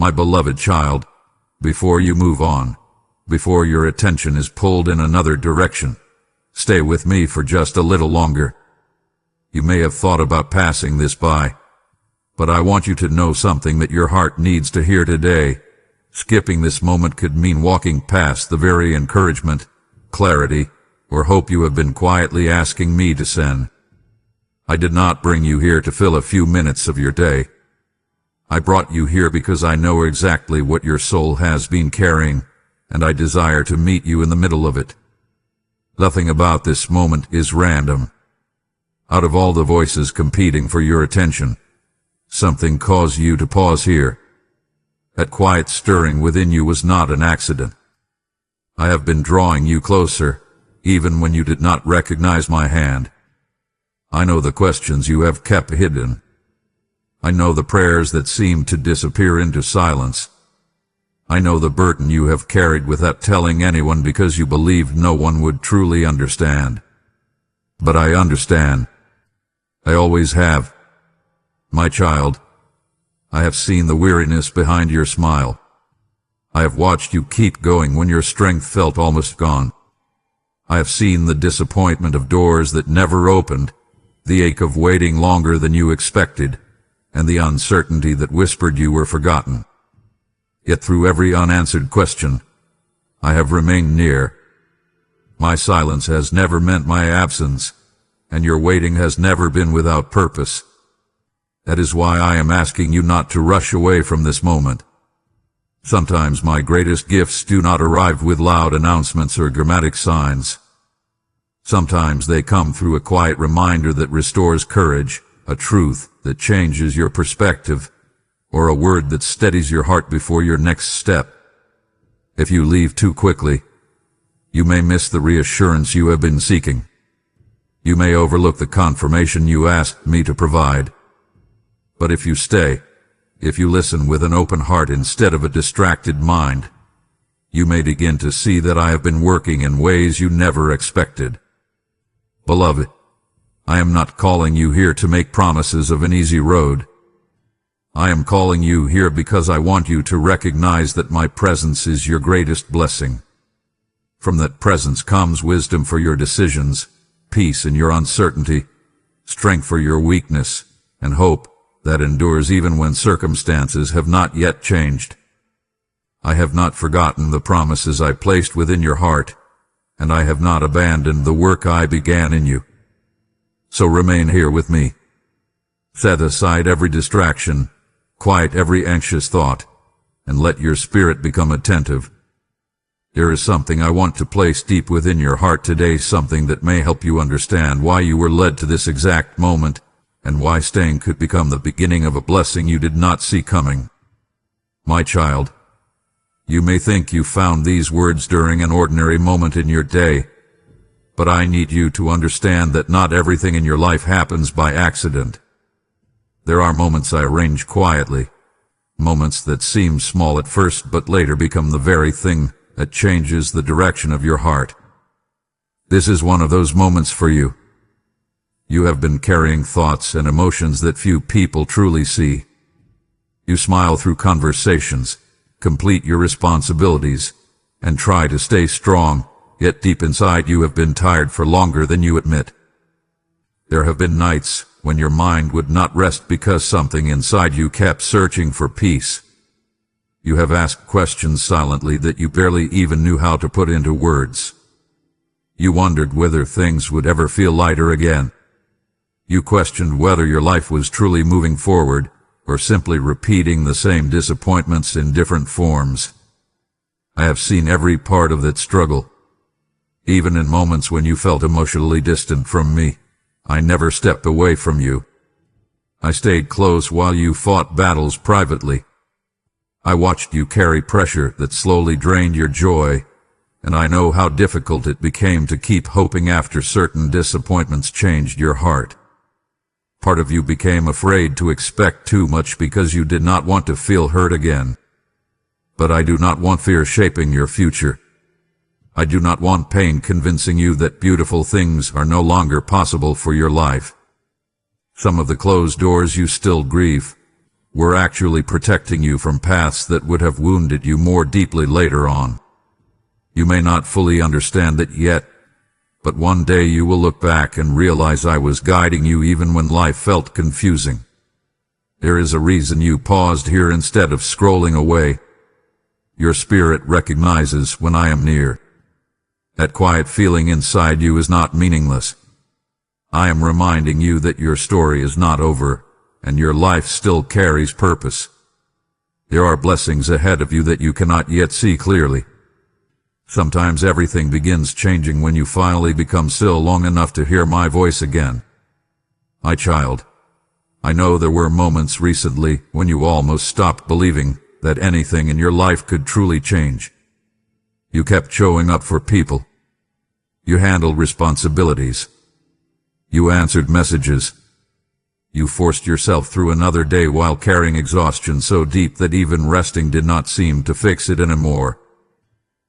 My beloved child, before you move on, before your attention is pulled in another direction, stay with me for just a little longer. You may have thought about passing this by, but I want you to know something that your heart needs to hear today. Skipping this moment could mean walking past the very encouragement, clarity, or hope you have been quietly asking me to send. I did not bring you here to fill a few minutes of your day. I brought you here because I know exactly what your soul has been carrying, and I desire to meet you in the middle of it. Nothing about this moment is random. Out of all the voices competing for your attention, something caused you to pause here. That quiet stirring within you was not an accident. I have been drawing you closer, even when you did not recognize my hand. I know the questions you have kept hidden. I know the prayers that seem to disappear into silence. I know the burden you have carried without telling anyone because you believed no one would truly understand. But I understand. I always have. My child, I have seen the weariness behind your smile. I have watched you keep going when your strength felt almost gone. I have seen the disappointment of doors that never opened, the ache of waiting longer than you expected, and the uncertainty that whispered you were forgotten. Yet through every unanswered question, I have remained near. My silence has never meant my absence, and your waiting has never been without purpose. That is why I am asking you not to rush away from this moment. Sometimes my greatest gifts do not arrive with loud announcements or dramatic signs. Sometimes they come through a quiet reminder that restores courage, a truth that changes your perspective, or a word that steadies your heart before your next step. If you leave too quickly, you may miss the reassurance you have been seeking. You may overlook the confirmation you asked me to provide. But if you stay, if you listen with an open heart instead of a distracted mind, you may begin to see that I have been working in ways you never expected. Beloved, I am not calling you here to make promises of an easy road. I am calling you here because I want you to recognize that my presence is your greatest blessing. From that presence comes wisdom for your decisions, peace in your uncertainty, strength for your weakness, and hope that endures even when circumstances have not yet changed. I have not forgotten the promises I placed within your heart, and I have not abandoned the work I began in you. So remain here with me. Set aside every distraction, quiet every anxious thought, and let your spirit become attentive. There is something I want to place deep within your heart today, something that may help you understand why you were led to this exact moment, and why staying could become the beginning of a blessing you did not see coming. My child, you may think you found these words during an ordinary moment in your day, but I need you to understand that not everything in your life happens by accident. There are moments I arrange quietly, moments that seem small at first but later become the very thing that changes the direction of your heart. This is one of those moments for you. You have been carrying thoughts and emotions that few people truly see. You smile through conversations, complete your responsibilities, and try to stay strong, yet deep inside you have been tired for longer than you admit. There have been nights when your mind would not rest because something inside you kept searching for peace. You have asked questions silently that you barely even knew how to put into words. You wondered whether things would ever feel lighter again. You questioned whether your life was truly moving forward, or simply repeating the same disappointments in different forms. I have seen every part of that struggle. Even in moments when you felt emotionally distant from me, I never stepped away from you. I stayed close while you fought battles privately. I watched you carry pressure that slowly drained your joy, and I know how difficult it became to keep hoping after certain disappointments changed your heart. Part of you became afraid to expect too much because you did not want to feel hurt again. But I do not want fear shaping your future. I do not want pain convincing you that beautiful things are no longer possible for your life. Some of the closed doors you still grieve, were actually protecting you from paths that would have wounded you more deeply later on. You may not fully understand that yet, but one day you will look back and realize I was guiding you even when life felt confusing. There is a reason you paused here instead of scrolling away. Your spirit recognizes when I am near. That quiet feeling inside you is not meaningless. I am reminding you that your story is not over, and your life still carries purpose. There are blessings ahead of you that you cannot yet see clearly. Sometimes everything begins changing when you finally become still long enough to hear my voice again. My child, I know there were moments recently when you almost stopped believing that anything in your life could truly change. You kept showing up for people. You handled responsibilities. You answered messages. You forced yourself through another day while carrying exhaustion so deep that even resting did not seem to fix it anymore.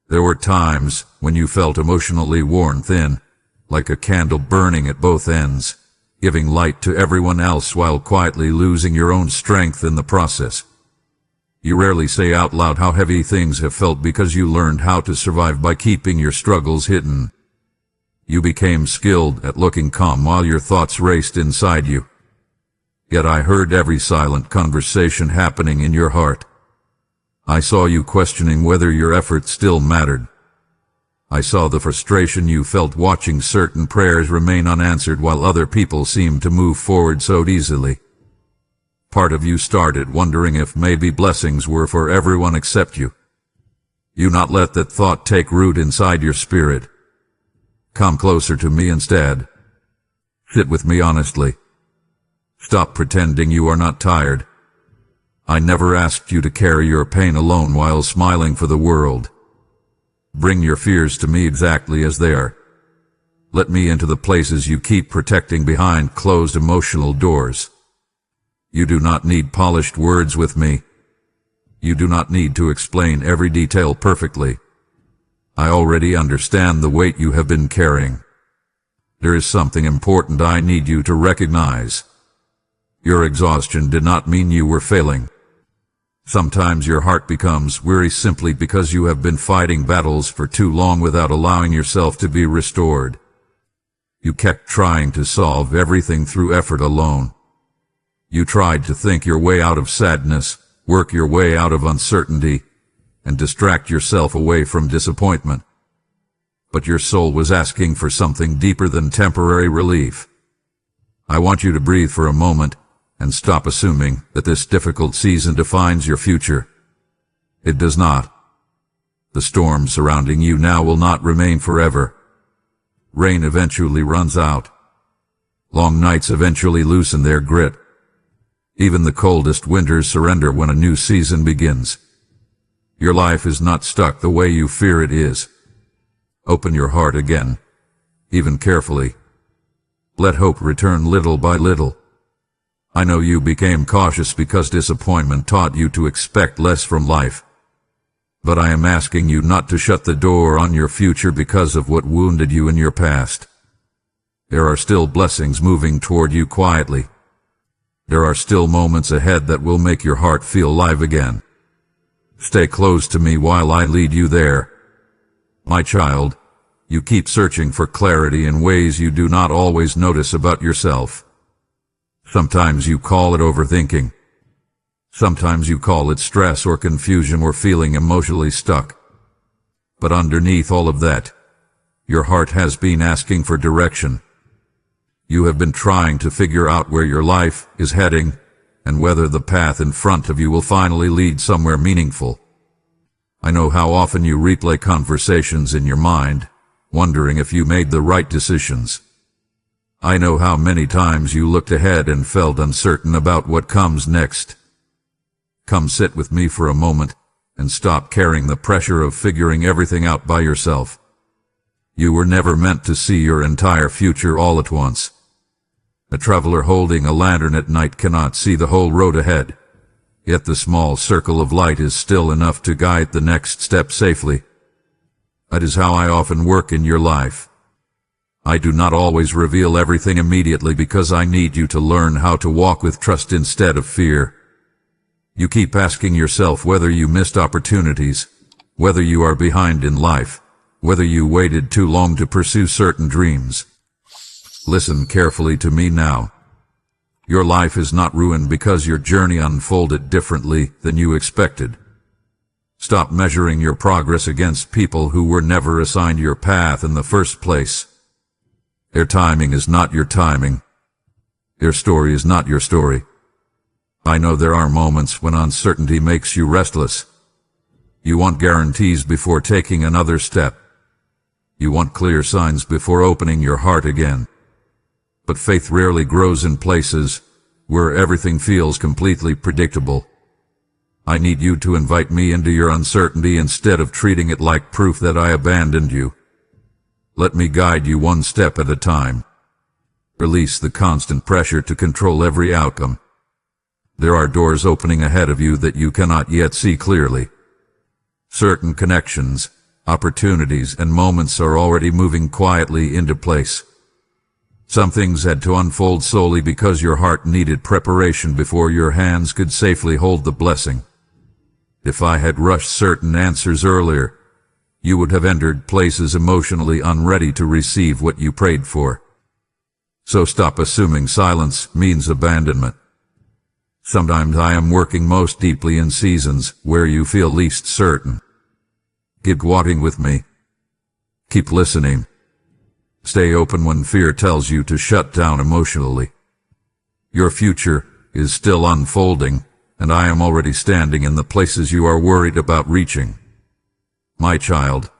There were times when you felt emotionally worn thin, like a candle burning at both ends, giving light to everyone else while quietly losing your own strength in the process. You rarely say out loud how heavy things have felt because you learned how to survive by keeping your struggles hidden. You became skilled at looking calm while your thoughts raced inside you. Yet I heard every silent conversation happening in your heart. I saw you questioning whether your effort still mattered. I saw the frustration you felt watching certain prayers remain unanswered while other people seemed to move forward so easily. Part of you started wondering if maybe blessings were for everyone except you. You not let that thought take root inside your spirit. Come closer to me instead. Sit with me honestly. Stop pretending you are not tired. I never asked you to carry your pain alone while smiling for the world. Bring your fears to me exactly as they are. Let me into the places you keep protecting behind closed emotional doors. You do not need polished words with me. You do not need to explain every detail perfectly. I already understand the weight you have been carrying. There is something important I need you to recognize. Your exhaustion did not mean you were failing. Sometimes your heart becomes weary simply because you have been fighting battles for too long without allowing yourself to be restored. You kept trying to solve everything through effort alone. You tried to think your way out of sadness, work your way out of uncertainty, and distract yourself away from disappointment. But your soul was asking for something deeper than temporary relief. I want you to breathe for a moment and stop assuming that this difficult season defines your future. It does not. The storm surrounding you now will not remain forever. Rain eventually runs out. Long nights eventually loosen their grip. Even the coldest winters surrender when a new season begins. Your life is not stuck the way you fear it is. Open your heart again, even carefully. Let hope return little by little. I know you became cautious because disappointment taught you to expect less from life. But I am asking you not to shut the door on your future because of what wounded you in your past. There are still blessings moving toward you quietly. There are still moments ahead that will make your heart feel alive again. Stay close to me while I lead you there. My child, you keep searching for clarity in ways you do not always notice about yourself. Sometimes you call it overthinking. Sometimes you call it stress or confusion or feeling emotionally stuck. But underneath all of that, your heart has been asking for direction. You have been trying to figure out where your life is heading and whether the path in front of you will finally lead somewhere meaningful. I know how often you replay conversations in your mind, wondering if you made the right decisions. I know how many times you looked ahead and felt uncertain about what comes next. Come sit with me for a moment and stop carrying the pressure of figuring everything out by yourself. You were never meant to see your entire future all at once. A traveler holding a lantern at night cannot see the whole road ahead, yet the small circle of light is still enough to guide the next step safely. That is how I often work in your life. I do not always reveal everything immediately because I need you to learn how to walk with trust instead of fear. You keep asking yourself whether you missed opportunities, whether you are behind in life, whether you waited too long to pursue certain dreams. Listen carefully to me now. Your life is not ruined because your journey unfolded differently than you expected. Stop measuring your progress against people who were never assigned your path in the first place. Their timing is not your timing. Their story is not your story. I know there are moments when uncertainty makes you restless. You want guarantees before taking another step. You want clear signs before opening your heart again. But faith rarely grows in places where everything feels completely predictable. I need you to invite me into your uncertainty instead of treating it like proof that I abandoned you. Let me guide you one step at a time. Release the constant pressure to control every outcome. There are doors opening ahead of you that you cannot yet see clearly. Certain connections, opportunities, and moments are already moving quietly into place. Some things had to unfold solely because your heart needed preparation before your hands could safely hold the blessing. If I had rushed certain answers earlier, you would have entered places emotionally unready to receive what you prayed for. So stop assuming silence means abandonment. Sometimes I am working most deeply in seasons where you feel least certain. Keep walking with me. Keep listening. Stay open when fear tells you to shut down emotionally. Your future is still unfolding, and I am already standing in the places you are worried about reaching. My child,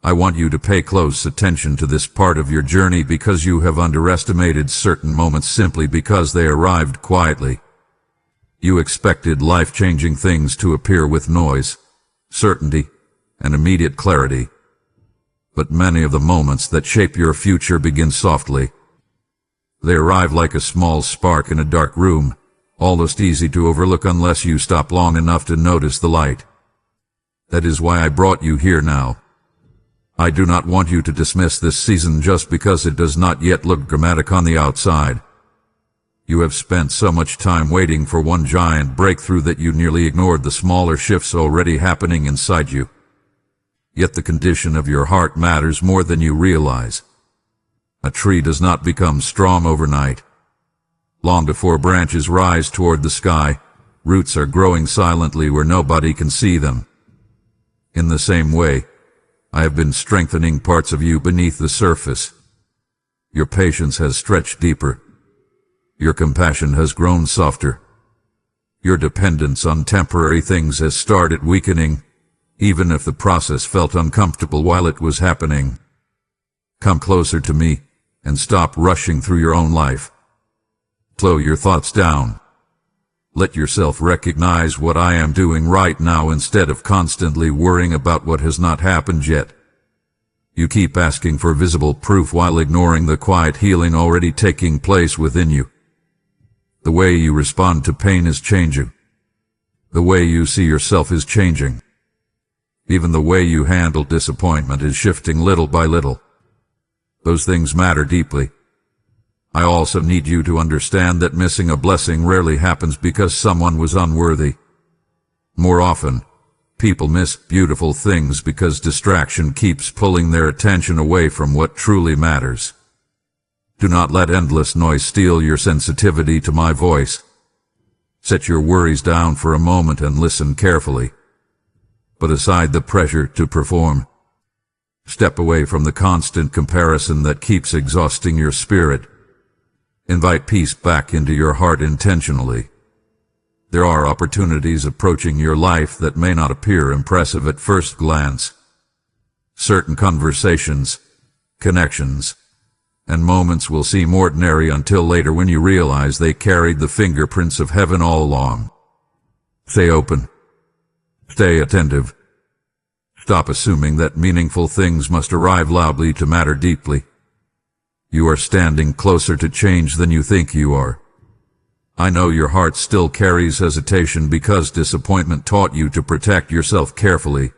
I want you to pay close attention to this part of your journey because you have underestimated certain moments simply because they arrived quietly. You expected life-changing things to appear with noise, certainty, and immediate clarity. But many of the moments that shape your future begin softly. They arrive like a small spark in a dark room, almost easy to overlook unless you stop long enough to notice the light. That is why I brought you here now. I do not want you to dismiss this season just because it does not yet look dramatic on the outside. You have spent so much time waiting for one giant breakthrough that you nearly ignored the smaller shifts already happening inside you. Yet the condition of your heart matters more than you realize. A tree does not become strong overnight. Long before branches rise toward the sky, roots are growing silently where nobody can see them. In the same way, I have been strengthening parts of you beneath the surface. Your patience has stretched deeper. Your compassion has grown softer. Your dependence on temporary things has started weakening, even if the process felt uncomfortable while it was happening. Come closer to me and stop rushing through your own life. Slow your thoughts down. Let yourself recognize what I am doing right now instead of constantly worrying about what has not happened yet. You keep asking for visible proof while ignoring the quiet healing already taking place within you. The way you respond to pain is changing. The way you see yourself is changing. Even the way you handle disappointment is shifting little by little. Those things matter deeply. I also need you to understand that missing a blessing rarely happens because someone was unworthy. More often, people miss beautiful things because distraction keeps pulling their attention away from what truly matters. Do not let endless noise steal your sensitivity to my voice. Set your worries down for a moment and listen carefully. Put aside the pressure to perform. Step away from the constant comparison that keeps exhausting your spirit. Invite peace back into your heart intentionally. There are opportunities approaching your life that may not appear impressive at first glance. Certain conversations, connections, and moments will seem ordinary until later when you realize they carried the fingerprints of heaven all along. Stay open. Stay attentive. Stop assuming that meaningful things must arrive loudly to matter deeply. You are standing closer to change than you think you are. I know your heart still carries hesitation because disappointment taught you to protect yourself carefully.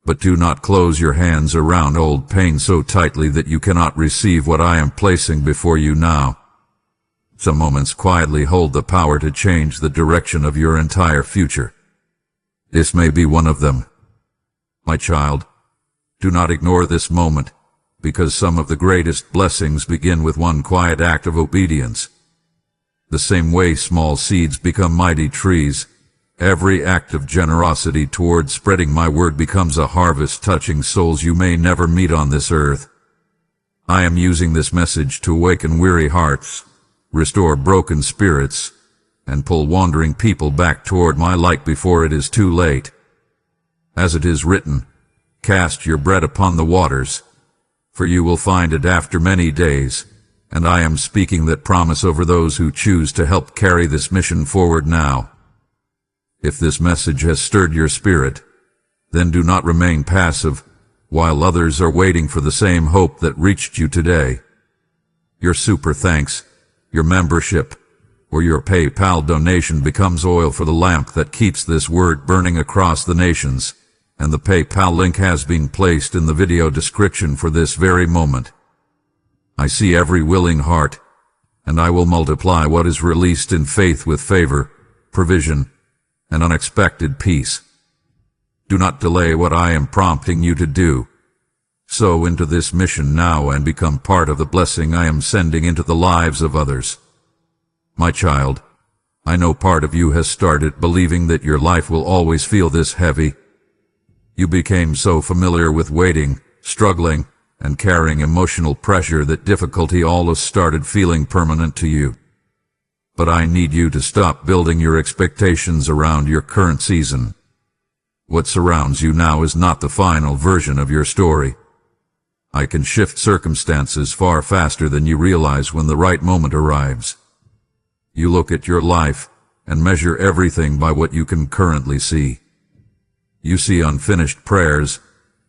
But do not close your hands around old pain so tightly that you cannot receive what I am placing before you now. Some moments quietly hold the power to change the direction of your entire future. This may be one of them. My child, do not ignore this moment, because some of the greatest blessings begin with one quiet act of obedience. The same way small seeds become mighty trees, every act of generosity toward spreading my word becomes a harvest touching souls you may never meet on this earth. I am using this message to awaken weary hearts, restore broken spirits, and pull wandering people back toward my light before it is too late. As it is written, cast your bread upon the waters, for you will find it after many days, and I am speaking that promise over those who choose to help carry this mission forward now. If this message has stirred your spirit, then do not remain passive, while others are waiting for the same hope that reached you today. Your super thanks, your membership, or your PayPal donation becomes oil for the lamp that keeps this word burning across the nations, and the PayPal link has been placed in the video description for this very moment. I see every willing heart, and I will multiply what is released in faith with favor, provision, and unexpected peace. Do not delay what I am prompting you to do. Sow into this mission now and become part of the blessing I am sending into the lives of others. My child, I know part of you has started believing that your life will always feel this heavy. You became so familiar with waiting, struggling, and carrying emotional pressure that difficulty almost started feeling permanent to you. But I need you to stop building your expectations around your current season. What surrounds you now is not the final version of your story. I can shift circumstances far faster than you realize when the right moment arrives. You look at your life and measure everything by what you can currently see. You see unfinished prayers,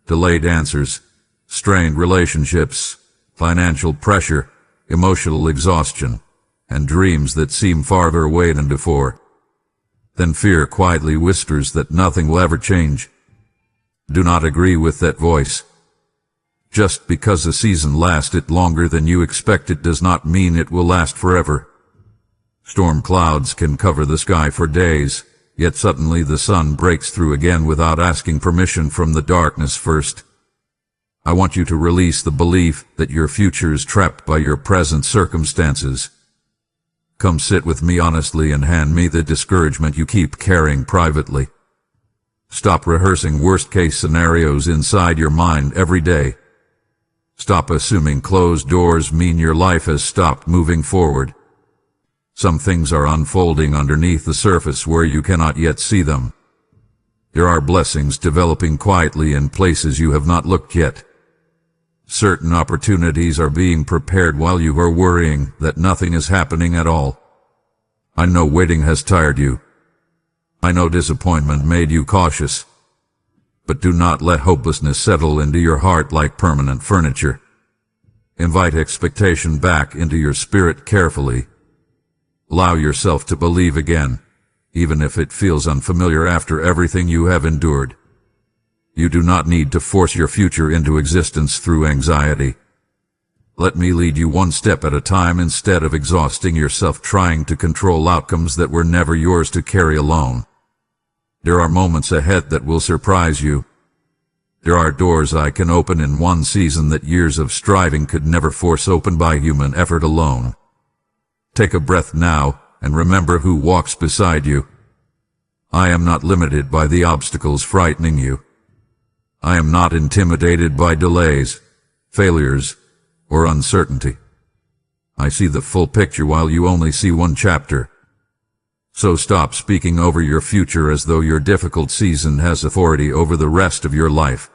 delayed answers, strained relationships, financial pressure, emotional exhaustion, and dreams that seem farther away than before. Then fear quietly whispers that nothing will ever change. Do not agree with that voice. Just because a season lasted longer than you expected does not mean it will last forever. Storm clouds can cover the sky for days, yet suddenly the sun breaks through again without asking permission from the darkness first. I want you to release the belief that your future is trapped by your present circumstances. Come sit with me honestly and hand me the discouragement you keep carrying privately. Stop rehearsing worst-case scenarios inside your mind every day. Stop assuming closed doors mean your life has stopped moving forward. Some things are unfolding underneath the surface where you cannot yet see them. There are blessings developing quietly in places you have not looked yet. Certain opportunities are being prepared while you are worrying that nothing is happening at all. I know waiting has tired you. I know disappointment made you cautious. But do not let hopelessness settle into your heart like permanent furniture. Invite expectation back into your spirit carefully. Allow yourself to believe again, even if it feels unfamiliar after everything you have endured. You do not need to force your future into existence through anxiety. Let me lead you one step at a time instead of exhausting yourself trying to control outcomes that were never yours to carry alone. There are moments ahead that will surprise you. There are doors I can open in one season that years of striving could never force open by human effort alone. Take a breath now and remember who walks beside you. I am not limited by the obstacles frightening you. I am not intimidated by delays, failures, or uncertainty. I see the full picture while you only see one chapter. So stop speaking over your future as though your difficult season has authority over the rest of your life.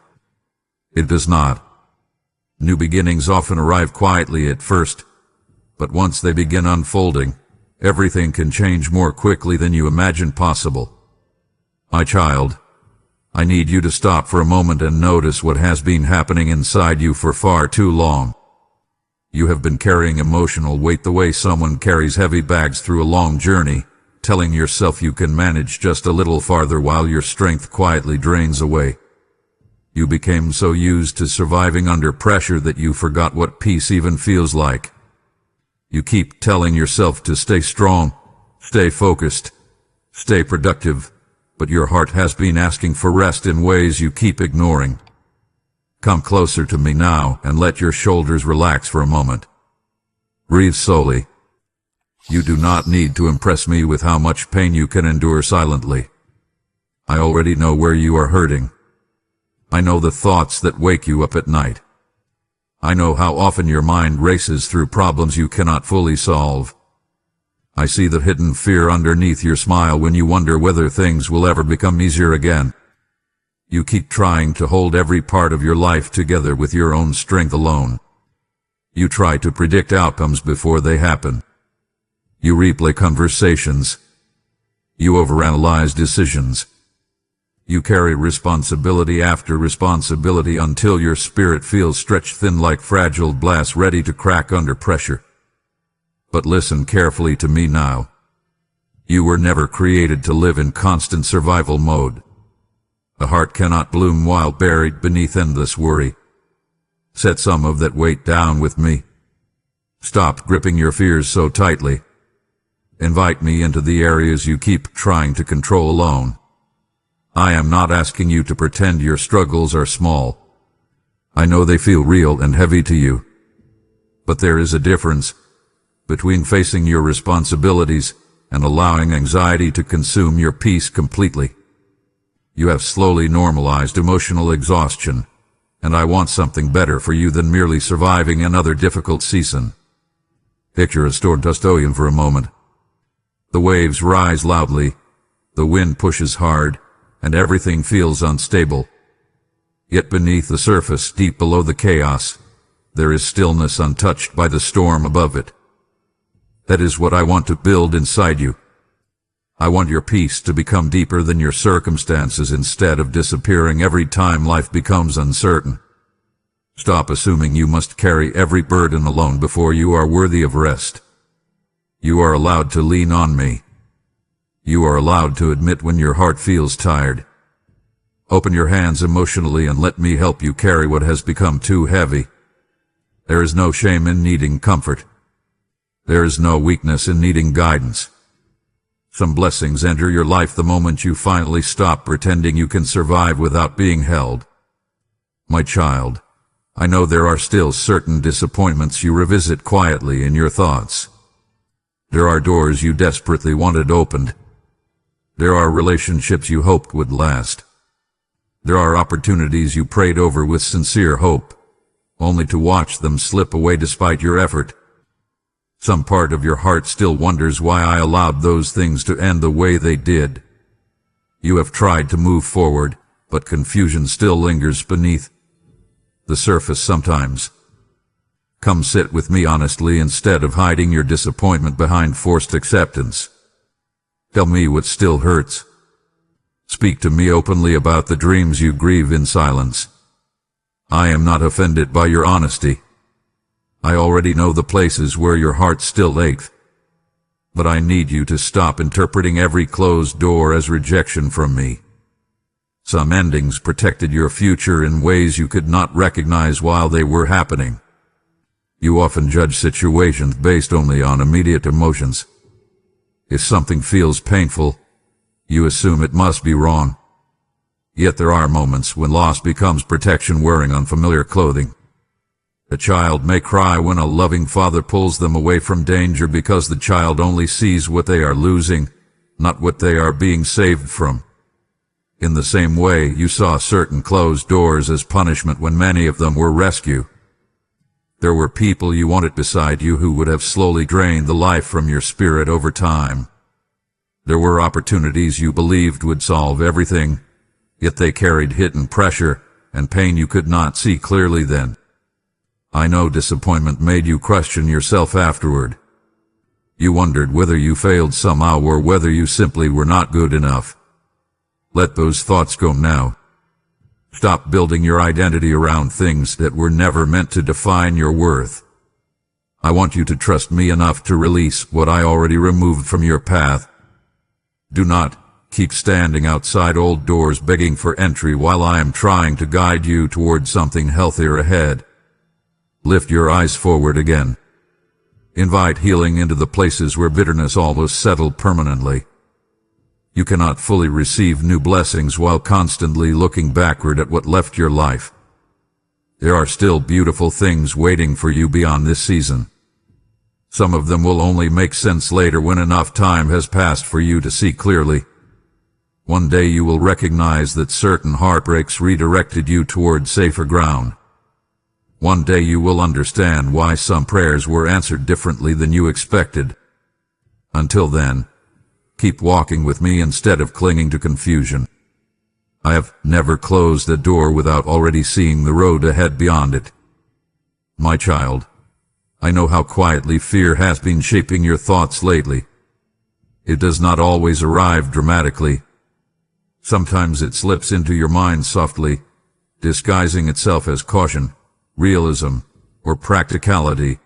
It does not. New beginnings often arrive quietly at first, but once they begin unfolding, everything can change more quickly than you imagined possible. My child, I need you to stop for a moment and notice what has been happening inside you for far too long. You have been carrying emotional weight the way someone carries heavy bags through a long journey, telling yourself you can manage just a little farther while your strength quietly drains away. You became so used to surviving under pressure that you forgot what peace even feels like. You keep telling yourself to stay strong, stay focused, stay productive, but your heart has been asking for rest in ways you keep ignoring. Come closer to me now and let your shoulders relax for a moment. Breathe slowly. You do not need to impress me with how much pain you can endure silently. I already know where you are hurting. I know the thoughts that wake you up at night. I know how often your mind races through problems you cannot fully solve. I see the hidden fear underneath your smile when you wonder whether things will ever become easier again. You keep trying to hold every part of your life together with your own strength alone. You try to predict outcomes before they happen. You replay conversations. You overanalyze decisions. You carry responsibility after responsibility until your spirit feels stretched thin like fragile glass ready to crack under pressure. But listen carefully to me now. You were never created to live in constant survival mode. A heart cannot bloom while buried beneath endless worry. Set some of that weight down with me. Stop gripping your fears so tightly. Invite me into the areas you keep trying to control alone. I am not asking you to pretend your struggles are small. I know they feel real and heavy to you. But there is a difference between facing your responsibilities and allowing anxiety to consume your peace completely. You have slowly normalized emotional exhaustion, and I want something better for you than merely surviving another difficult season. Picture a storm Dostoyan for a moment. The waves rise loudly, the wind pushes hard, and everything feels unstable. Yet beneath the surface, deep below the chaos, there is stillness untouched by the storm above it. That is what I want to build inside you. I want your peace to become deeper than your circumstances instead of disappearing every time life becomes uncertain. Stop assuming you must carry every burden alone before you are worthy of rest. You are allowed to lean on me. You are allowed to admit when your heart feels tired. Open your hands emotionally and let me help you carry what has become too heavy. There is no shame in needing comfort. There is no weakness in needing guidance. Some blessings enter your life the moment you finally stop pretending you can survive without being held. My child, I know there are still certain disappointments you revisit quietly in your thoughts. There are doors you desperately wanted opened. There are relationships you hoped would last. There are opportunities you prayed over with sincere hope, only to watch them slip away despite your effort. Some part of your heart still wonders why I allowed those things to end the way they did. You have tried to move forward, but confusion still lingers beneath the surface sometimes. Come sit with me honestly instead of hiding your disappointment behind forced acceptance. Tell me what still hurts. Speak to me openly about the dreams you grieve in silence. I am not offended by your honesty. I already know the places where your heart still aches. But I need you to stop interpreting every closed door as rejection from me. Some endings protected your future in ways you could not recognize while they were happening. You often judge situations based only on immediate emotions. If something feels painful, you assume it must be wrong. Yet there are moments when loss becomes protection wearing unfamiliar clothing. A child may cry when a loving father pulls them away from danger because the child only sees what they are losing, not what they are being saved from. In the same way, you saw certain closed doors as punishment when many of them were rescue. There were people you wanted beside you who would have slowly drained the life from your spirit over time. There were opportunities you believed would solve everything, yet they carried hidden pressure and pain you could not see clearly then. I know disappointment made you question yourself afterward. You wondered whether you failed somehow or whether you simply were not good enough. Let those thoughts go now. Stop building your identity around things that were never meant to define your worth. I want you to trust me enough to release what I already removed from your path. Do not keep standing outside old doors begging for entry while I am trying to guide you toward something healthier ahead. Lift your eyes forward again. Invite healing into the places where bitterness almost settled permanently. You cannot fully receive new blessings while constantly looking backward at what left your life. There are still beautiful things waiting for you beyond this season. Some of them will only make sense later when enough time has passed for you to see clearly. One day you will recognize that certain heartbreaks redirected you toward safer ground. One day you will understand why some prayers were answered differently than you expected. Until then, keep walking with me instead of clinging to confusion. I have never closed a door without already seeing the road ahead beyond it. My child, I know how quietly fear has been shaping your thoughts lately. It does not always arrive dramatically. Sometimes it slips into your mind softly, disguising itself as caution, realism, or practicality.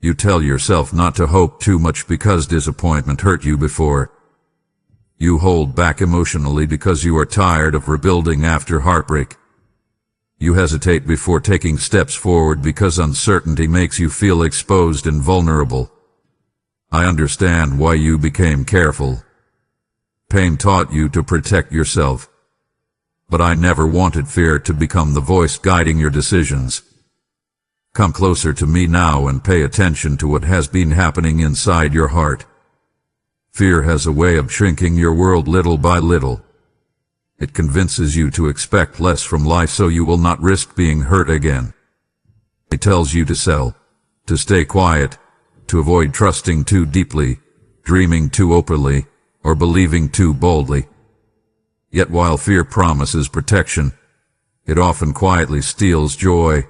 You tell yourself not to hope too much because disappointment hurt you before. You hold back emotionally because you are tired of rebuilding after heartbreak. You hesitate before taking steps forward because uncertainty makes you feel exposed and vulnerable. I understand why you became careful. Pain taught you to protect yourself. But I never wanted fear to become the voice guiding your decisions. Come closer to me now and pay attention to what has been happening inside your heart. Fear has a way of shrinking your world little by little. It convinces you to expect less from life so you will not risk being hurt again. It tells you to sell, to stay quiet, to avoid trusting too deeply, dreaming too openly, or believing too boldly. Yet while fear promises protection, it often quietly steals joy,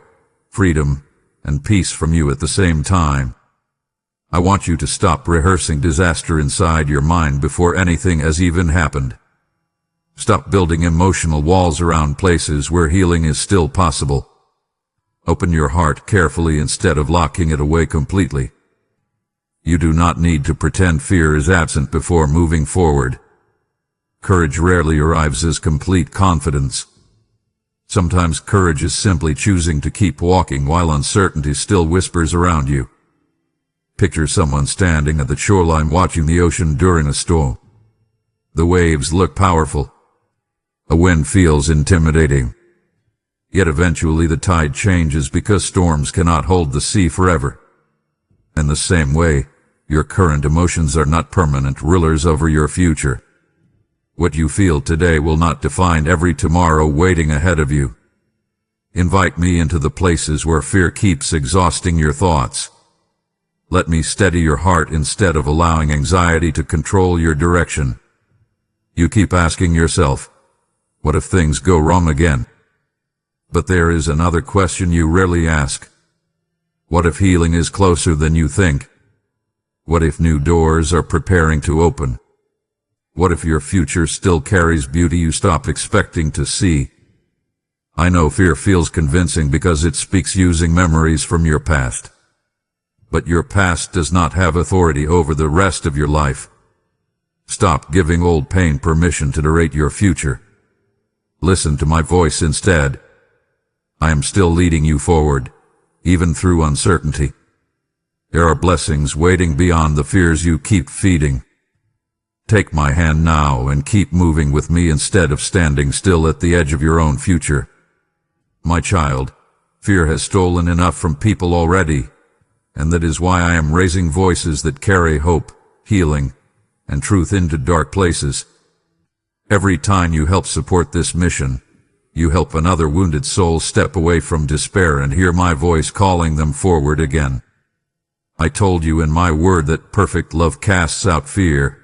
freedom, and peace from you at the same time. I want you to stop rehearsing disaster inside your mind before anything has even happened. Stop building emotional walls around places where healing is still possible. Open your heart carefully instead of locking it away completely. You do not need to pretend fear is absent before moving forward. Courage rarely arrives as complete confidence. Sometimes courage is simply choosing to keep walking while uncertainty still whispers around you. Picture someone standing at the shoreline watching the ocean during a storm. The waves look powerful. A wind feels intimidating. Yet eventually the tide changes because storms cannot hold the sea forever. In the same way, your current emotions are not permanent rulers over your future. What you feel today will not define every tomorrow waiting ahead of you. Invite me into the places where fear keeps exhausting your thoughts. Let me steady your heart instead of allowing anxiety to control your direction. You keep asking yourself, what if things go wrong again? But there is another question you rarely ask. What if healing is closer than you think? What if new doors are preparing to open? What if your future still carries beauty you stopped expecting to see? I know fear feels convincing because it speaks using memories from your past. But your past does not have authority over the rest of your life. Stop giving old pain permission to narrate your future. Listen to my voice instead. I am still leading you forward, even through uncertainty. There are blessings waiting beyond the fears you keep feeding. Take my hand now and keep moving with me instead of standing still at the edge of your own future. My child, fear has stolen enough from people already, and that is why I am raising voices that carry hope, healing, and truth into dark places. Every time you help support this mission, you help another wounded soul step away from despair and hear my voice calling them forward again. I told you in my word that perfect love casts out fear,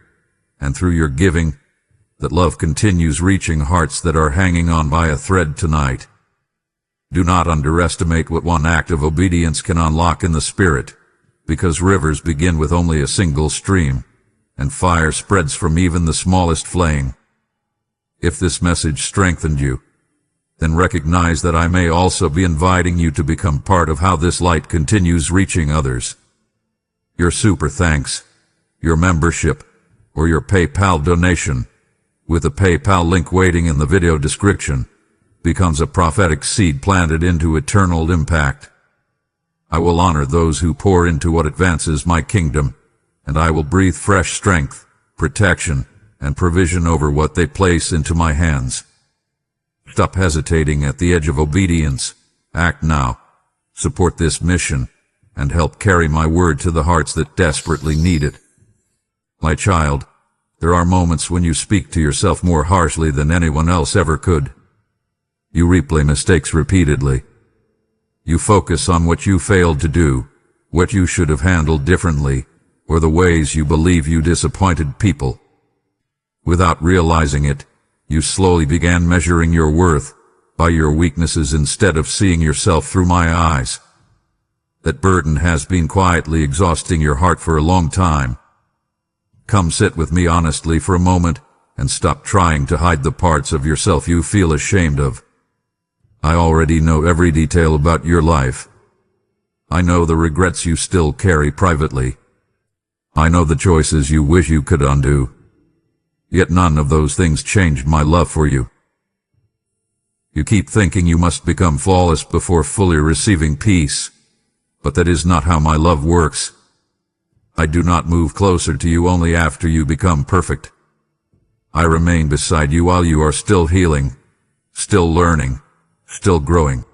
and through your giving, that love continues reaching hearts that are hanging on by a thread tonight. Do not underestimate what one act of obedience can unlock in the spirit, because rivers begin with only a single stream, and fire spreads from even the smallest flame. If this message strengthened you, then recognize that I may also be inviting you to become part of how this light continues reaching others. Your super thanks, your membership, or your PayPal donation, with a PayPal link waiting in the video description, becomes a prophetic seed planted into eternal impact. I will honor those who pour into what advances my kingdom, and I will breathe fresh strength, protection, and provision over what they place into my hands. Stop hesitating at the edge of obedience. Act now. Support this mission, and help carry my word to the hearts that desperately need it. My child, there are moments when you speak to yourself more harshly than anyone else ever could. You replay mistakes repeatedly. You focus on what you failed to do, what you should have handled differently, or the ways you believe you disappointed people. Without realizing it, you slowly began measuring your worth by your weaknesses instead of seeing yourself through my eyes. That burden has been quietly exhausting your heart for a long time. Come sit with me honestly for a moment and stop trying to hide the parts of yourself you feel ashamed of. I already know every detail about your life. I know the regrets you still carry privately. I know the choices you wish you could undo. Yet none of those things changed my love for you. You keep thinking you must become flawless before fully receiving peace, but that is not how my love works. I do not move closer to you only after you become perfect. I remain beside you while you are still healing, still learning, still growing.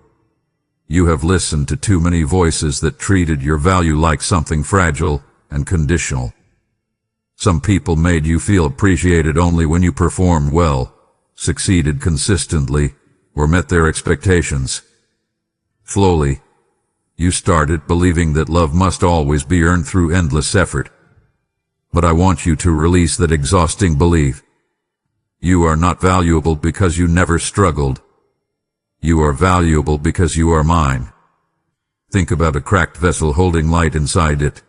You have listened to too many voices that treated your value like something fragile and conditional. Some people made you feel appreciated only when you performed well, succeeded consistently, or met their expectations. Slowly, you started believing that love must always be earned through endless effort. But I want you to release that exhausting belief. You are not valuable because you never struggled. You are valuable because you are mine. Think about a cracked vessel holding light inside it.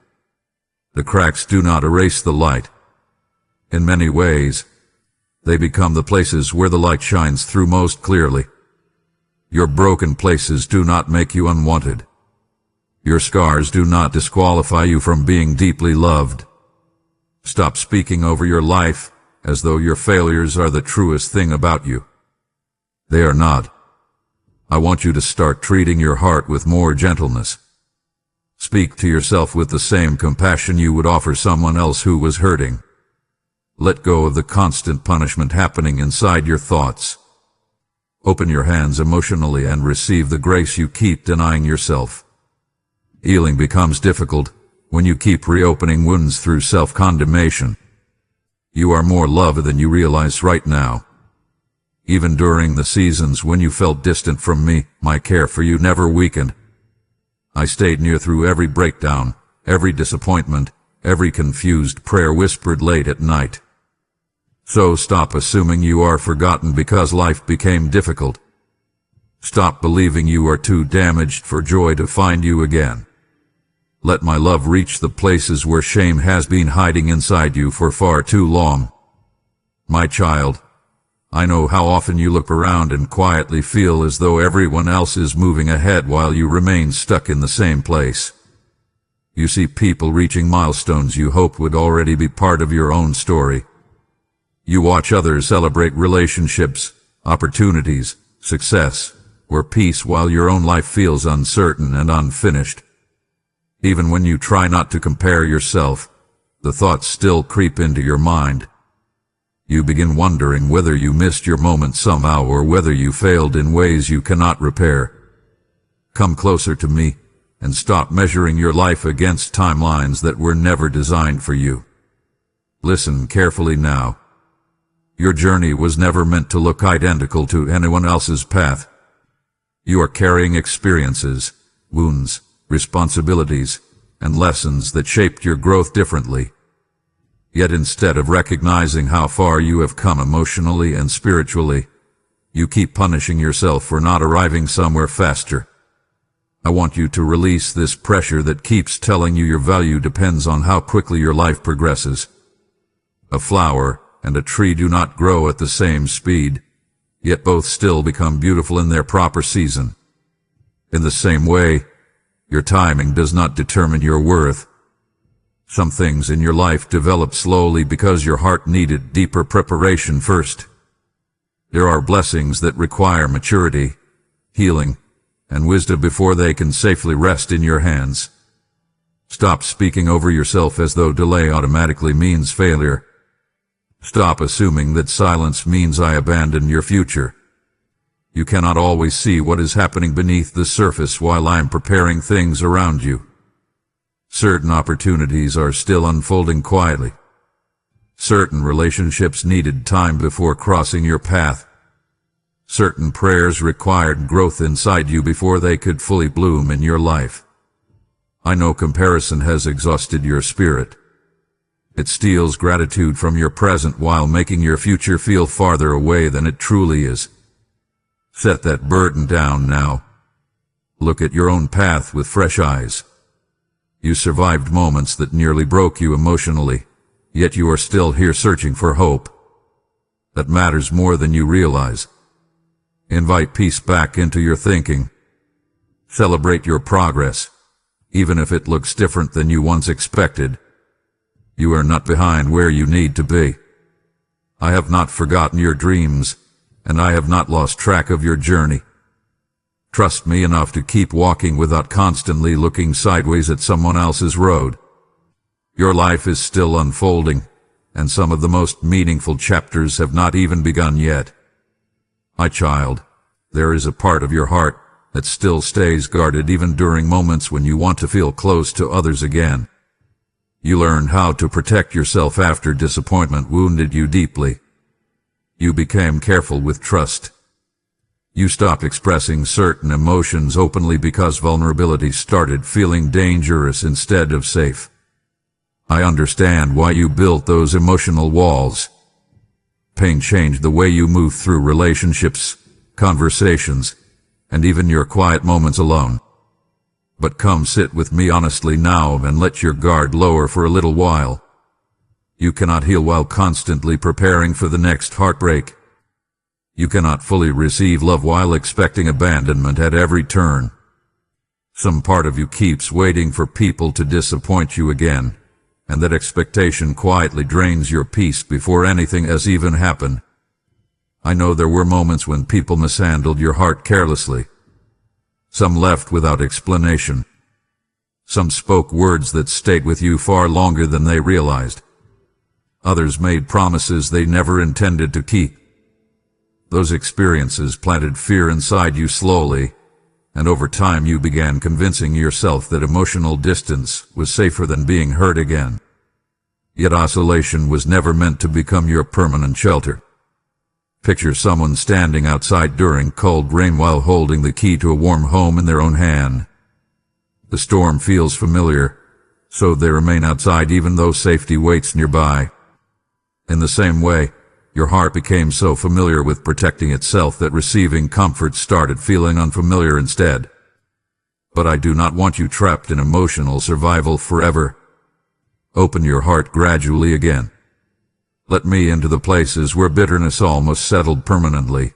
The cracks do not erase the light. In many ways, they become the places where the light shines through most clearly. Your broken places do not make you unwanted. Your scars do not disqualify you from being deeply loved. Stop speaking over your life as though your failures are the truest thing about you. They are not. I want you to start treating your heart with more gentleness. Speak to yourself with the same compassion you would offer someone else who was hurting. Let go of the constant punishment happening inside your thoughts. Open your hands emotionally and receive the grace you keep denying yourself. Healing becomes difficult when you keep reopening wounds through self-condemnation. You are more loved than you realize right now. Even during the seasons when you felt distant from me, my care for you never weakened. I stayed near through every breakdown, every disappointment, every confused prayer whispered late at night. So stop assuming you are forgotten because life became difficult. Stop believing you are too damaged for joy to find you again. Let my love reach the places where shame has been hiding inside you for far too long. My child, I know how often you look around and quietly feel as though everyone else is moving ahead while you remain stuck in the same place. You see people reaching milestones you hoped would already be part of your own story. You watch others celebrate relationships, opportunities, success, or peace while your own life feels uncertain and unfinished. Even when you try not to compare yourself, the thoughts still creep into your mind. You begin wondering whether you missed your moment somehow or whether you failed in ways you cannot repair. Come closer to me and stop measuring your life against timelines that were never designed for you. Listen carefully now. Your journey was never meant to look identical to anyone else's path. You are carrying experiences, wounds, responsibilities, and lessons that shaped your growth differently. Yet instead of recognizing how far you have come emotionally and spiritually, you keep punishing yourself for not arriving somewhere faster. I want you to release this pressure that keeps telling you your value depends on how quickly your life progresses. A flower and a tree do not grow at the same speed, yet both still become beautiful in their proper season. In the same way, your timing does not determine your worth. Some things in your life develop slowly because your heart needed deeper preparation first. There are blessings that require maturity, healing, and wisdom before they can safely rest in your hands. Stop speaking over yourself as though delay automatically means failure. Stop assuming that silence means I abandon your future. You cannot always see what is happening beneath the surface while I'm preparing things around you. Certain opportunities are still unfolding quietly. Certain relationships needed time before crossing your path. Certain prayers required growth inside you before they could fully bloom in your life. I know comparison has exhausted your spirit. It steals gratitude from your present while making your future feel farther away than it truly is. Set that burden down now. Look at your own path with fresh eyes. You survived moments that nearly broke you emotionally, yet you are still here searching for hope. That matters more than you realize. Invite peace back into your thinking. Celebrate your progress, even if it looks different than you once expected. You are not behind where you need to be. I have not forgotten your dreams, and I have not lost track of your journey. Trust me enough to keep walking without constantly looking sideways at someone else's road. Your life is still unfolding, and some of the most meaningful chapters have not even begun yet. My child, there is a part of your heart that still stays guarded even during moments when you want to feel close to others again. You learned how to protect yourself after disappointment wounded you deeply. You became careful with trust. You stopped expressing certain emotions openly because vulnerability started feeling dangerous instead of safe. I understand why you built those emotional walls. Pain changed the way you move through relationships, conversations, and even your quiet moments alone. But come sit with me honestly now and let your guard lower for a little while. You cannot heal while constantly preparing for the next heartbreak. You cannot fully receive love while expecting abandonment at every turn. Some part of you keeps waiting for people to disappoint you again, and that expectation quietly drains your peace before anything has even happened. I know there were moments when people mishandled your heart carelessly. Some left without explanation. Some spoke words that stayed with you far longer than they realized. Others made promises they never intended to keep. Those experiences planted fear inside you slowly, and over time you began convincing yourself that emotional distance was safer than being hurt again. Yet isolation was never meant to become your permanent shelter. Picture someone standing outside during cold rain while holding the key to a warm home in their own hand. The storm feels familiar, so they remain outside even though safety waits nearby. In the same way, your heart became so familiar with protecting itself that receiving comfort started feeling unfamiliar instead. But I do not want you trapped in emotional survival forever. Open your heart gradually again. Let me into the places where bitterness almost settled permanently.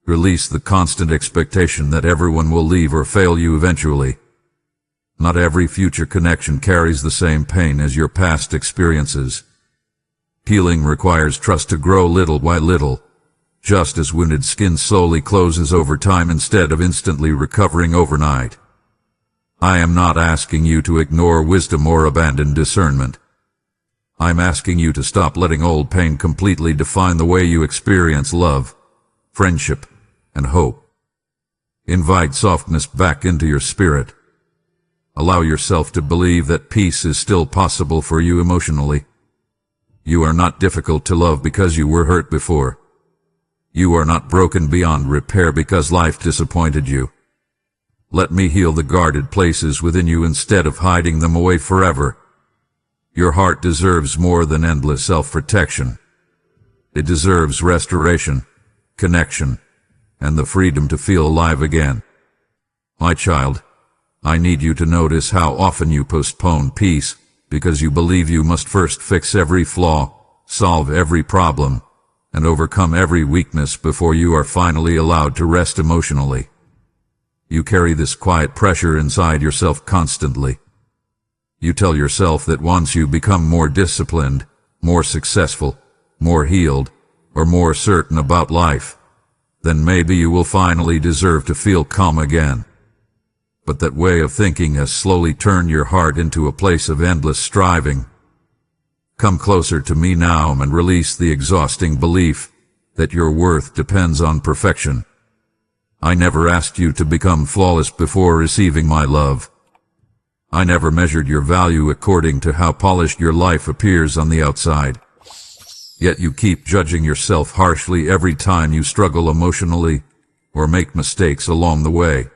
Release the constant expectation that everyone will leave or fail you eventually. Not every future connection carries the same pain as your past experiences. Healing requires trust to grow little by little, just as wounded skin slowly closes over time instead of instantly recovering overnight. I am not asking you to ignore wisdom or abandon discernment. I'm asking you to stop letting old pain completely define the way you experience love, friendship, and hope. Invite softness back into your spirit. Allow yourself to believe that peace is still possible for you emotionally. You are not difficult to love because you were hurt before. You are not broken beyond repair because life disappointed you. Let me heal the guarded places within you instead of hiding them away forever. Your heart deserves more than endless self-protection. It deserves restoration, connection, and the freedom to feel alive again. My child, I need you to notice how often you postpone peace because you believe you must first fix every flaw, solve every problem, and overcome every weakness before you are finally allowed to rest emotionally. You carry this quiet pressure inside yourself constantly. You tell yourself that once you become more disciplined, more successful, more healed, or more certain about life, then maybe you will finally deserve to feel calm again. But that way of thinking has slowly turned your heart into a place of endless striving. Come closer to me now and release the exhausting belief that your worth depends on perfection. I never asked you to become flawless before receiving my love. I never measured your value according to how polished your life appears on the outside. Yet you keep judging yourself harshly every time you struggle emotionally or make mistakes along the way.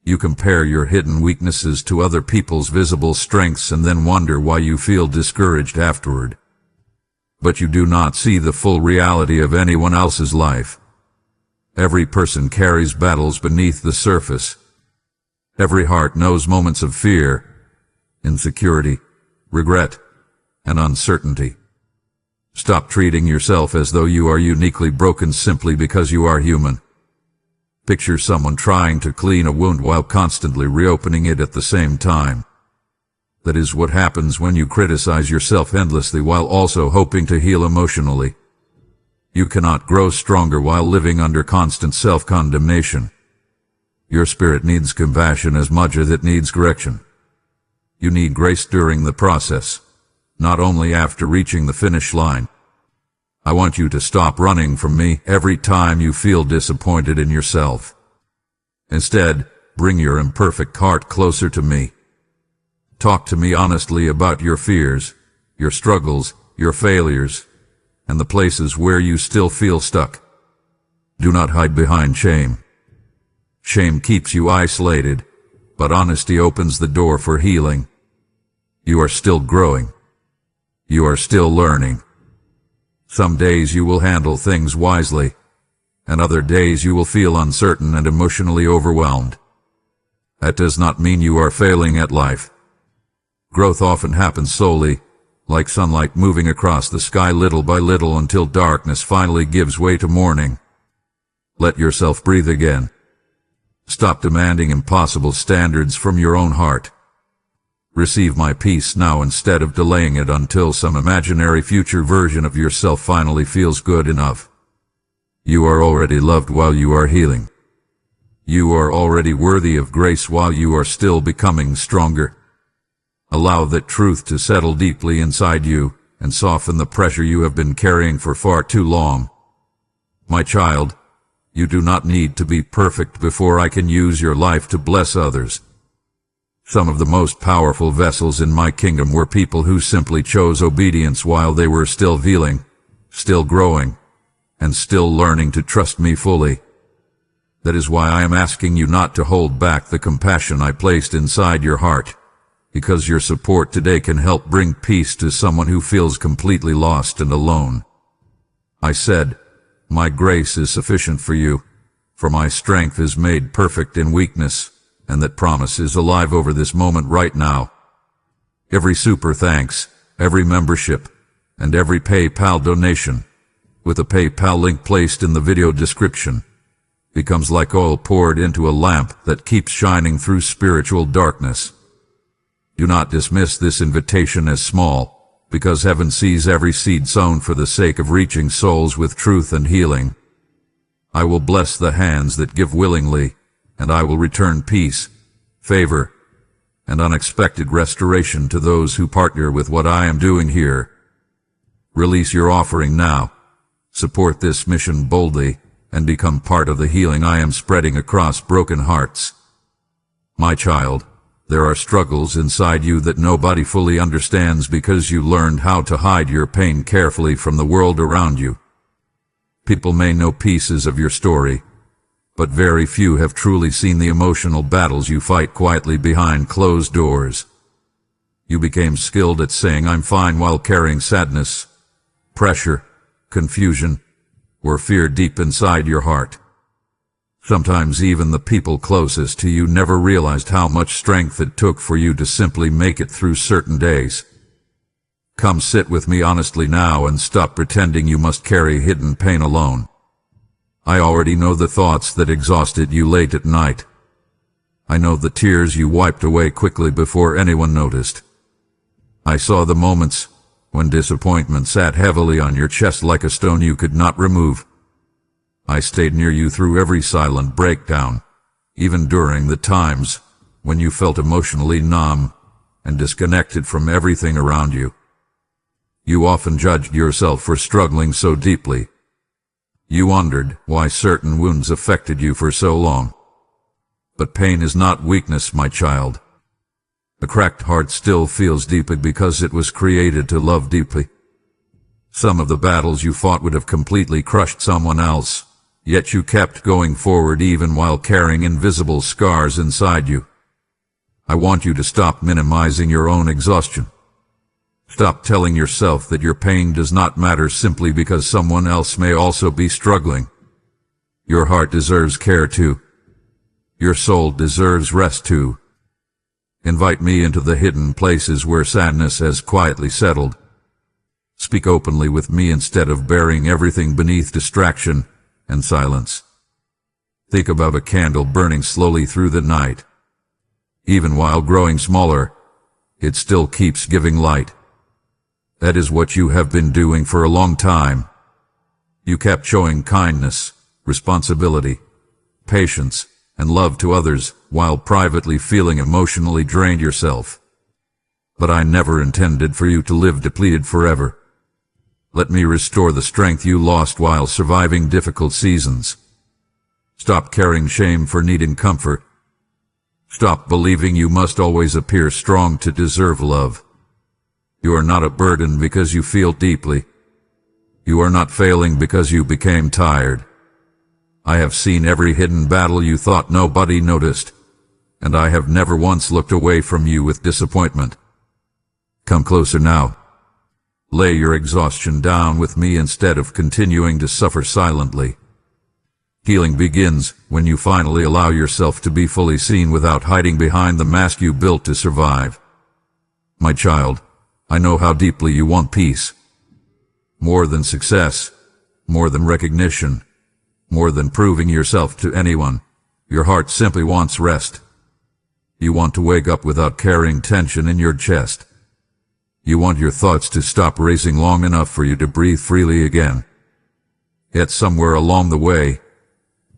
You compare your hidden weaknesses to other people's visible strengths and then wonder why you feel discouraged afterward. But you do not see the full reality of anyone else's life. Every person carries battles beneath the surface. Every heart knows moments of fear, insecurity, regret, and uncertainty. Stop treating yourself as though you are uniquely broken simply because you are human. Picture someone trying to clean a wound while constantly reopening it at the same time. That is what happens when you criticize yourself endlessly while also hoping to heal emotionally. You cannot grow stronger while living under constant self-condemnation. Your spirit needs compassion as much as it needs correction. You need grace during the process, not only after reaching the finish line. I want you to stop running from me every time you feel disappointed in yourself. Instead, bring your imperfect heart closer to me. Talk to me honestly about your fears, your struggles, your failures, and the places where you still feel stuck. Do not hide behind shame. Shame keeps you isolated, but honesty opens the door for healing. You are still growing. You are still learning. Some days you will handle things wisely, and other days you will feel uncertain and emotionally overwhelmed. That does not mean you are failing at life. Growth often happens slowly, like sunlight moving across the sky little by little until darkness finally gives way to morning. Let yourself breathe again. Stop demanding impossible standards from your own heart. Receive my peace now instead of delaying it until some imaginary future version of yourself finally feels good enough. You are already loved while you are healing. You are already worthy of grace while you are still becoming stronger. Allow that truth to settle deeply inside you and soften the pressure you have been carrying for far too long. My child, you do not need to be perfect before I can use your life to bless others. Some of the most powerful vessels in my kingdom were people who simply chose obedience while they were still healing, still growing, and still learning to trust me fully. That is why I am asking you not to hold back the compassion I placed inside your heart, because your support today can help bring peace to someone who feels completely lost and alone. I said, my grace is sufficient for you, for my strength is made perfect in weakness. And that promise is alive over this moment right now. Every super thanks, every membership, and every PayPal donation, with a PayPal link placed in the video description, becomes like oil poured into a lamp that keeps shining through spiritual darkness. Do not dismiss this invitation as small, because heaven sees every seed sown for the sake of reaching souls with truth and healing. I will bless the hands that give willingly, and I will return peace, favor, and unexpected restoration to those who partner with what I am doing here. Release your offering now. Support this mission boldly and become part of the healing I am spreading across broken hearts. My child, there are struggles inside you that nobody fully understands because you learned how to hide your pain carefully from the world around you. People may know pieces of your story, but very few have truly seen the emotional battles you fight quietly behind closed doors. You became skilled at saying I'm fine while carrying sadness, pressure, confusion, or fear deep inside your heart. Sometimes even the people closest to you never realized how much strength it took for you to simply make it through certain days. Come sit with me honestly now and stop pretending you must carry hidden pain alone. I already know the thoughts that exhausted you late at night. I know the tears you wiped away quickly before anyone noticed. I saw the moments when disappointment sat heavily on your chest like a stone you could not remove. I stayed near you through every silent breakdown, even during the times when you felt emotionally numb and disconnected from everything around you. You often judged yourself for struggling so deeply. You wondered why certain wounds affected you for so long. But pain is not weakness, my child. A cracked heart still feels deeply because it was created to love deeply. Some of the battles you fought would have completely crushed someone else, yet you kept going forward even while carrying invisible scars inside you. I want you to stop minimizing your own exhaustion. Stop telling yourself that your pain does not matter simply because someone else may also be struggling. Your heart deserves care too. Your soul deserves rest too. Invite me into the hidden places where sadness has quietly settled. Speak openly with me instead of burying everything beneath distraction and silence. Think about a candle burning slowly through the night. Even while growing smaller, it still keeps giving light. That is what you have been doing for a long time. You kept showing kindness, responsibility, patience, and love to others while privately feeling emotionally drained yourself. But I never intended for you to live depleted forever. Let me restore the strength you lost while surviving difficult seasons. Stop carrying shame for needing comfort. Stop believing you must always appear strong to deserve love. You are not a burden because you feel deeply. You are not failing because you became tired. I have seen every hidden battle you thought nobody noticed, and I have never once looked away from you with disappointment. Come closer now. Lay your exhaustion down with me instead of continuing to suffer silently. Healing begins when you finally allow yourself to be fully seen without hiding behind the mask you built to survive. My child, I know how deeply you want peace. More than success, more than recognition, more than proving yourself to anyone, your heart simply wants rest. You want to wake up without carrying tension in your chest. You want your thoughts to stop racing long enough for you to breathe freely again. Yet somewhere along the way,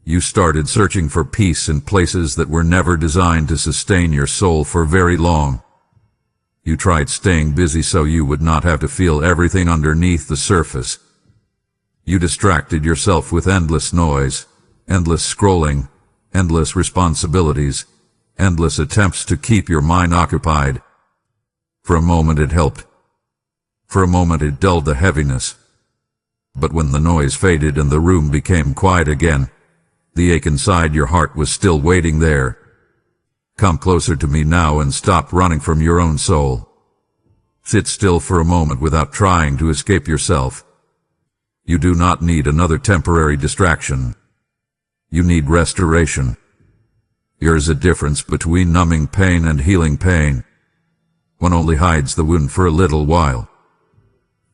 you started searching for peace in places that were never designed to sustain your soul for very long. You tried staying busy so you would not have to feel everything underneath the surface. You distracted yourself with endless noise, endless scrolling, endless responsibilities, endless attempts to keep your mind occupied. For a moment it helped. For a moment it dulled the heaviness. But when the noise faded and the room became quiet again, the ache inside your heart was still waiting there. Come closer to me now and stop running from your own soul. Sit still for a moment without trying to escape yourself. You do not need another temporary distraction. You need restoration. There is a difference between numbing pain and healing pain. One only hides the wound for a little while.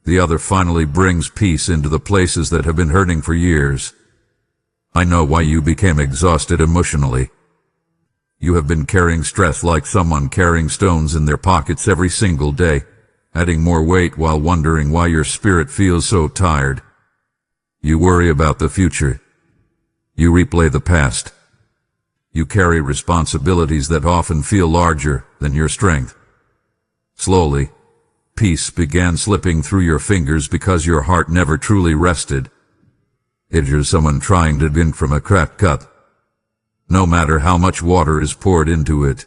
The other finally brings peace into the places that have been hurting for years. I know why you became exhausted emotionally. You have been carrying stress like someone carrying stones in their pockets every single day, adding more weight while wondering why your spirit feels so tired. You worry about the future. You replay the past. You carry responsibilities that often feel larger than your strength. Slowly, peace began slipping through your fingers because your heart never truly rested. It is someone trying to drink from a cracked cup. No matter how much water is poured into it,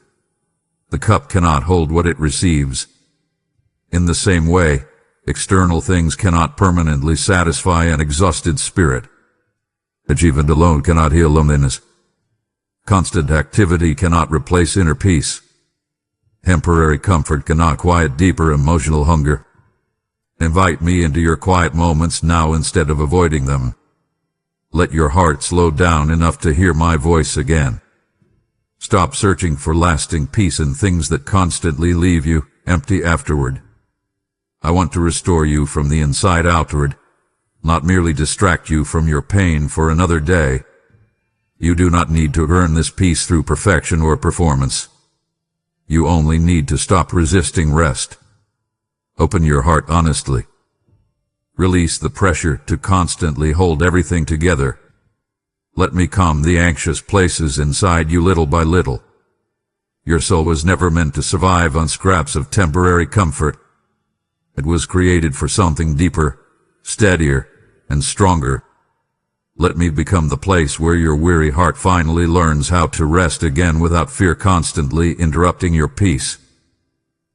the cup cannot hold what it receives. In the same way, external things cannot permanently satisfy an exhausted spirit. Achievement alone cannot heal loneliness. Constant activity cannot replace inner peace. Temporary comfort cannot quiet deeper emotional hunger. Invite me into your quiet moments now instead of avoiding them. Let your heart slow down enough to hear my voice again. Stop searching for lasting peace in things that constantly leave you empty afterward. I want to restore you from the inside outward, not merely distract you from your pain for another day. You do not need to earn this peace through perfection or performance. You only need to stop resisting rest. Open your heart honestly. Release the pressure to constantly hold everything together. Let me calm the anxious places inside you little by little. Your soul was never meant to survive on scraps of temporary comfort. It was created for something deeper, steadier, and stronger. Let me become the place where your weary heart finally learns how to rest again without fear constantly interrupting your peace.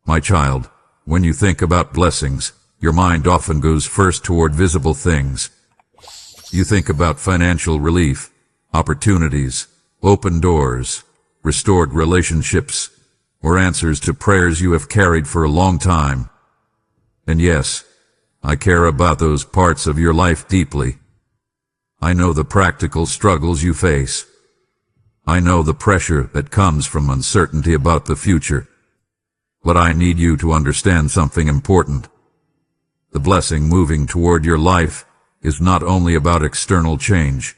My child, when you think about blessings, your mind often goes first toward visible things. You think about financial relief, opportunities, open doors, restored relationships, or answers to prayers you have carried for a long time. And yes, I care about those parts of your life deeply. I know the practical struggles you face. I know the pressure that comes from uncertainty about the future. But I need you to understand something important. The blessing moving toward your life is not only about external change.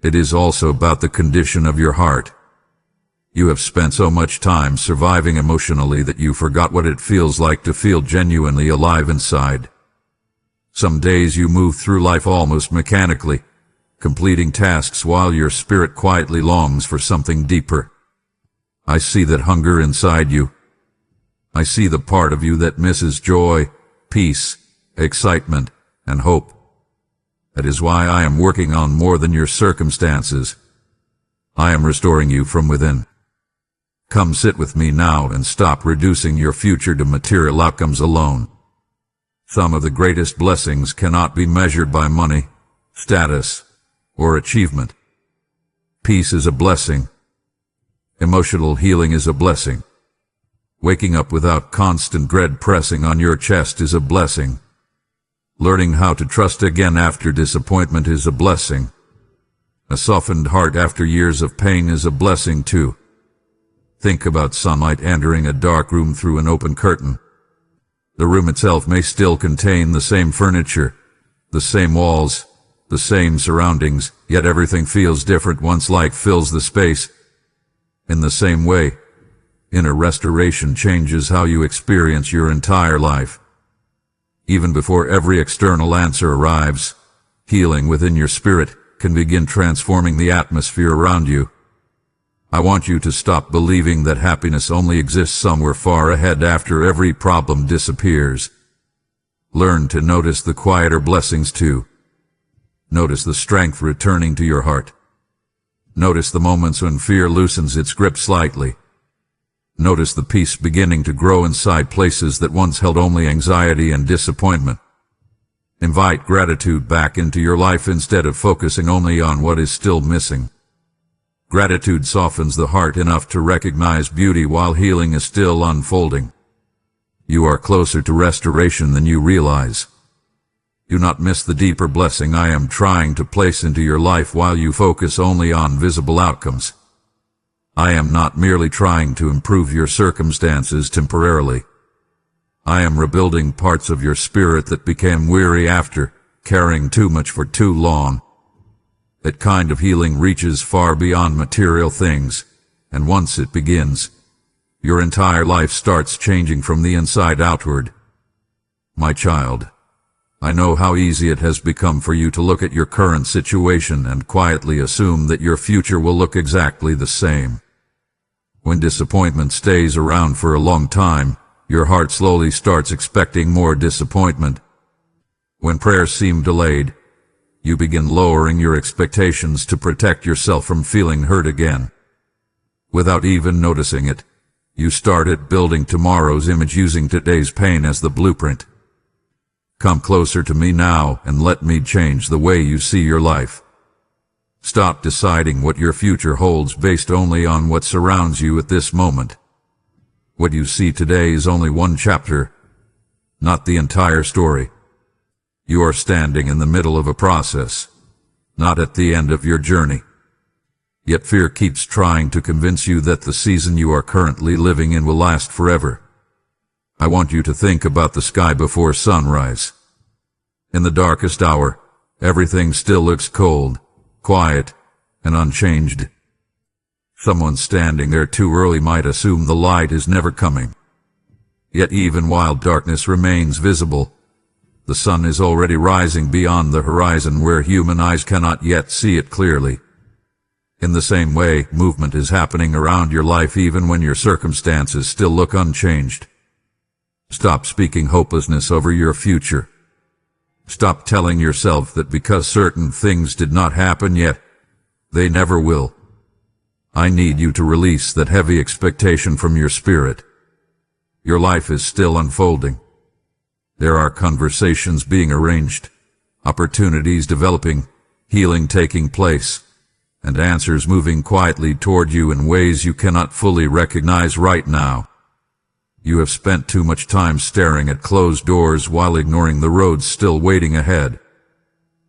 It is also about the condition of your heart. You have spent so much time surviving emotionally that you forgot what it feels like to feel genuinely alive inside. Some days you move through life almost mechanically, completing tasks while your spirit quietly longs for something deeper. I see that hunger inside you. I see the part of you that misses joy, peace, excitement, and hope. That is why I am working on more than your circumstances. I am restoring you from within. Come sit with me now and stop reducing your future to material outcomes alone. Some of the greatest blessings cannot be measured by money, status, or achievement. Peace is a blessing. Emotional healing is a blessing. Waking up without constant dread pressing on your chest is a blessing. Learning how to trust again after disappointment is a blessing. A softened heart after years of pain is a blessing too. Think about sunlight entering a dark room through an open curtain. The room itself may still contain the same furniture, the same walls, the same surroundings, yet everything feels different once light fills the space. In the same way, inner restoration changes how you experience your entire life. Even before every external answer arrives, healing within your spirit can begin transforming the atmosphere around you. I want you to stop believing that happiness only exists somewhere far ahead after every problem disappears. Learn to notice the quieter blessings too. Notice the strength returning to your heart. Notice the moments when fear loosens its grip slightly. Notice the peace beginning to grow inside places that once held only anxiety and disappointment. Invite gratitude back into your life instead of focusing only on what is still missing. Gratitude softens the heart enough to recognize beauty while healing is still unfolding. You are closer to restoration than you realize. Do not miss the deeper blessing I am trying to place into your life while you focus only on visible outcomes. I am not merely trying to improve your circumstances temporarily. I am rebuilding parts of your spirit that became weary after carrying too much for too long. That kind of healing reaches far beyond material things, and once it begins, your entire life starts changing from the inside outward. My child, I know how easy it has become for you to look at your current situation and quietly assume that your future will look exactly the same. When disappointment stays around for a long time, your heart slowly starts expecting more disappointment. When prayers seem delayed, you begin lowering your expectations to protect yourself from feeling hurt again. Without even noticing it, you started building tomorrow's image using today's pain as the blueprint. Come closer to me now and let me change the way you see your life. Stop deciding what your future holds based only on what surrounds you at this moment. What you see today is only one chapter, not the entire story. You are standing in the middle of a process, not at the end of your journey. Yet fear keeps trying to convince you that the season you are currently living in will last forever. I want you to think about the sky before sunrise. In the darkest hour, everything still looks cold, quiet, and unchanged. Someone standing there too early might assume the light is never coming. Yet even while darkness remains visible, The sun is already rising beyond the horizon where human eyes cannot yet see it clearly. In the same way, movement is happening around your life even when your circumstances still look unchanged. Stop speaking hopelessness over your future. Stop telling yourself that because certain things did not happen yet, they never will. I need you to release that heavy expectation from your spirit. Your life is still unfolding. There are conversations being arranged, opportunities developing, healing taking place, and answers moving quietly toward you in ways you cannot fully recognize right now. You have spent too much time staring at closed doors while ignoring the roads still waiting ahead.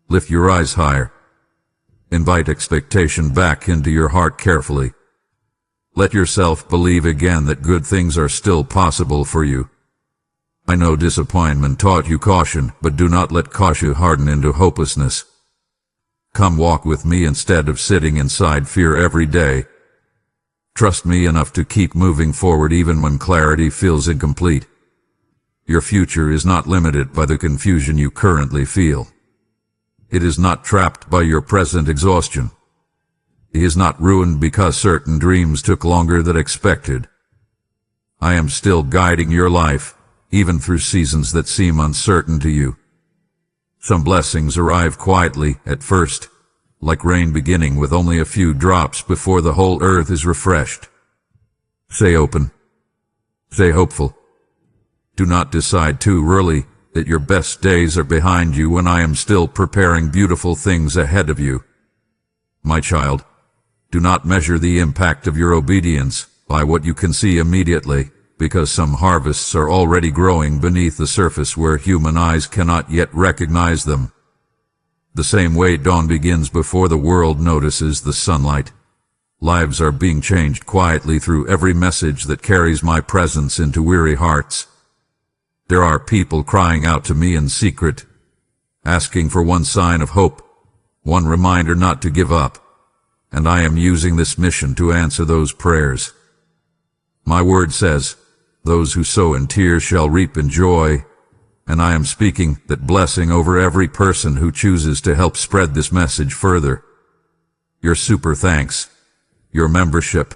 Lift your eyes higher. Invite expectation back into your heart carefully. Let yourself believe again that good things are still possible for you. I know disappointment taught you caution, but do not let caution harden into hopelessness. Come walk with me instead of sitting inside fear every day. Trust me enough to keep moving forward even when clarity feels incomplete. Your future is not limited by the confusion you currently feel. It is not trapped by your present exhaustion. It is not ruined because certain dreams took longer than expected. I am still guiding your life, even through seasons that seem uncertain to you. Some blessings arrive quietly at first, like rain beginning with only a few drops before the whole earth is refreshed. Stay open. Stay hopeful. Do not decide too early that your best days are behind you when I am still preparing beautiful things ahead of you. My child, do not measure the impact of your obedience by what you can see immediately, because some harvests are already growing beneath the surface where human eyes cannot yet recognize them. The same way dawn begins before the world notices the sunlight. Lives are being changed quietly through every message that carries my presence into weary hearts. There are people crying out to me in secret, asking for one sign of hope, one reminder not to give up, and I am using this mission to answer those prayers. My word says, those who sow in tears shall reap in joy, and I am speaking that blessing over every person who chooses to help spread this message further. Your super thanks, your membership,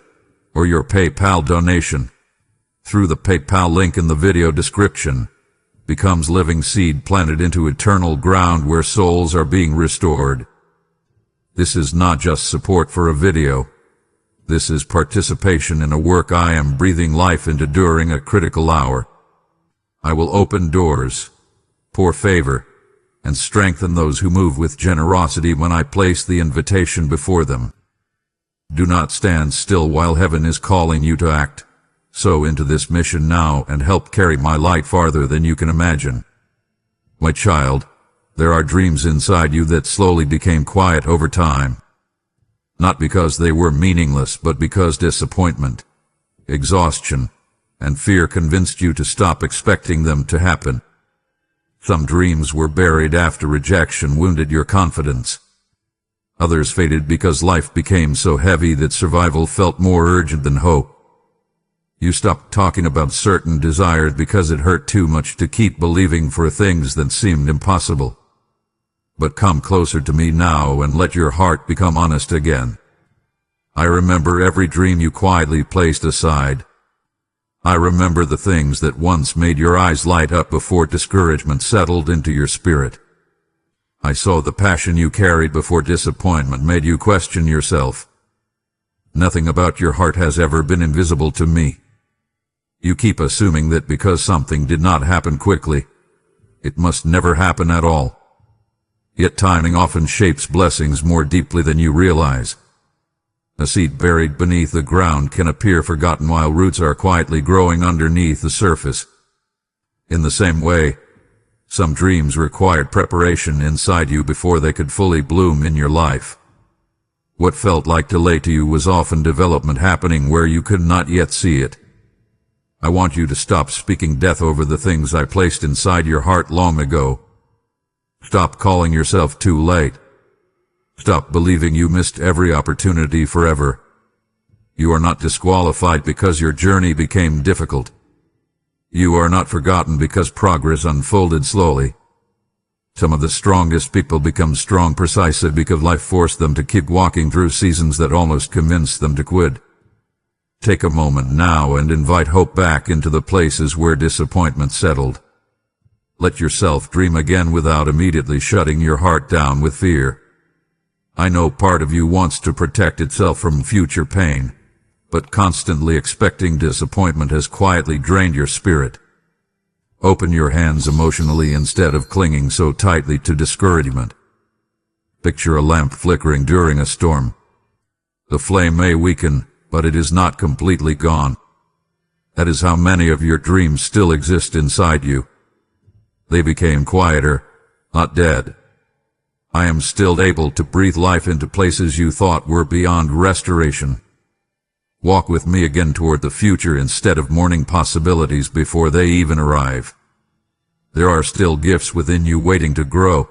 or your PayPal donation, through the PayPal link in the video description, becomes living seed planted into eternal ground where souls are being restored. This is not just support for a video. This is participation in a work I am breathing life into during a critical hour. I will open doors, pour favor, and strengthen those who move with generosity when I place the invitation before them. Do not stand still while heaven is calling you to act. Sow into this mission now and help carry my light farther than you can imagine. My child, there are dreams inside you that slowly became quiet over time. Not because they were meaningless, but because disappointment, exhaustion, and fear convinced you to stop expecting them to happen. Some dreams were buried after rejection wounded your confidence. Others faded because life became so heavy that survival felt more urgent than hope. You stopped talking about certain desires because it hurt too much to keep believing for things that seemed impossible. But come closer to me now and let your heart become honest again. I remember every dream you quietly placed aside. I remember the things that once made your eyes light up before discouragement settled into your spirit. I saw the passion you carried before disappointment made you question yourself. Nothing about your heart has ever been invisible to me. You keep assuming that because something did not happen quickly, it must never happen at all. Yet timing often shapes blessings more deeply than you realize. A seed buried beneath the ground can appear forgotten while roots are quietly growing underneath the surface. In the same way, some dreams required preparation inside you before they could fully bloom in your life. What felt like delay to you was often development happening where you could not yet see it. I want you to stop speaking death over the things I placed inside your heart long ago. Stop calling yourself too late. Stop believing you missed every opportunity forever. You are not disqualified because your journey became difficult. You are not forgotten because progress unfolded slowly. Some of the strongest people become strong precisely because life forced them to keep walking through seasons that almost convinced them to quit. Take a moment now and invite hope back into the places where disappointment settled. Let yourself dream again without immediately shutting your heart down with fear. I know part of you wants to protect itself from future pain, but constantly expecting disappointment has quietly drained your spirit. Open your hands emotionally instead of clinging so tightly to discouragement. Picture a lamp flickering during a storm. The flame may weaken, but it is not completely gone. That is how many of your dreams still exist inside you. They became quieter, not dead. I am still able to breathe life into places you thought were beyond restoration. Walk with me again toward the future instead of mourning possibilities before they even arrive. There are still gifts within you waiting to grow.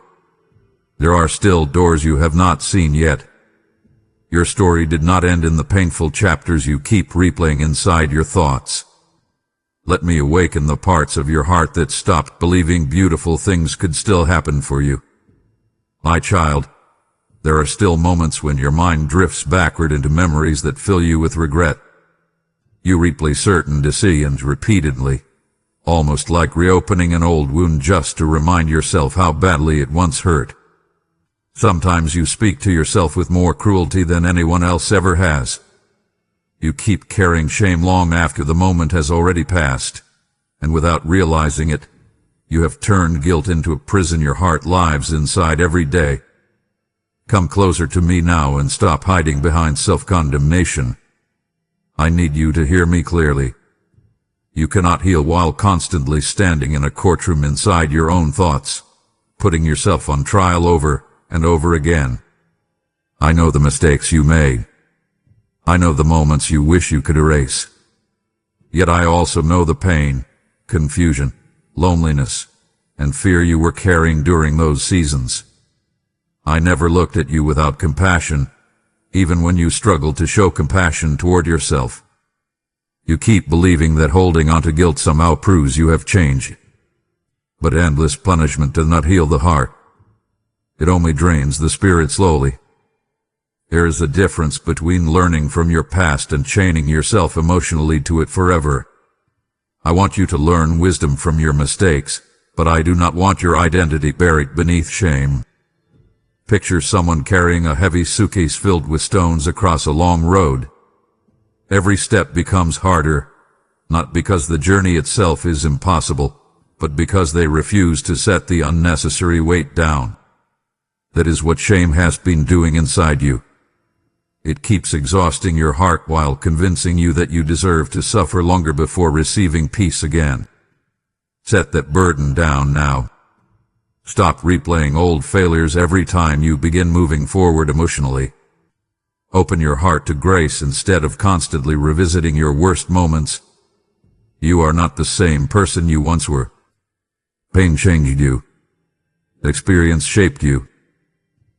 There are still doors you have not seen yet. Your story did not end in the painful chapters you keep replaying inside your thoughts. Let me awaken the parts of your heart that stopped believing beautiful things could still happen for you. My child, there are still moments when your mind drifts backward into memories that fill you with regret. You replay certain decisions repeatedly, almost like reopening an old wound just to remind yourself how badly it once hurt. Sometimes you speak to yourself with more cruelty than anyone else ever has. You keep carrying shame long after the moment has already passed, and without realizing it, you have turned guilt into a prison your heart lives inside every day. Come closer to me now and stop hiding behind self-condemnation. I need you to hear me clearly. You cannot heal while constantly standing in a courtroom inside your own thoughts, putting yourself on trial over and over again. I know the mistakes you made. I know the moments you wish you could erase. Yet I also know the pain, confusion, loneliness, and fear you were carrying during those seasons. I never looked at you without compassion, even when you struggled to show compassion toward yourself. You keep believing that holding on to guilt somehow proves you have changed. But endless punishment does not heal the heart. It only drains the spirit slowly. There is a difference between learning from your past and chaining yourself emotionally to it forever. I want you to learn wisdom from your mistakes, but I do not want your identity buried beneath shame. Picture someone carrying a heavy suitcase filled with stones across a long road. Every step becomes harder, not because the journey itself is impossible, but because they refuse to set the unnecessary weight down. That is what shame has been doing inside you. It keeps exhausting your heart while convincing you that you deserve to suffer longer before receiving peace again. Set that burden down now. Stop replaying old failures every time you begin moving forward emotionally. Open your heart to grace instead of constantly revisiting your worst moments. You are not the same person you once were. Pain changed you. Experience shaped you.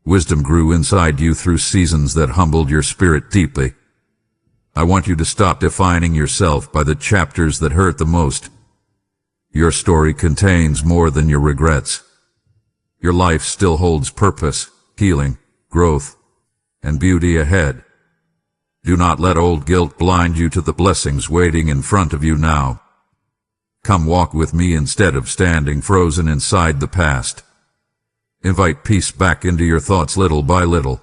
Wisdom grew inside you through seasons that humbled your spirit deeply. I want you to stop defining yourself by the chapters that hurt the most. Your story contains more than your regrets. Your life still holds purpose, healing, growth, and beauty ahead. Do not let old guilt blind you to the blessings waiting in front of you now. Come walk with me instead of standing frozen inside the past. Invite peace back into your thoughts little by little.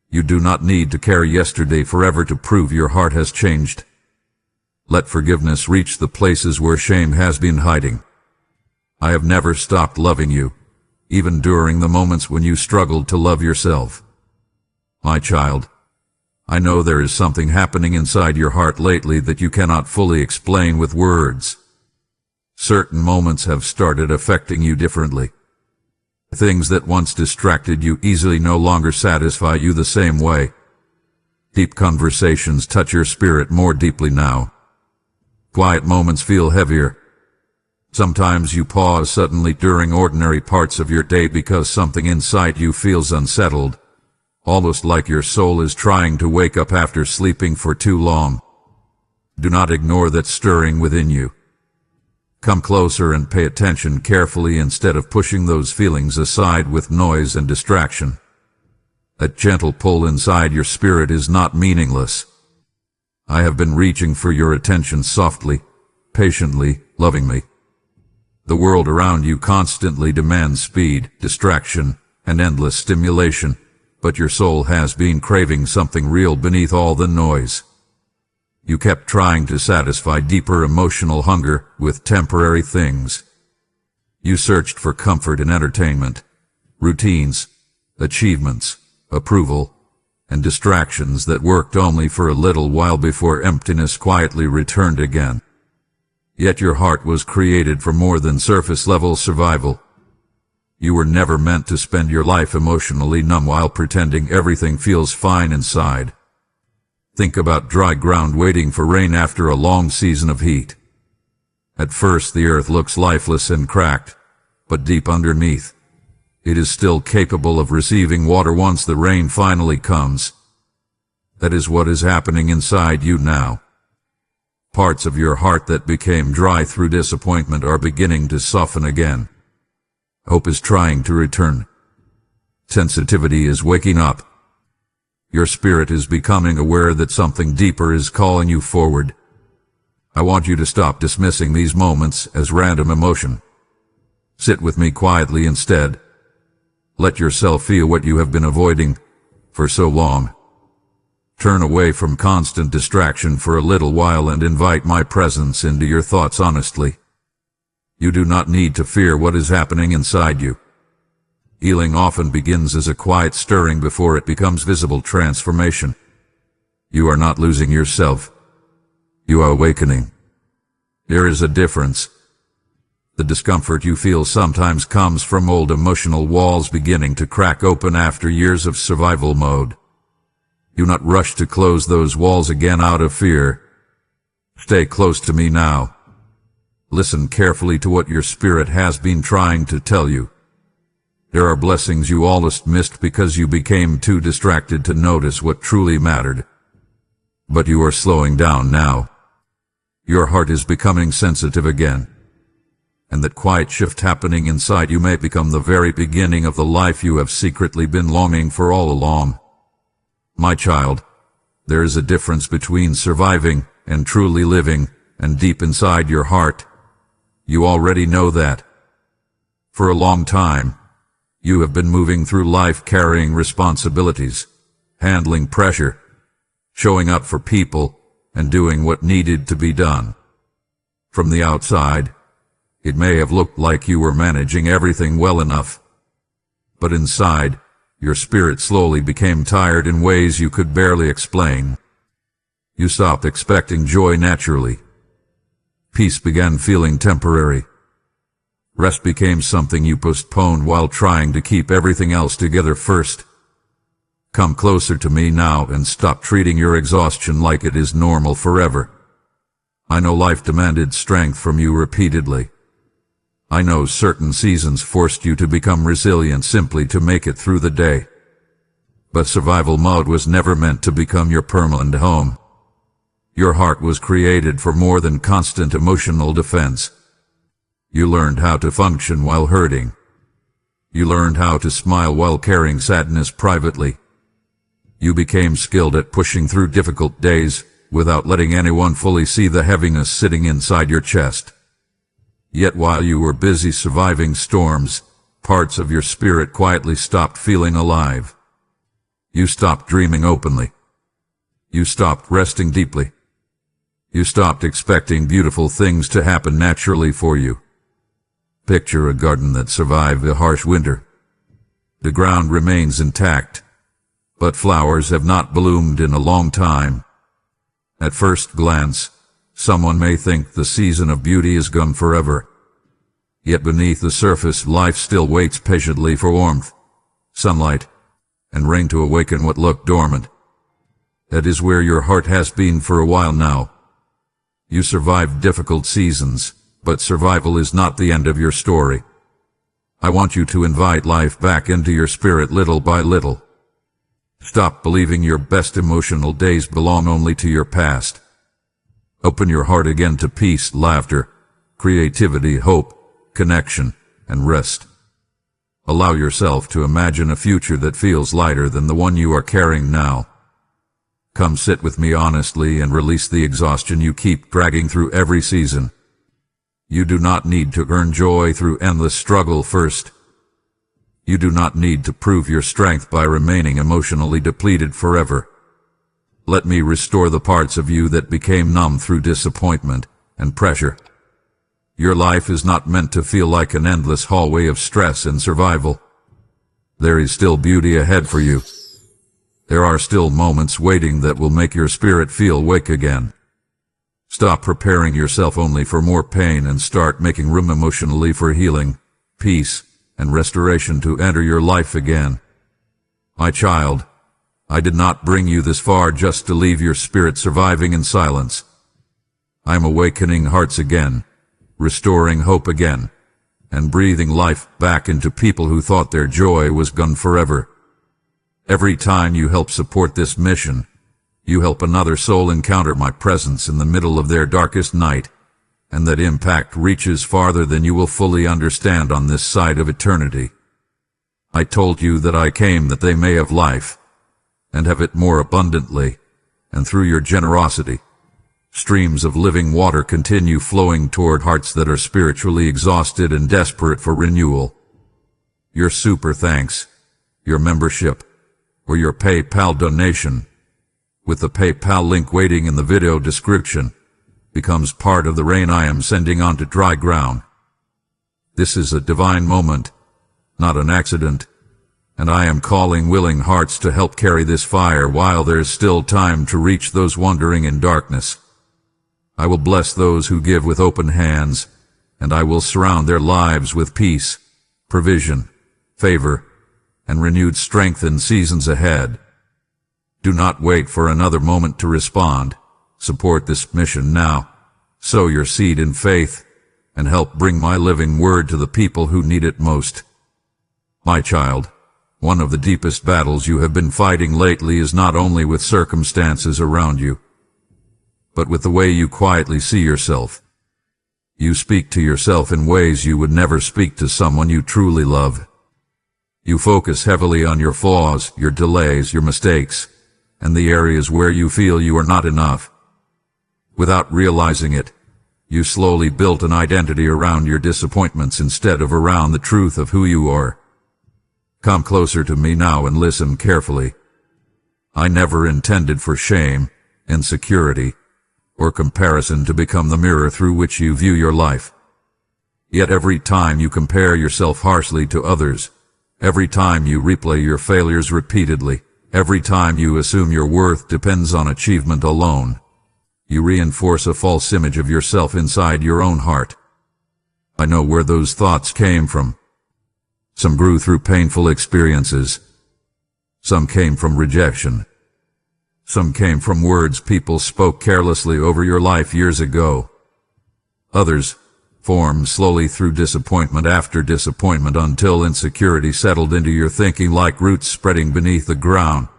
You do not need to carry yesterday forever to prove your heart has changed. Let forgiveness reach the places where shame has been hiding. I have never stopped loving you, even during the moments when you struggled to love yourself. My child, I know there is something happening inside your heart lately that you cannot fully explain with words. Certain moments have started affecting you differently. Things that once distracted you easily no longer satisfy you the same way. Deep conversations touch your spirit more deeply now. Quiet moments feel heavier. Sometimes you pause suddenly during ordinary parts of your day because something inside you feels unsettled, almost like your soul is trying to wake up after sleeping for too long. Do not ignore that stirring within you. Come closer and pay attention carefully instead of pushing those feelings aside with noise and distraction. That gentle pull inside your spirit is not meaningless. I have been reaching for your attention softly, patiently, lovingly. The world around you constantly demands speed, distraction, and endless stimulation, but your soul has been craving something real beneath all the noise. You kept trying to satisfy deeper emotional hunger with temporary things. You searched for comfort in entertainment, routines, achievements, approval, and distractions that worked only for a little while before emptiness quietly returned again. Yet your heart was created for more than surface-level survival. You were never meant to spend your life emotionally numb while pretending everything feels fine inside. Think about dry ground waiting for rain after a long season of heat. At first the earth looks lifeless and cracked, but deep underneath, it is still capable of receiving water once the rain finally comes. That is what is happening inside you now. Parts of your heart that became dry through disappointment are beginning to soften again. Hope is trying to return. Sensitivity is waking up. Your spirit is becoming aware that something deeper is calling you forward. I want you to stop dismissing these moments as random emotion. Sit with me quietly instead. Let yourself feel what you have been avoiding for so long. Turn away from constant distraction for a little while and invite my presence into your thoughts honestly. You do not need to fear what is happening inside you. Healing often begins as a quiet stirring before it becomes visible transformation. You are not losing yourself. You are awakening. There is a difference. The discomfort you feel sometimes comes from old emotional walls beginning to crack open after years of survival mode. Do not rush to close those walls again out of fear. Stay close to me now. Listen carefully to what your spirit has been trying to tell you. There are blessings you almost missed because you became too distracted to notice what truly mattered. But you are slowing down now. Your heart is becoming sensitive again. And that quiet shift happening inside you may become the very beginning of the life you have secretly been longing for all along. My child, there is a difference between surviving and truly living, and deep inside your heart, you already know that. For a long time, you have been moving through life carrying responsibilities, handling pressure, showing up for people, and doing what needed to be done. From the outside, it may have looked like you were managing everything well enough. But inside, your spirit slowly became tired in ways you could barely explain. You stopped expecting joy naturally. Peace began feeling temporary. Rest became something you postponed while trying to keep everything else together first. Come closer to me now and stop treating your exhaustion like it is normal forever. I know life demanded strength from you repeatedly. I know certain seasons forced you to become resilient simply to make it through the day. But survival mode was never meant to become your permanent home. Your heart was created for more than constant emotional defense. You learned how to function while hurting. You learned how to smile while carrying sadness privately. You became skilled at pushing through difficult days without letting anyone fully see the heaviness sitting inside your chest. Yet while you were busy surviving storms, parts of your spirit quietly stopped feeling alive. You stopped dreaming openly. You stopped resting deeply. You stopped expecting beautiful things to happen naturally for you. Picture a garden that survived a harsh winter. The ground remains intact, but flowers have not bloomed in a long time. At first glance, someone may think the season of beauty is gone forever. Yet beneath the surface, life still waits patiently for warmth, sunlight, and rain to awaken what looked dormant. That is where your heart has been for a while now. You survived difficult seasons, but survival is not the end of your story. I want you to invite life back into your spirit little by little. Stop believing your best emotional days belong only to your past. Open your heart again to peace, laughter, creativity, hope, connection, and rest. Allow yourself to imagine a future that feels lighter than the one you are carrying now. Come sit with me honestly and release the exhaustion you keep dragging through every season. You do not need to earn joy through endless struggle first. You do not need to prove your strength by remaining emotionally depleted forever. Let me restore the parts of you that became numb through disappointment and pressure. Your life is not meant to feel like an endless hallway of stress and survival. There is still beauty ahead for you. There are still moments waiting that will make your spirit feel awake again. Stop preparing yourself only for more pain and start making room emotionally for healing, peace, and restoration to enter your life again. My child, I did not bring you this far just to leave your spirit surviving in silence. I am awakening hearts again, restoring hope again, and breathing life back into people who thought their joy was gone forever. Every time you help support this mission, you help another soul encounter my presence in the middle of their darkest night, and that impact reaches farther than you will fully understand on this side of eternity. I told you that I came that they may have life, and have it more abundantly, and through your generosity, streams of living water continue flowing toward hearts that are spiritually exhausted and desperate for renewal. Your super thanks, your membership, or your PayPal donation, with the PayPal link waiting in the video description, becomes part of the rain I am sending onto dry ground. This is a divine moment, not an accident, and I am calling willing hearts to help carry this fire while there is still time to reach those wandering in darkness. I will bless those who give with open hands, and I will surround their lives with peace, provision, favor, and renewed strength in seasons ahead. Do not wait for another moment to respond. Support this mission now. Sow your seed in faith, and help bring my living word to the people who need it most. My child, one of the deepest battles you have been fighting lately is not only with circumstances around you, but with the way you quietly see yourself. You speak to yourself in ways you would never speak to someone you truly love. You focus heavily on your flaws, your delays, your mistakes, and the areas where you feel you are not enough. Without realizing it, you slowly built an identity around your disappointments instead of around the truth of who you are. Come closer to me now and listen carefully. I never intended for shame, insecurity, or comparison to become the mirror through which you view your life. Yet every time you compare yourself harshly to others, every time you replay your failures repeatedly, every time you assume your worth depends on achievement alone, you reinforce a false image of yourself inside your own heart. I know where those thoughts came from. Some grew through painful experiences. Some came from rejection. Some came from words people spoke carelessly over your life years ago. Others formed slowly through disappointment after disappointment until insecurity settled into your thinking like roots spreading beneath the ground.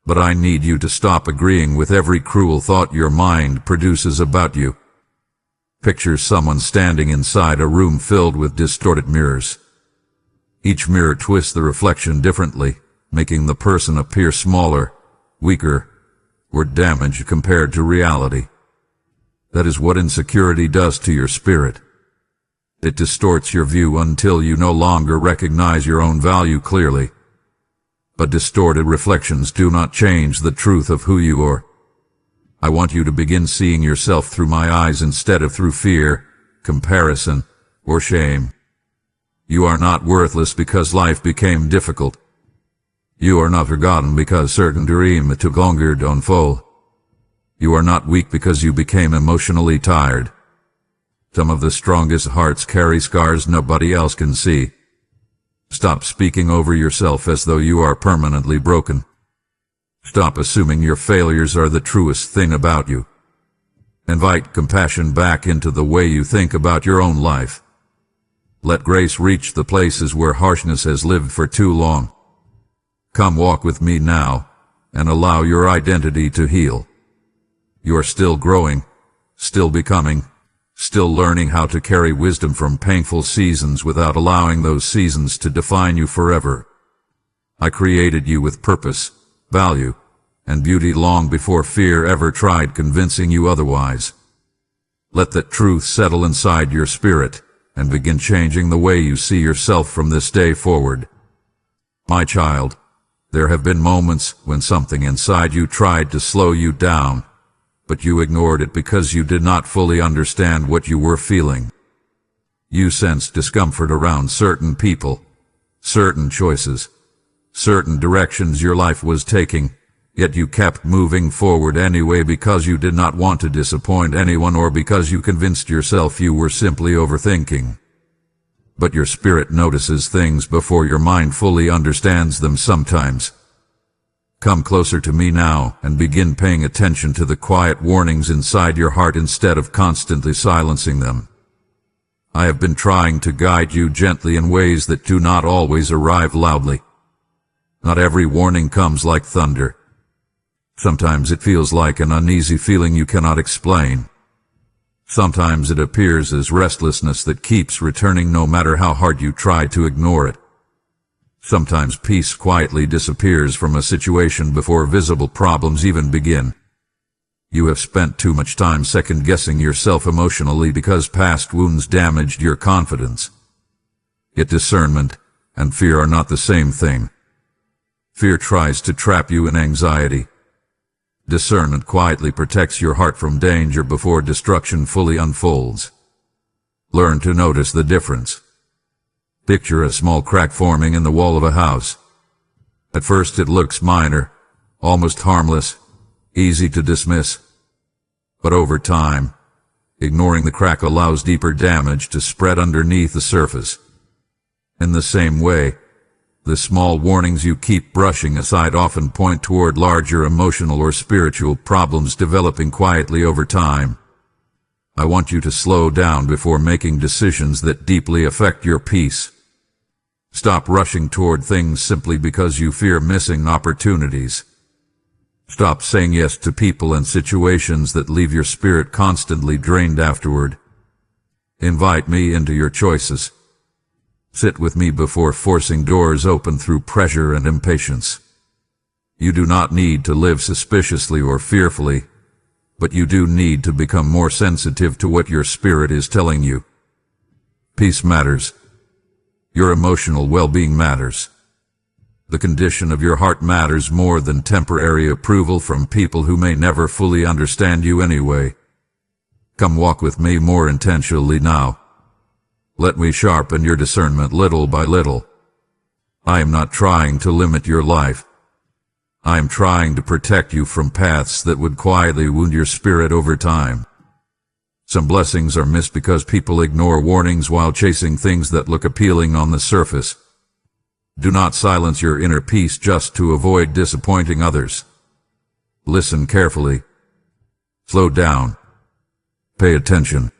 But I need you to stop agreeing with every cruel thought your mind produces about you. Picture someone standing inside a room filled with distorted mirrors. Each mirror twists the reflection differently, making the person appear smaller, weaker, or damaged compared to reality. That is what insecurity does to your spirit. It distorts your view until you no longer recognize your own value clearly. But distorted reflections do not change the truth of who you are. I want you to begin seeing yourself through my eyes instead of through fear, comparison, or shame. You are not worthless because life became difficult. You are not forgotten because certain dreams took longer to unfold. You are not weak because you became emotionally tired. Some of the strongest hearts carry scars nobody else can see. Stop speaking over yourself as though you are permanently broken. Stop assuming your failures are the truest thing about you. Invite compassion back into the way you think about your own life. Let grace reach the places where harshness has lived for too long. Come walk with me now, and allow your identity to heal. You are still growing, still becoming, still learning how to carry wisdom from painful seasons without allowing those seasons to define you forever. I created you with purpose, value, and beauty long before fear ever tried convincing you otherwise. Let that truth settle inside your spirit and begin changing the way you see yourself from this day forward. My child, there have been moments when something inside you tried to slow you down, but you ignored it because you did not fully understand what you were feeling. You sensed discomfort around certain people, certain choices, certain directions your life was taking, yet you kept moving forward anyway because you did not want to disappoint anyone or because you convinced yourself you were simply overthinking. But your spirit notices things before your mind fully understands them sometimes. Come closer to me now and begin paying attention to the quiet warnings inside your heart instead of constantly silencing them. I have been trying to guide you gently in ways that do not always arrive loudly. Not every warning comes like thunder. Sometimes it feels like an uneasy feeling you cannot explain. Sometimes it appears as restlessness that keeps returning no matter how hard you try to ignore it. Sometimes peace quietly disappears from a situation before visible problems even begin. You have spent too much time second-guessing yourself emotionally because past wounds damaged your confidence. Yet discernment and fear are not the same thing. Fear tries to trap you in anxiety. Discernment quietly protects your heart from danger before destruction fully unfolds. Learn to notice the difference. Picture a small crack forming in the wall of a house. At first it looks minor, almost harmless, easy to dismiss. But over time, ignoring the crack allows deeper damage to spread underneath the surface. In the same way, the small warnings you keep brushing aside often point toward larger emotional or spiritual problems developing quietly over time. I want you to slow down before making decisions that deeply affect your peace. Stop rushing toward things simply because you fear missing opportunities. Stop saying yes to people and situations that leave your spirit constantly drained afterward. Invite me into your choices. Sit with me before forcing doors open through pressure and impatience. You do not need to live suspiciously or fearfully, but you do need to become more sensitive to what your spirit is telling you. Peace matters. Your emotional well-being matters. The condition of your heart matters more than temporary approval from people who may never fully understand you anyway. Come walk with me more intentionally now. Let me sharpen your discernment little by little. I am not trying to limit your life. I am trying to protect you from paths that would quietly wound your spirit over time. Some blessings are missed because people ignore warnings while chasing things that look appealing on the surface. Do not silence your inner peace just to avoid disappointing others. Listen carefully. Slow down. Pay attention.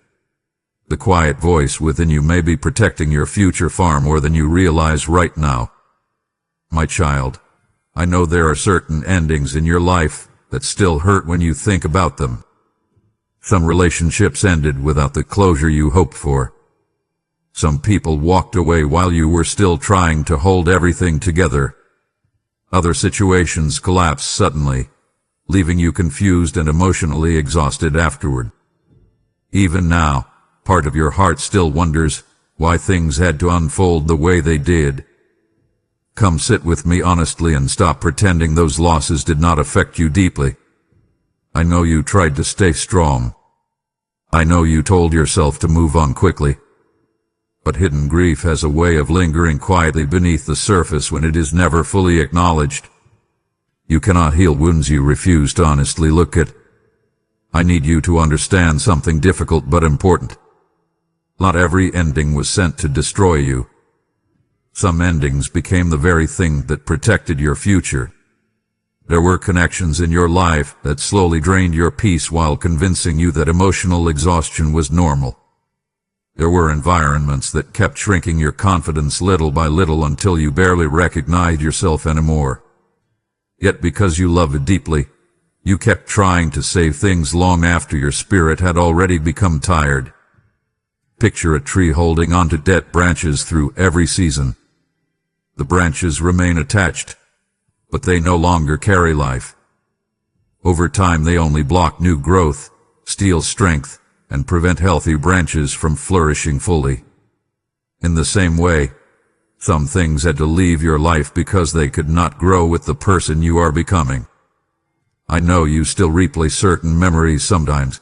The quiet voice within you may be protecting your future far more than you realize right now. My child, I know there are certain endings in your life that still hurt when you think about them. Some relationships ended without the closure you hoped for. Some people walked away while you were still trying to hold everything together. Other situations collapsed suddenly, leaving you confused and emotionally exhausted afterward. Even now, part of your heart still wonders why things had to unfold the way they did. Come sit with me honestly and stop pretending those losses did not affect you deeply. I know you tried to stay strong. I know you told yourself to move on quickly. But hidden grief has a way of lingering quietly beneath the surface when it is never fully acknowledged. You cannot heal wounds you refuse to honestly look at. I need you to understand something difficult but important. Not every ending was sent to destroy you. Some endings became the very thing that protected your future. There were connections in your life that slowly drained your peace while convincing you that emotional exhaustion was normal. There were environments that kept shrinking your confidence little by little until you barely recognized yourself anymore. Yet because you loved deeply, you kept trying to save things long after your spirit had already become tired. Picture a tree holding onto dead branches through every season. The branches remain attached, but they no longer carry life. Over time they only block new growth, steal strength, and prevent healthy branches from flourishing fully. In the same way, some things had to leave your life because they could not grow with the person you are becoming. I know you still replay certain memories sometimes.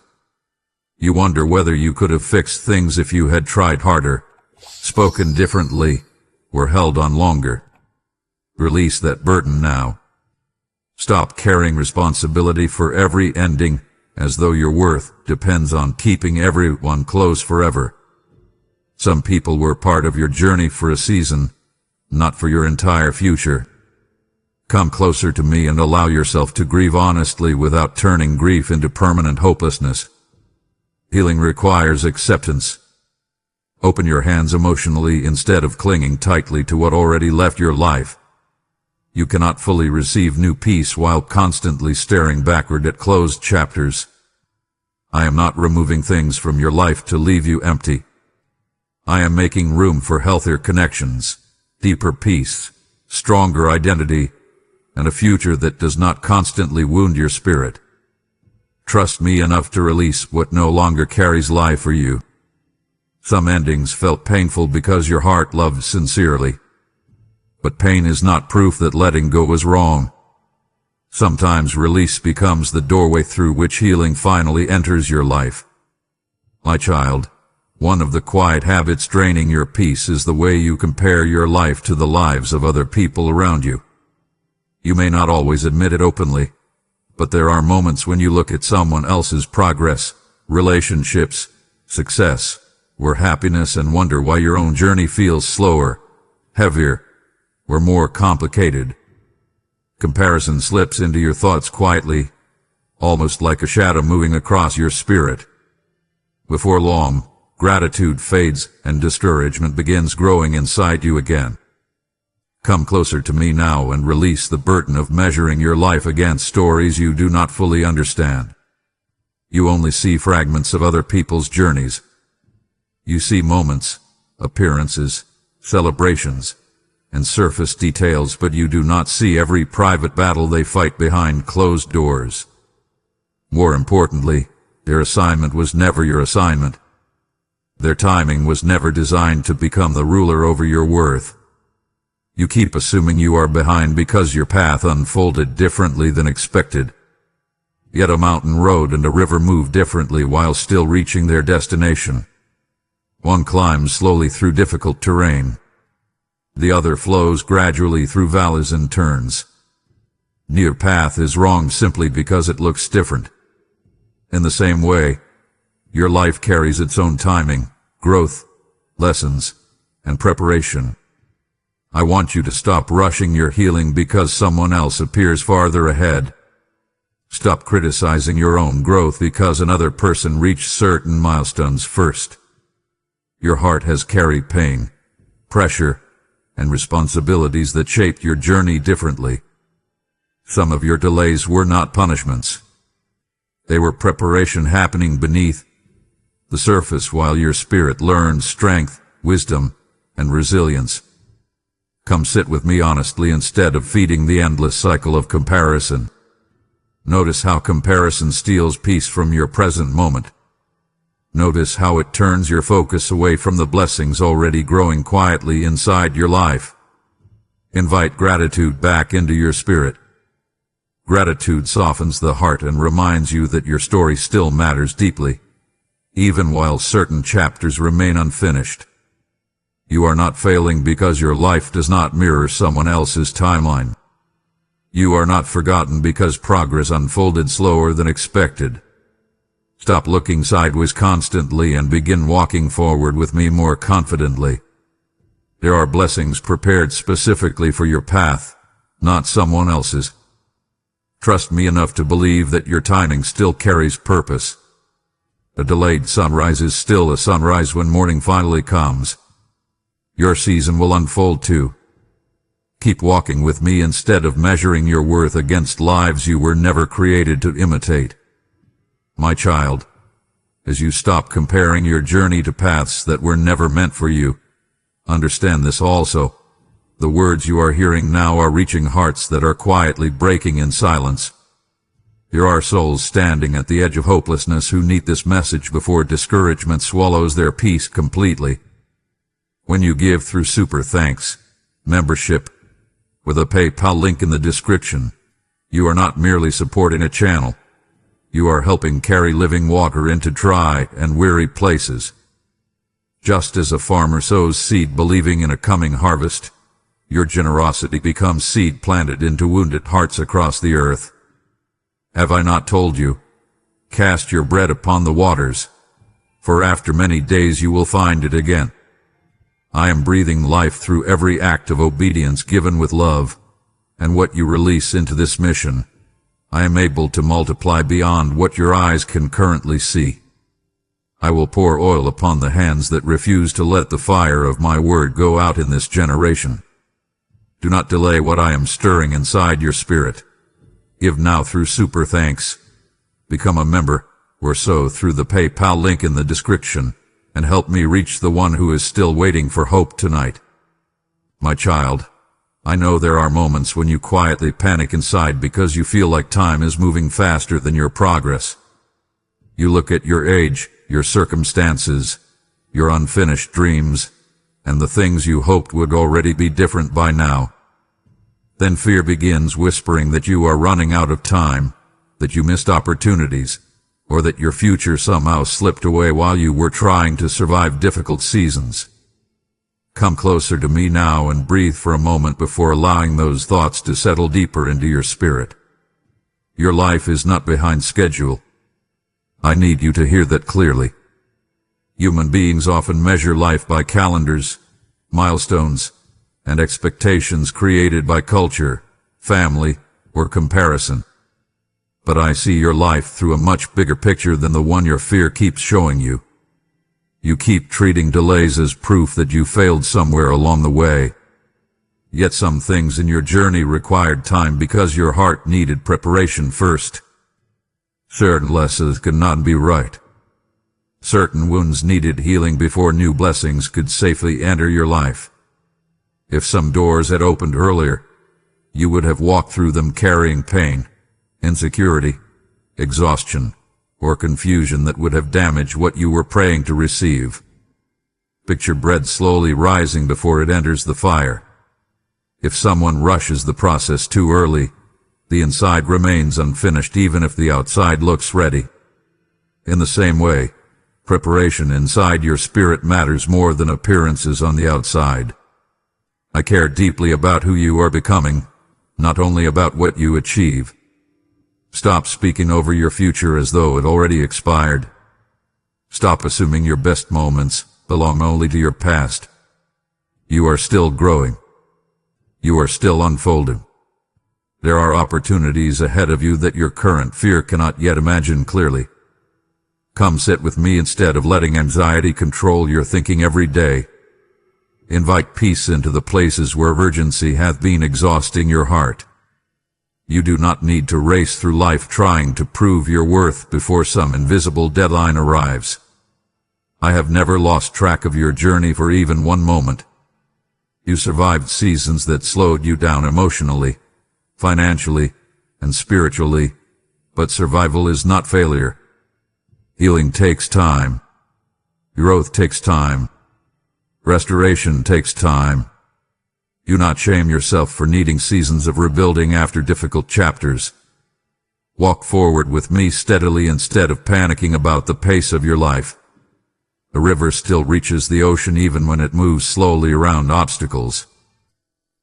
You wonder whether you could have fixed things if you had tried harder, spoken differently, or held on longer. Release that burden now. Stop carrying responsibility for every ending as though your worth depends on keeping everyone close forever. Some people were part of your journey for a season, not for your entire future. Come closer to me and allow yourself to grieve honestly without turning grief into permanent hopelessness. Healing requires acceptance. Open your hands emotionally instead of clinging tightly to what already left your life. You cannot fully receive new peace while constantly staring backward at closed chapters. I am not removing things from your life to leave you empty. I am making room for healthier connections, deeper peace, stronger identity, and a future that does not constantly wound your spirit. Trust me enough to release what no longer carries life for you. Some endings felt painful because your heart loved sincerely. But pain is not proof that letting go was wrong. Sometimes release becomes the doorway through which healing finally enters your life. My child, one of the quiet habits draining your peace is the way you compare your life to the lives of other people around you. You may not always admit it openly, but there are moments when you look at someone else's progress, relationships, success, or happiness and wonder why your own journey feels slower, heavier, or more complicated. Comparison slips into your thoughts quietly, almost like a shadow moving across your spirit. Before long, gratitude fades and discouragement begins growing inside you again. Come closer to me now and release the burden of measuring your life against stories you do not fully understand. You only see fragments of other people's journeys. You see moments, appearances, celebrations, and surface details, but you do not see every private battle they fight behind closed doors. More importantly, their assignment was never your assignment. Their timing was never designed to become the ruler over your worth. You keep assuming you are behind because your path unfolded differently than expected. Yet a mountain road and a river move differently while still reaching their destination. One climbs slowly through difficult terrain. The other flows gradually through valleys and turns. Neither path is wrong simply because it looks different. In the same way, your life carries its own timing, growth, lessons, and preparation. I want you to stop rushing your healing because someone else appears farther ahead. Stop criticizing your own growth because another person reached certain milestones first. Your heart has carried pain, pressure, and responsibilities that shaped your journey differently. Some of your delays were not punishments. They were preparation happening beneath the surface while your spirit learned strength, wisdom, and resilience. Come sit with me honestly instead of feeding the endless cycle of comparison. Notice how comparison steals peace from your present moment. Notice how it turns your focus away from the blessings already growing quietly inside your life. Invite gratitude back into your spirit. Gratitude softens the heart and reminds you that your story still matters deeply, even while certain chapters remain unfinished. You are not failing because your life does not mirror someone else's timeline. You are not forgotten because progress unfolded slower than expected. Stop looking sideways constantly and begin walking forward with me more confidently. There are blessings prepared specifically for your path, not someone else's. Trust me enough to believe that your timing still carries purpose. A delayed sunrise is still a sunrise when morning finally comes. Your season will unfold too. Keep walking with me instead of measuring your worth against lives you were never created to imitate. My child, as you stop comparing your journey to paths that were never meant for you. Understand this also. The words you are hearing now are reaching hearts that are quietly breaking in silence. There are souls standing at the edge of hopelessness who need this message before discouragement swallows their peace completely. When you give through Super Thanks membership, with a PayPal link in the description, you are not merely supporting a channel. You are helping carry living water into dry and weary places. Just as a farmer sows seed believing in a coming harvest, your generosity becomes seed planted into wounded hearts across the earth. Have I not told you? Cast your bread upon the waters, for after many days you will find it again. I am breathing life through every act of obedience given with love, and what you release into this mission, I am able to multiply beyond what your eyes can currently see. I will pour oil upon the hands that refuse to let the fire of my word go out in this generation. Do not delay what I am stirring inside your spirit. Give now through Super Thanks. Become a member, or so through the PayPal link in the description, and help me reach the one who is still waiting for hope tonight. My child, I know there are moments when you quietly panic inside because you feel like time is moving faster than your progress. You look at your age, your circumstances, your unfinished dreams, and the things you hoped would already be different by now. Then fear begins whispering that you are running out of time, that you missed opportunities, or that your future somehow slipped away while you were trying to survive difficult seasons. Come closer to me now and breathe for a moment before allowing those thoughts to settle deeper into your spirit. Your life is not behind schedule. I need you to hear that clearly. Human beings often measure life by calendars, milestones, and expectations created by culture, family, or comparison. But I see your life through a much bigger picture than the one your fear keeps showing you. You keep treating delays as proof that you failed somewhere along the way. Yet some things in your journey required time because your heart needed preparation first. Certain lessons could not be right. Certain wounds needed healing before new blessings could safely enter your life. If some doors had opened earlier, you would have walked through them carrying pain, insecurity, exhaustion, or confusion that would have damaged what you were praying to receive. Picture bread slowly rising before it enters the fire. If someone rushes the process too early, the inside remains unfinished even if the outside looks ready. In the same way, preparation inside your spirit matters more than appearances on the outside. I care deeply about who you are becoming, not only about what you achieve. Stop speaking over your future as though it already expired. Stop assuming your best moments belong only to your past. You are still growing. You are still unfolding. There are opportunities ahead of you that your current fear cannot yet imagine clearly. Come sit with me instead of letting anxiety control your thinking every day. Invite peace into the places where urgency hath been exhausting your heart. You do not need to race through life trying to prove your worth before some invisible deadline arrives. I have never lost track of your journey for even one moment. You survived seasons that slowed you down emotionally, financially, and spiritually, but survival is not failure. Healing takes time. Growth takes time. Restoration takes time. Do not shame yourself for needing seasons of rebuilding after difficult chapters. Walk forward with me steadily instead of panicking about the pace of your life. The river still reaches the ocean even when it moves slowly around obstacles.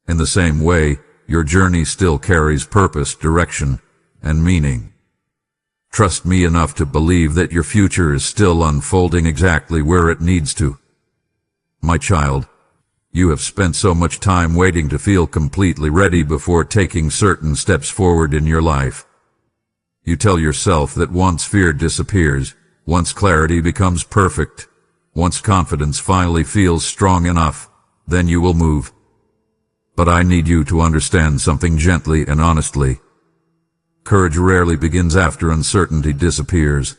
In the same way, your journey still carries purpose, direction, and meaning. Trust me enough to believe that your future is still unfolding exactly where it needs to. My child, you have spent so much time waiting to feel completely ready before taking certain steps forward in your life. You tell yourself that once fear disappears, once clarity becomes perfect, once confidence finally feels strong enough, then you will move. But I need you to understand something gently and honestly. Courage rarely begins after uncertainty disappears.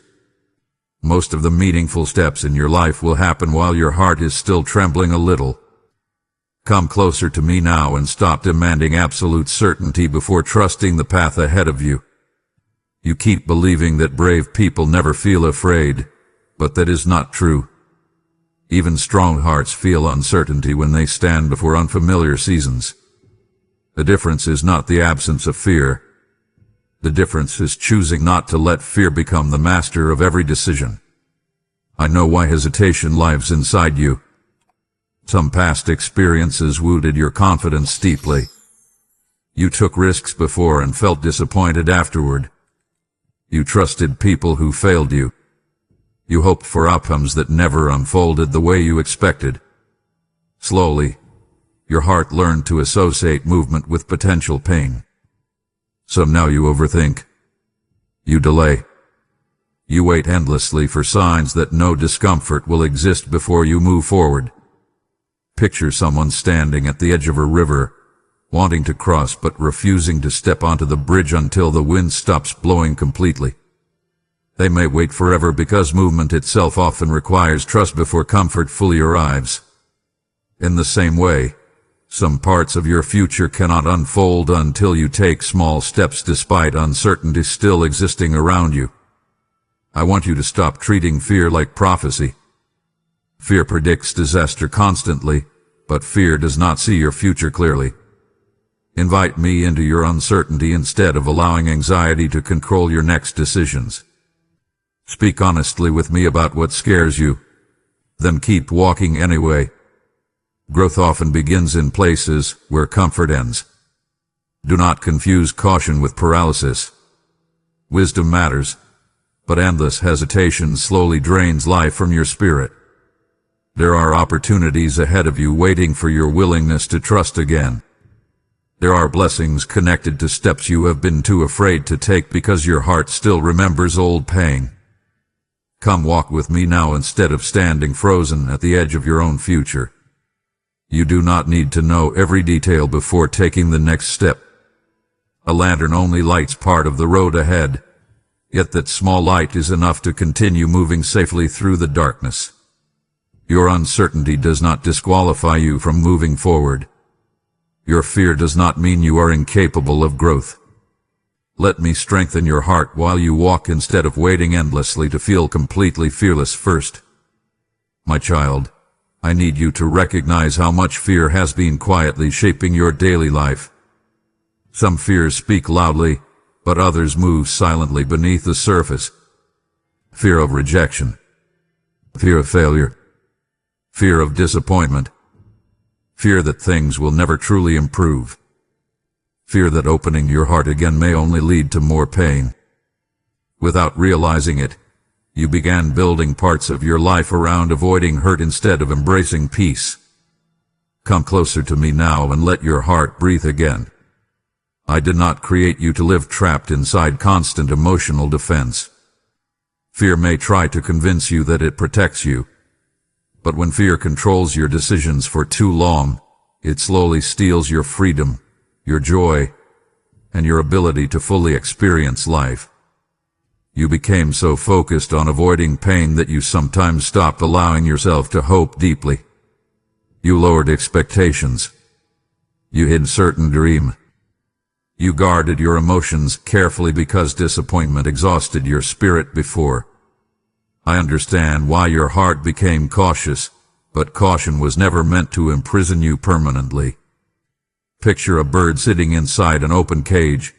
Most of the meaningful steps in your life will happen while your heart is still trembling a little. Come closer to me now and stop demanding absolute certainty before trusting the path ahead of you. You keep believing that brave people never feel afraid, but that is not true. Even strong hearts feel uncertainty when they stand before unfamiliar seasons. The difference is not the absence of fear. The difference is choosing not to let fear become the master of every decision. I know why hesitation lives inside you. Some past experiences wounded your confidence deeply. You took risks before and felt disappointed afterward. You trusted people who failed you. You hoped for outcomes that never unfolded the way you expected. Slowly, your heart learned to associate movement with potential pain. So now you overthink. You delay. You wait endlessly for signs that no discomfort will exist before you move forward. Picture someone standing at the edge of a river, wanting to cross but refusing to step onto the bridge until the wind stops blowing completely. They may wait forever because movement itself often requires trust before comfort fully arrives. In the same way, some parts of your future cannot unfold until you take small steps despite uncertainty still existing around you. I want you to stop treating fear like prophecy. Fear predicts disaster constantly, but fear does not see your future clearly. Invite me into your uncertainty instead of allowing anxiety to control your next decisions. Speak honestly with me about what scares you, then keep walking anyway. Growth often begins in places where comfort ends. Do not confuse caution with paralysis. Wisdom matters, but endless hesitation slowly drains life from your spirit. There are opportunities ahead of you waiting for your willingness to trust again. There are blessings connected to steps you have been too afraid to take because your heart still remembers old pain. Come walk with me now instead of standing frozen at the edge of your own future. You do not need to know every detail before taking the next step. A lantern only lights part of the road ahead, yet that small light is enough to continue moving safely through the darkness. Your uncertainty does not disqualify you from moving forward. Your fear does not mean you are incapable of growth. Let me strengthen your heart while you walk instead of waiting endlessly to feel completely fearless first. My child, I need you to recognize how much fear has been quietly shaping your daily life. Some fears speak loudly, but others move silently beneath the surface. Fear of rejection, fear of failure, fear of disappointment, fear that things will never truly improve, fear that opening your heart again may only lead to more pain. Without realizing it, you began building parts of your life around avoiding hurt instead of embracing peace. Come closer to me now and let your heart breathe again. I did not create you to live trapped inside constant emotional defense. Fear may try to convince you that it protects you, but when fear controls your decisions for too long, it slowly steals your freedom, your joy, and your ability to fully experience life. You became so focused on avoiding pain that you sometimes stopped allowing yourself to hope deeply. You lowered expectations. You hid certain dreams. You guarded your emotions carefully because disappointment exhausted your spirit before. I understand why your heart became cautious, but caution was never meant to imprison you permanently. Picture a bird sitting inside an open cage,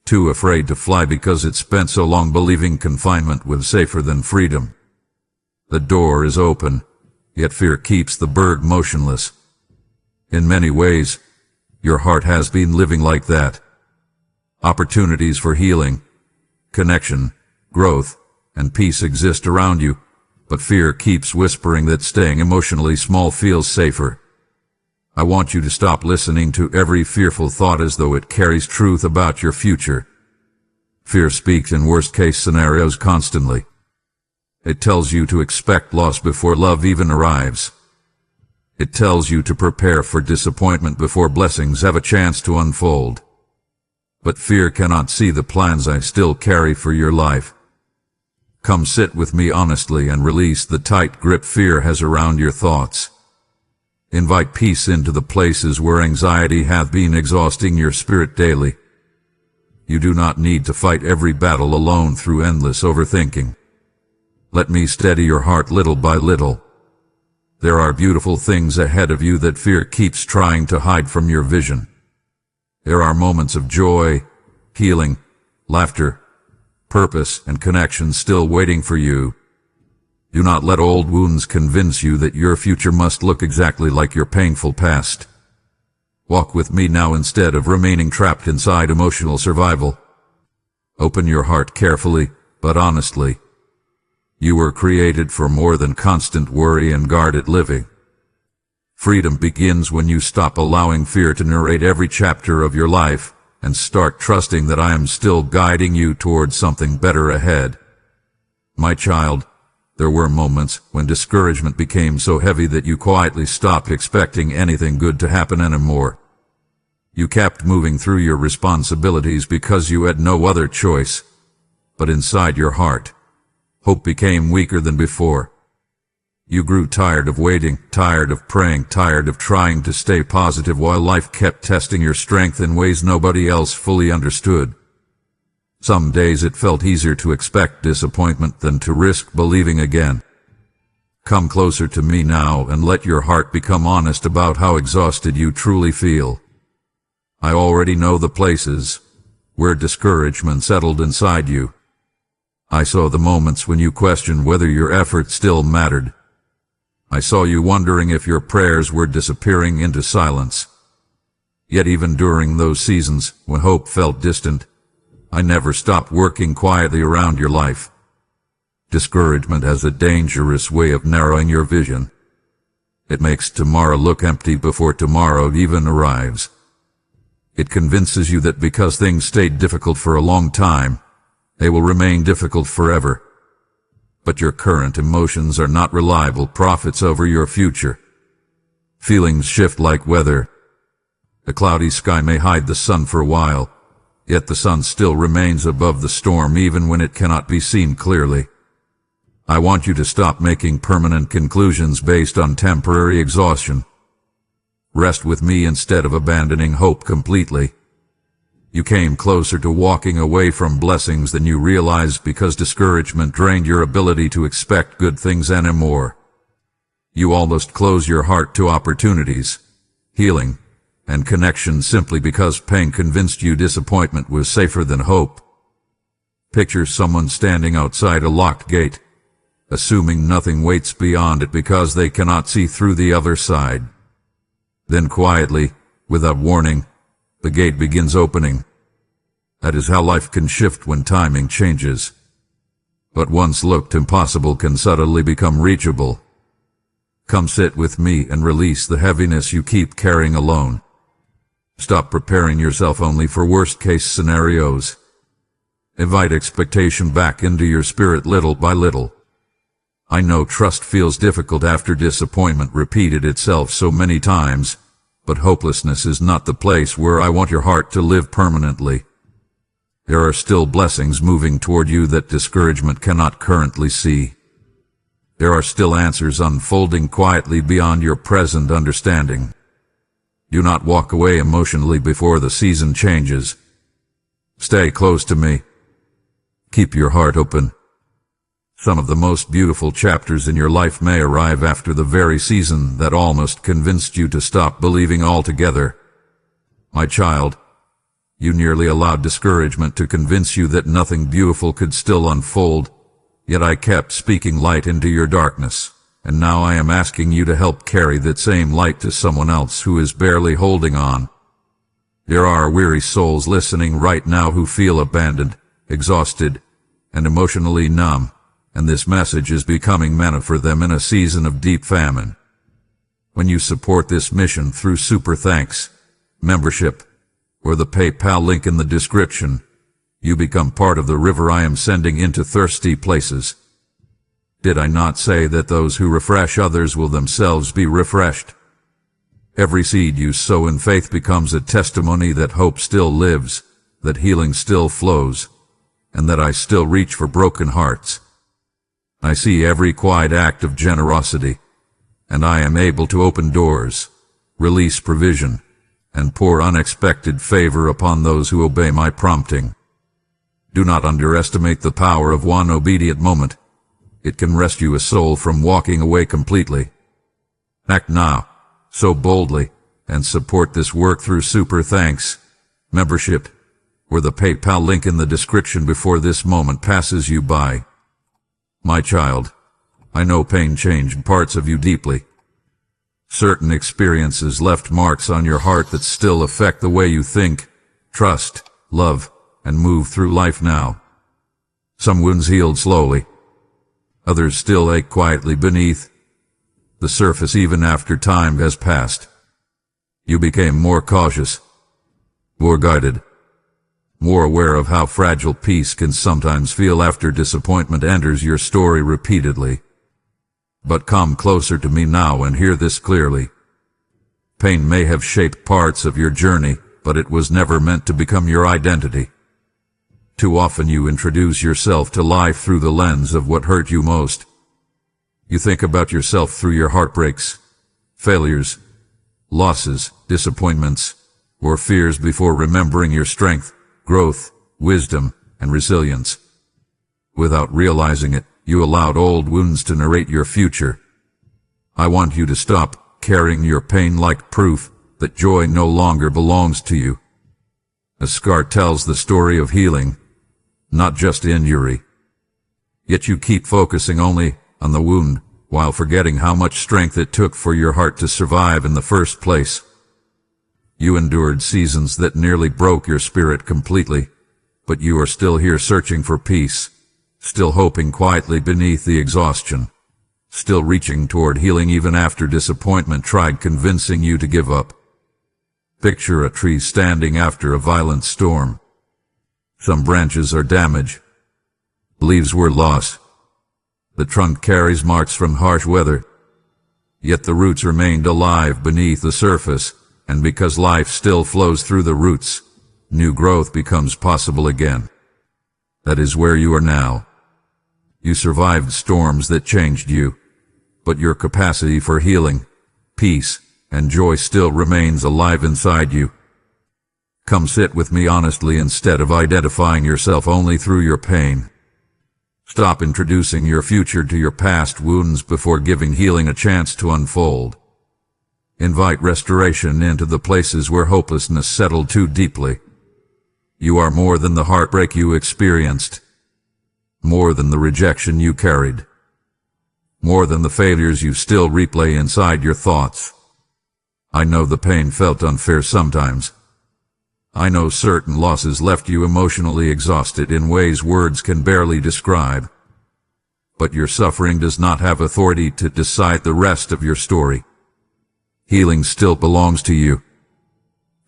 too afraid to fly because it spent so long believing confinement was safer than freedom. The door is open, yet fear keeps the bird motionless. In many ways, your heart has been living like that. Opportunities for healing, connection, growth, and peace exist around you, but fear keeps whispering that staying emotionally small feels safer. I want you to stop listening to every fearful thought as though it carries truth about your future. Fear speaks in worst-case scenarios constantly. It tells you to expect loss before love even arrives. It tells you to prepare for disappointment before blessings have a chance to unfold. But fear cannot see the plans I still carry for your life. Come sit with me honestly and release the tight grip fear has around your thoughts. Invite peace into the places where anxiety hath been exhausting your spirit daily. You do not need to fight every battle alone through endless overthinking. Let me steady your heart little by little. There are beautiful things ahead of you that fear keeps trying to hide from your vision. There are moments of joy, healing, laughter, purpose, and connection still waiting for you. Do not let old wounds convince you that your future must look exactly like your painful past. Walk with me now instead of remaining trapped inside emotional survival. Open your heart carefully, but honestly. You were created for more than constant worry and guarded living. Freedom begins when you stop allowing fear to narrate every chapter of your life and start trusting that I am still guiding you towards something better ahead. My child, there were moments when discouragement became so heavy that you quietly stopped expecting anything good to happen anymore. You kept moving through your responsibilities because you had no other choice. But inside your heart, hope became weaker than before. You grew tired of waiting, tired of praying, tired of trying to stay positive while life kept testing your strength in ways nobody else fully understood. Some days it felt easier to expect disappointment than to risk believing again. Come closer to me now and let your heart become honest about how exhausted you truly feel. I already know the places where discouragement settled inside you. I saw the moments when you questioned whether your effort still mattered. I saw you wondering if your prayers were disappearing into silence. Yet even during those seasons when hope felt distant, I never stopped working quietly around your life. Discouragement has a dangerous way of narrowing your vision. It makes tomorrow look empty before tomorrow even arrives. It convinces you that because things stayed difficult for a long time, they will remain difficult forever. But your current emotions are not reliable prophets over your future. Feelings shift like weather. A cloudy sky may hide the sun for a while, yet the sun still remains above the storm even when it cannot be seen clearly. I want you to stop making permanent conclusions based on temporary exhaustion. Rest with me instead of abandoning hope completely. You came closer to walking away from blessings than you realized because discouragement drained your ability to expect good things anymore. You almost closed your heart to opportunities, healing, and connection simply because pain convinced you disappointment was safer than hope. Picture someone standing outside a locked gate, assuming nothing waits beyond it because they cannot see through the other side. Then quietly, without warning, the gate begins opening. That is how life can shift when timing changes. What once looked impossible can suddenly become reachable. Come sit with me and release the heaviness you keep carrying alone. Stop preparing yourself only for worst-case scenarios. Invite expectation back into your spirit little by little. I know trust feels difficult after disappointment repeated itself so many times, but hopelessness is not the place where I want your heart to live permanently. There are still blessings moving toward you that discouragement cannot currently see. There are still answers unfolding quietly beyond your present understanding. Do not walk away emotionally before the season changes. Stay close to me. Keep your heart open. Some of the most beautiful chapters in your life may arrive after the very season that almost convinced you to stop believing altogether. My child, you nearly allowed discouragement to convince you that nothing beautiful could still unfold, yet I kept speaking light into your darkness, and now I am asking you to help carry that same light to someone else who is barely holding on. There are weary souls listening right now who feel abandoned, exhausted, and emotionally numb, and this message is becoming manna for them in a season of deep famine. When you support this mission through Super Thanks, membership, or the PayPal link in the description, you become part of the river I am sending into thirsty places. Did I not say that those who refresh others will themselves be refreshed? Every seed you sow in faith becomes a testimony that hope still lives, that healing still flows, and that I still reach for broken hearts. I see every quiet act of generosity, and I am able to open doors, release provision, and pour unexpected favor upon those who obey my prompting. Do not underestimate the power of one obedient moment. It can rescue a soul from walking away completely. Act now, so boldly, and support this work through Super Thanks membership, or the PayPal link in the description before this moment passes you by. My child, I know pain changed parts of you deeply. Certain experiences left marks on your heart that still affect the way you think, trust, love, and move through life now. Some wounds healed slowly. Others still ache quietly beneath the surface even after time has passed. You became more cautious, more guided, more aware of how fragile peace can sometimes feel after disappointment enters your story repeatedly. But come closer to me now and hear this clearly. Pain may have shaped parts of your journey, but it was never meant to become your identity. Too often you introduce yourself to life through the lens of what hurt you most. You think about yourself through your heartbreaks, failures, losses, disappointments, or fears before remembering your strength, growth, wisdom, and resilience. Without realizing it, you allowed old wounds to narrate your future. I want you to stop carrying your pain like proof that joy no longer belongs to you. A scar tells the story of healing, not just injury. Yet you keep focusing only on the wound, while forgetting how much strength it took for your heart to survive in the first place. You endured seasons that nearly broke your spirit completely, but you are still here searching for peace, still hoping quietly beneath the exhaustion, still reaching toward healing even after disappointment tried convincing you to give up. Picture a tree standing after a violent storm. Some branches are damaged. Leaves were lost. The trunk carries marks from harsh weather. Yet the roots remained alive beneath the surface, and because life still flows through the roots, new growth becomes possible again. That is where you are now. You survived storms that changed you, but your capacity for healing, peace, and joy still remains alive inside you. Come sit with me honestly instead of identifying yourself only through your pain. Stop introducing your future to your past wounds before giving healing a chance to unfold. Invite restoration into the places where hopelessness settled too deeply. You are more than the heartbreak you experienced, more than the rejection you carried, more than the failures you still replay inside your thoughts. I know the pain felt unfair sometimes. I know certain losses left you emotionally exhausted in ways words can barely describe. But your suffering does not have authority to decide the rest of your story. Healing still belongs to you.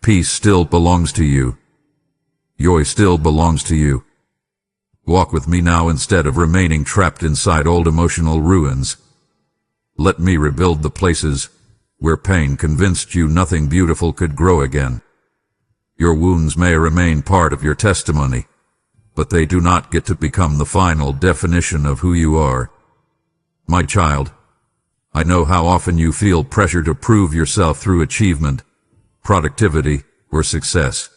Peace still belongs to you. Joy still belongs to you. Walk with me now instead of remaining trapped inside old emotional ruins. Let me rebuild the places where pain convinced you nothing beautiful could grow again. Your wounds may remain part of your testimony, but they do not get to become the final definition of who you are. My child, I know how often you feel pressure to prove yourself through achievement, productivity, or success.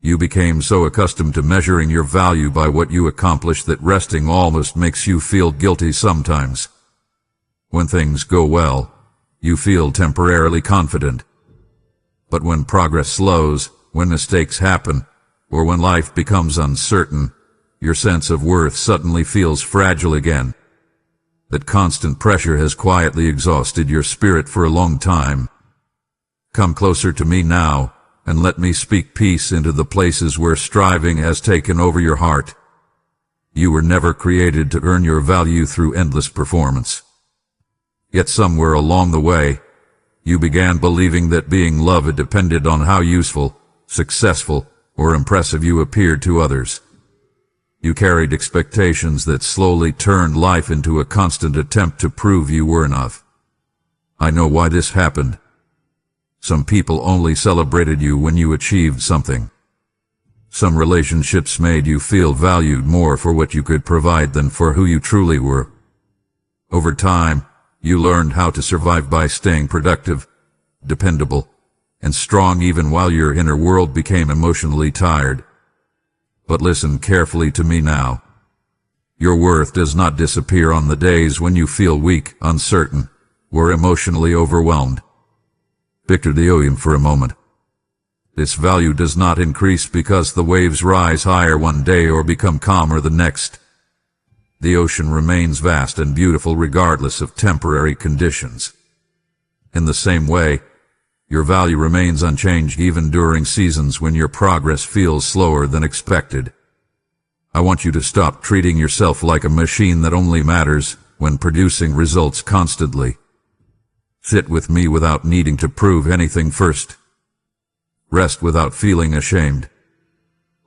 You became so accustomed to measuring your value by what you accomplish that resting almost makes you feel guilty sometimes. When things go well, you feel temporarily confident. But when progress slows, when mistakes happen, or when life becomes uncertain, your sense of worth suddenly feels fragile again. That constant pressure has quietly exhausted your spirit for a long time. Come closer to me now, and let me speak peace into the places where striving has taken over your heart. You were never created to earn your value through endless performance. Yet somewhere along the way, you began believing that being loved depended on how useful, successful, or impressive you appeared to others. You carried expectations that slowly turned life into a constant attempt to prove you were enough. I know why this happened. Some people only celebrated you when you achieved something. Some relationships made you feel valued more for what you could provide than for who you truly were. Over time, you learned how to survive by staying productive, dependable, and strong even while your inner world became emotionally tired. But listen carefully to me now. Your worth does not disappear on the days when you feel weak, uncertain, or emotionally overwhelmed. Picture the ocean for a moment. Its value does not increase because the waves rise higher one day or become calmer the next. The ocean remains vast and beautiful regardless of temporary conditions. In the same way, your value remains unchanged even during seasons when your progress feels slower than expected. I want you to stop treating yourself like a machine that only matters when producing results constantly. Sit with me without needing to prove anything first. Rest without feeling ashamed.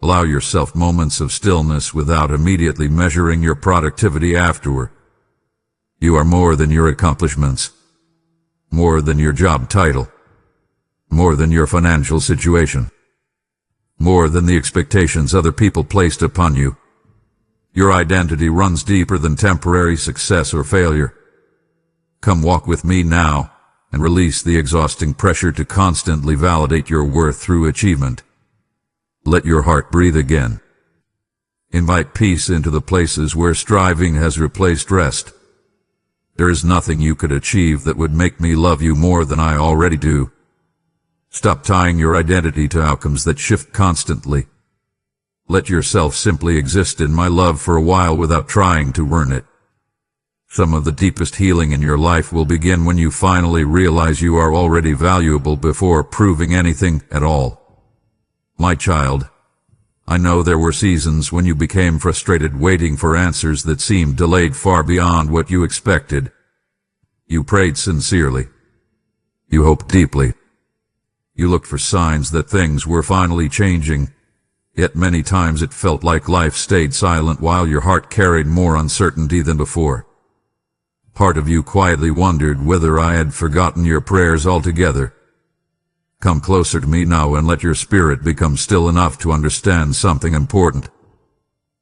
Allow yourself moments of stillness without immediately measuring your productivity afterward. You are more than your accomplishments, more than your job title, more than your financial situation, more than the expectations other people placed upon you. Your identity runs deeper than temporary success or failure. Come walk with me now and release the exhausting pressure to constantly validate your worth through achievement. Let your heart breathe again. Invite peace into the places where striving has replaced rest. There is nothing you could achieve that would make me love you more than I already do. Stop tying your identity to outcomes that shift constantly. Let yourself simply exist in my love for a while without trying to earn it. Some of the deepest healing in your life will begin when you finally realize you are already valuable before proving anything at all. My child, I know there were seasons when you became frustrated waiting for answers that seemed delayed far beyond what you expected. You prayed sincerely. You hoped deeply. You looked for signs that things were finally changing, yet many times it felt like life stayed silent while your heart carried more uncertainty than before. Part of you quietly wondered whether I had forgotten your prayers altogether. Come closer to me now and let your spirit become still enough to understand something important.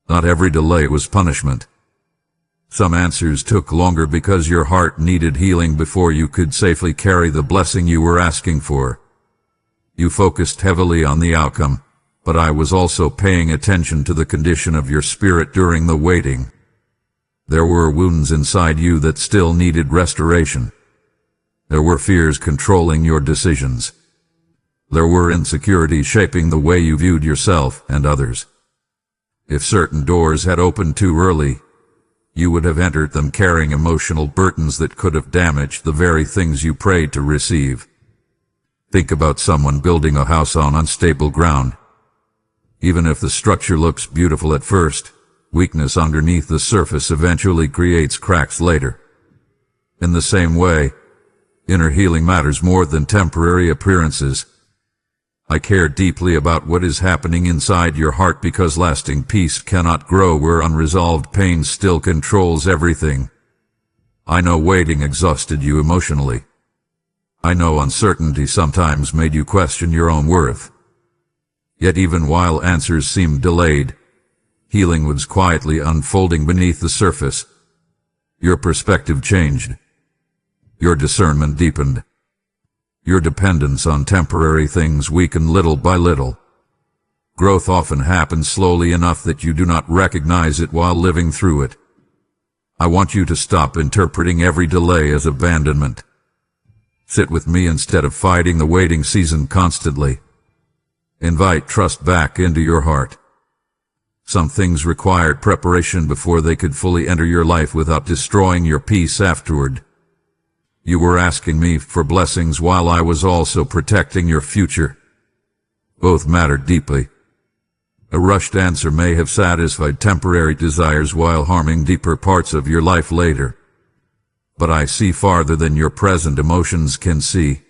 Not every delay was punishment. Some answers took longer because your heart needed healing before you could safely carry the blessing you were asking for. You focused heavily on the outcome, but I was also paying attention to the condition of your spirit during the waiting. There were wounds inside you that still needed restoration. There were fears controlling your decisions. There were insecurities shaping the way you viewed yourself and others. If certain doors had opened too early, you would have entered them carrying emotional burdens that could have damaged the very things you prayed to receive. Think about someone building a house on unstable ground. Even if the structure looks beautiful at first, weakness underneath the surface eventually creates cracks later. In the same way, inner healing matters more than temporary appearances. I care deeply about what is happening inside your heart because lasting peace cannot grow where unresolved pain still controls everything. I know waiting exhausted you emotionally. I know uncertainty sometimes made you question your own worth. Yet even while answers seemed delayed, healing was quietly unfolding beneath the surface. Your perspective changed. Your discernment deepened. Your dependence on temporary things weakened little by little. Growth often happens slowly enough that you do not recognize it while living through it. I want you to stop interpreting every delay as abandonment. Sit with me instead of fighting the waiting season constantly. Invite trust back into your heart. Some things required preparation before they could fully enter your life without destroying your peace afterward. You were asking me for blessings while I was also protecting your future. Both mattered deeply. A rushed answer may have satisfied temporary desires while harming deeper parts of your life later. But I see farther than your present emotions can see.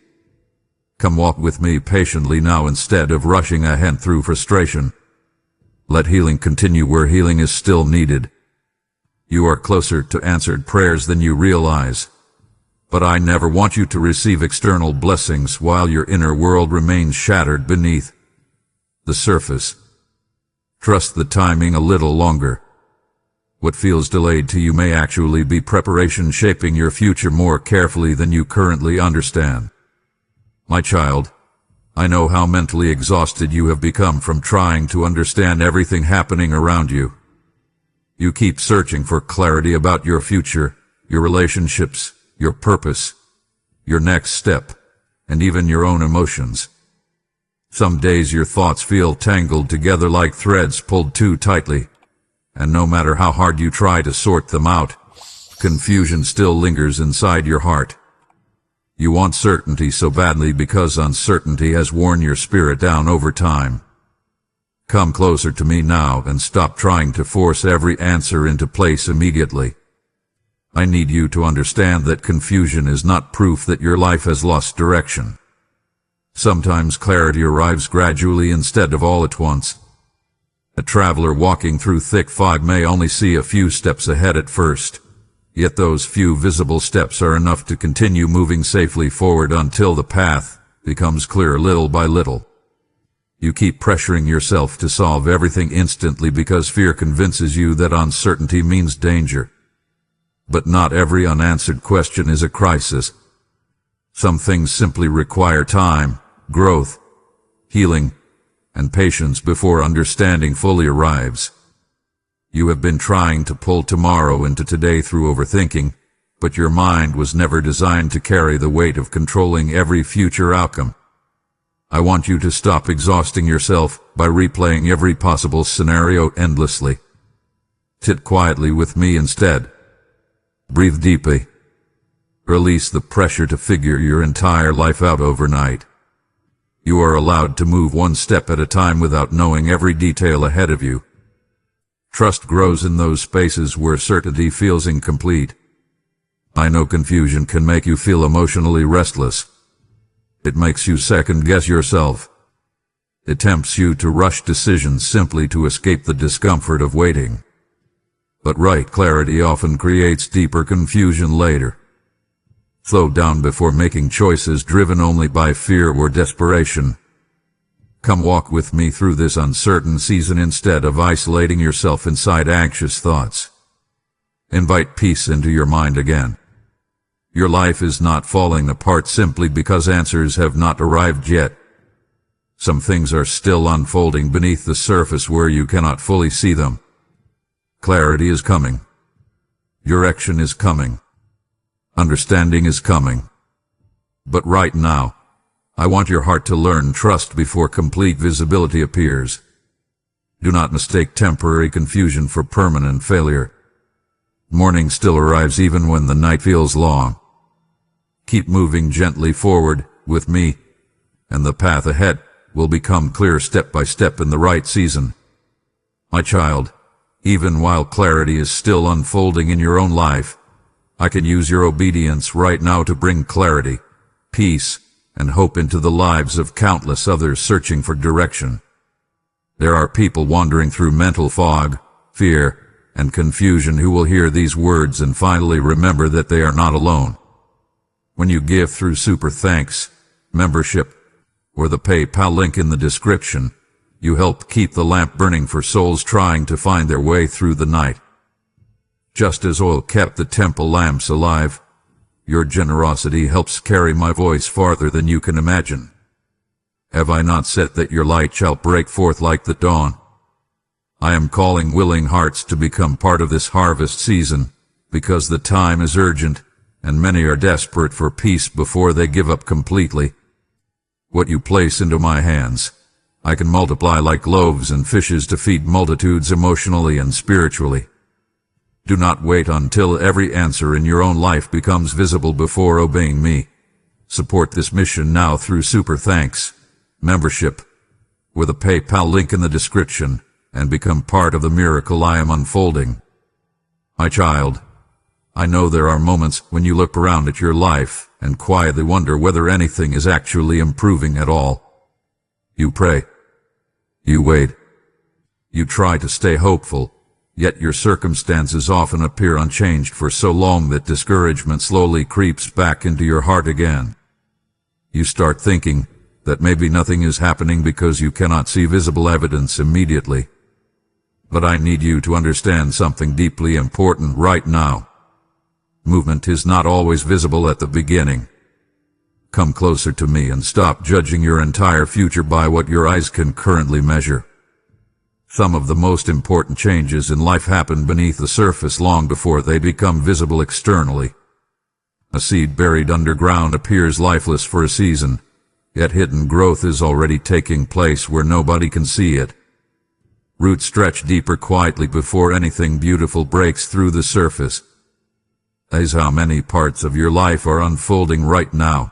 Come walk with me patiently now instead of rushing ahead through frustration. Let healing continue where healing is still needed. You are closer to answered prayers than you realize. But I never want you to receive external blessings while your inner world remains shattered beneath the surface. Trust the timing a little longer. What feels delayed to you may actually be preparation shaping your future more carefully than you currently understand. My child, I know how mentally exhausted you have become from trying to understand everything happening around you. You keep searching for clarity about your future, your relationships, your purpose, your next step, and even your own emotions. Some days your thoughts feel tangled together like threads pulled too tightly, and no matter how hard you try to sort them out, confusion still lingers inside your heart. You want certainty so badly because uncertainty has worn your spirit down over time. Come closer to me now and stop trying to force every answer into place immediately. I need you to understand that confusion is not proof that your life has lost direction. Sometimes clarity arrives gradually instead of all at once. A traveler walking through thick fog may only see a few steps ahead at first, yet those few visible steps are enough to continue moving safely forward until the path becomes clear little by little. You keep pressuring yourself to solve everything instantly because fear convinces you that uncertainty means danger. But not every unanswered question is a crisis. Some things simply require time, growth, healing, and patience before understanding fully arrives. You have been trying to pull tomorrow into today through overthinking, but your mind was never designed to carry the weight of controlling every future outcome. I want you to stop exhausting yourself by replaying every possible scenario endlessly. Sit quietly with me instead. Breathe deeply. Release the pressure to figure your entire life out overnight. You are allowed to move one step at a time without knowing every detail ahead of you. Trust grows in those spaces where certainty feels incomplete. I know confusion can make you feel emotionally restless. It makes you second-guess yourself. It tempts you to rush decisions simply to escape the discomfort of waiting. But right clarity often creates deeper confusion later. Slow down before making choices driven only by fear or desperation. Come walk with me through this uncertain season instead of isolating yourself inside anxious thoughts. Invite peace into your mind again. Your life is not falling apart simply because answers have not arrived yet. Some things are still unfolding beneath the surface where you cannot fully see them. Clarity is coming. Direction is coming. Understanding is coming. But right now, I want your heart to learn trust before complete visibility appears. Do not mistake temporary confusion for permanent failure. Morning still arrives even when the night feels long. Keep moving gently forward with me, and the path ahead will become clear step by step in the right season. My child, even while clarity is still unfolding in your own life, I can use your obedience right now to bring clarity, peace, and hope into the lives of countless others searching for direction. There are people wandering through mental fog, fear, and confusion who will hear these words and finally remember that they are not alone. When you give through Super Thanks, membership, or the PayPal link in the description, you help keep the lamp burning for souls trying to find their way through the night. Just as oil kept the temple lamps alive, your generosity helps carry my voice farther than you can imagine. Have I not said that your light shall break forth like the dawn? I am calling willing hearts to become part of this harvest season, because the time is urgent, and many are desperate for peace before they give up completely. What you place into my hands, I can multiply like loaves and fishes to feed multitudes emotionally and spiritually. Do not wait until every answer in your own life becomes visible before obeying me. Support this mission now through Super Thanks, membership, with a PayPal link in the description, and become part of the miracle I am unfolding. My child, I know there are moments when you look around at your life and quietly wonder whether anything is actually improving at all. You pray. You wait. You try to stay hopeful, yet your circumstances often appear unchanged for so long that discouragement slowly creeps back into your heart again. You start thinking that maybe nothing is happening because you cannot see visible evidence immediately. But I need you to understand something deeply important right now. Movement is not always visible at the beginning. Come closer to me and stop judging your entire future by what your eyes can currently measure. Some of the most important changes in life happen beneath the surface long before they become visible externally. A seed buried underground appears lifeless for a season, yet hidden growth is already taking place where nobody can see it. Roots stretch deeper quietly before anything beautiful breaks through the surface. That is how many parts of your life are unfolding right now.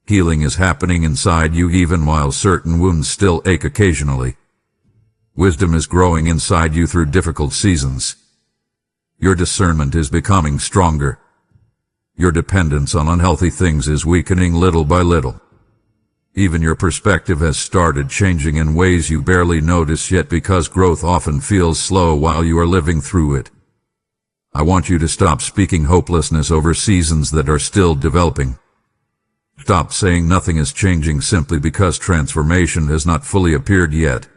Healing is happening inside you even while certain wounds still ache occasionally. Wisdom is growing inside you through difficult seasons. Your discernment is becoming stronger. Your dependence on unhealthy things is weakening little by little. Even your perspective has started changing in ways you barely notice yet because growth often feels slow while you are living through it. I want you to stop speaking hopelessness over seasons that are still developing. Stop saying nothing is changing simply because transformation has not fully appeared yet.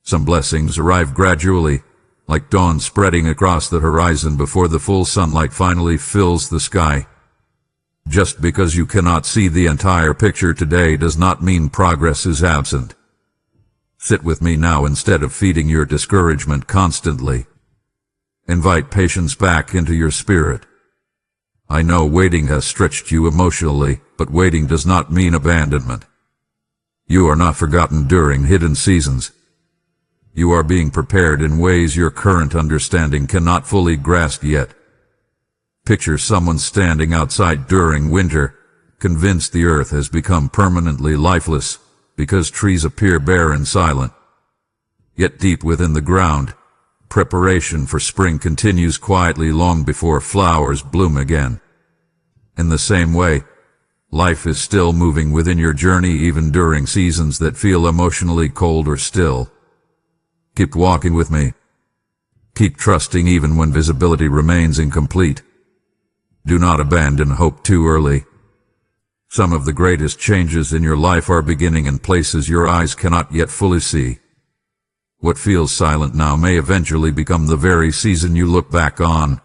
Some blessings arrive gradually, like dawn spreading across the horizon before the full sunlight finally fills the sky. Just because you cannot see the entire picture today does not mean progress is absent. Sit with me now instead of feeding your discouragement constantly. Invite patience back into your spirit. I know waiting has stretched you emotionally, but waiting does not mean abandonment. You are not forgotten during hidden seasons. You are being prepared in ways your current understanding cannot fully grasp yet. Picture someone standing outside during winter, convinced the earth has become permanently lifeless because trees appear bare and silent. Yet deep within the ground, preparation for spring continues quietly long before flowers bloom again. In the same way, life is still moving within your journey even during seasons that feel emotionally cold or still. Keep walking with me. Keep trusting even when visibility remains incomplete. Do not abandon hope too early. Some of the greatest changes in your life are beginning in places your eyes cannot yet fully see. What feels silent now may eventually become the very season you look back on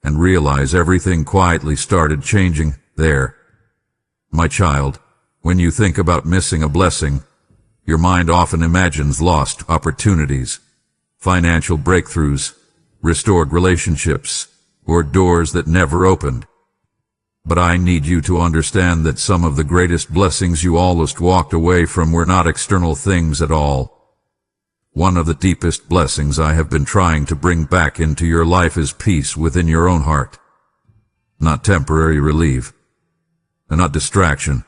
and realize everything quietly started changing there. My child, when you think about missing a blessing, your mind often imagines lost opportunities, financial breakthroughs, restored relationships, or doors that never opened. But I need you to understand that some of the greatest blessings you almost walked away from were not external things at all. One of the deepest blessings I have been trying to bring back into your life is peace within your own heart. Not temporary relief, and not distraction.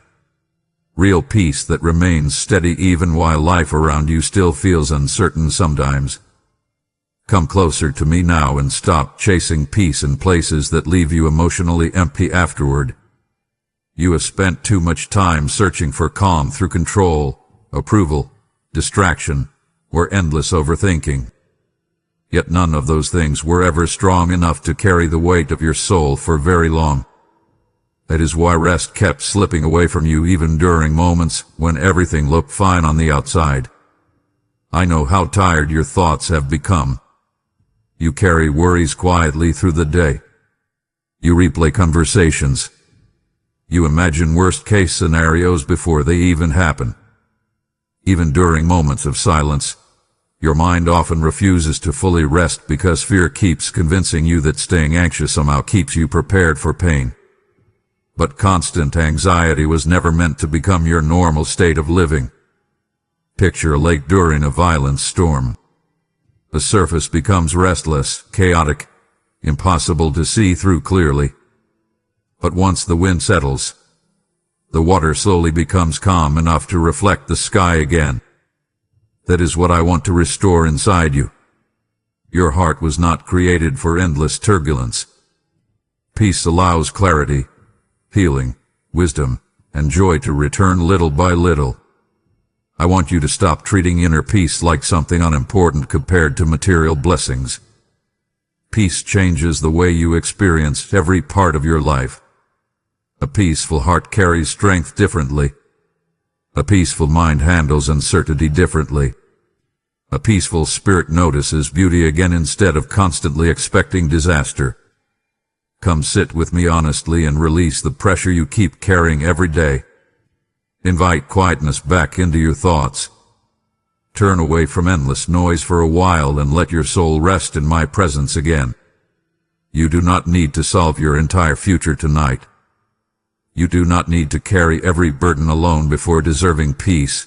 Real peace that remains steady even while life around you still feels uncertain sometimes. Come closer to me now and stop chasing peace in places that leave you emotionally empty afterward. You have spent too much time searching for calm through control, approval, distraction, or endless overthinking. Yet none of those things were ever strong enough to carry the weight of your soul for very long. That is why rest kept slipping away from you even during moments when everything looked fine on the outside. I know how tired your thoughts have become. You carry worries quietly through the day. You replay conversations. You imagine worst-case scenarios before they even happen. Even during moments of silence, your mind often refuses to fully rest because fear keeps convincing you that staying anxious somehow keeps you prepared for pain. But constant anxiety was never meant to become your normal state of living. Picture a lake during a violent storm. The surface becomes restless, chaotic, impossible to see through clearly. But once the wind settles, the water slowly becomes calm enough to reflect the sky again. That is what I want to restore inside you. Your heart was not created for endless turbulence. Peace allows clarity, healing, wisdom, and joy to return little by little. I want you to stop treating inner peace like something unimportant compared to material blessings. Peace changes the way you experience every part of your life. A peaceful heart carries strength differently. A peaceful mind handles uncertainty differently. A peaceful spirit notices beauty again instead of constantly expecting disaster. Come sit with me honestly and release the pressure you keep carrying every day. Invite quietness back into your thoughts. Turn away from endless noise for a while and let your soul rest in my presence again. You do not need to solve your entire future tonight. You do not need to carry every burden alone before deserving peace.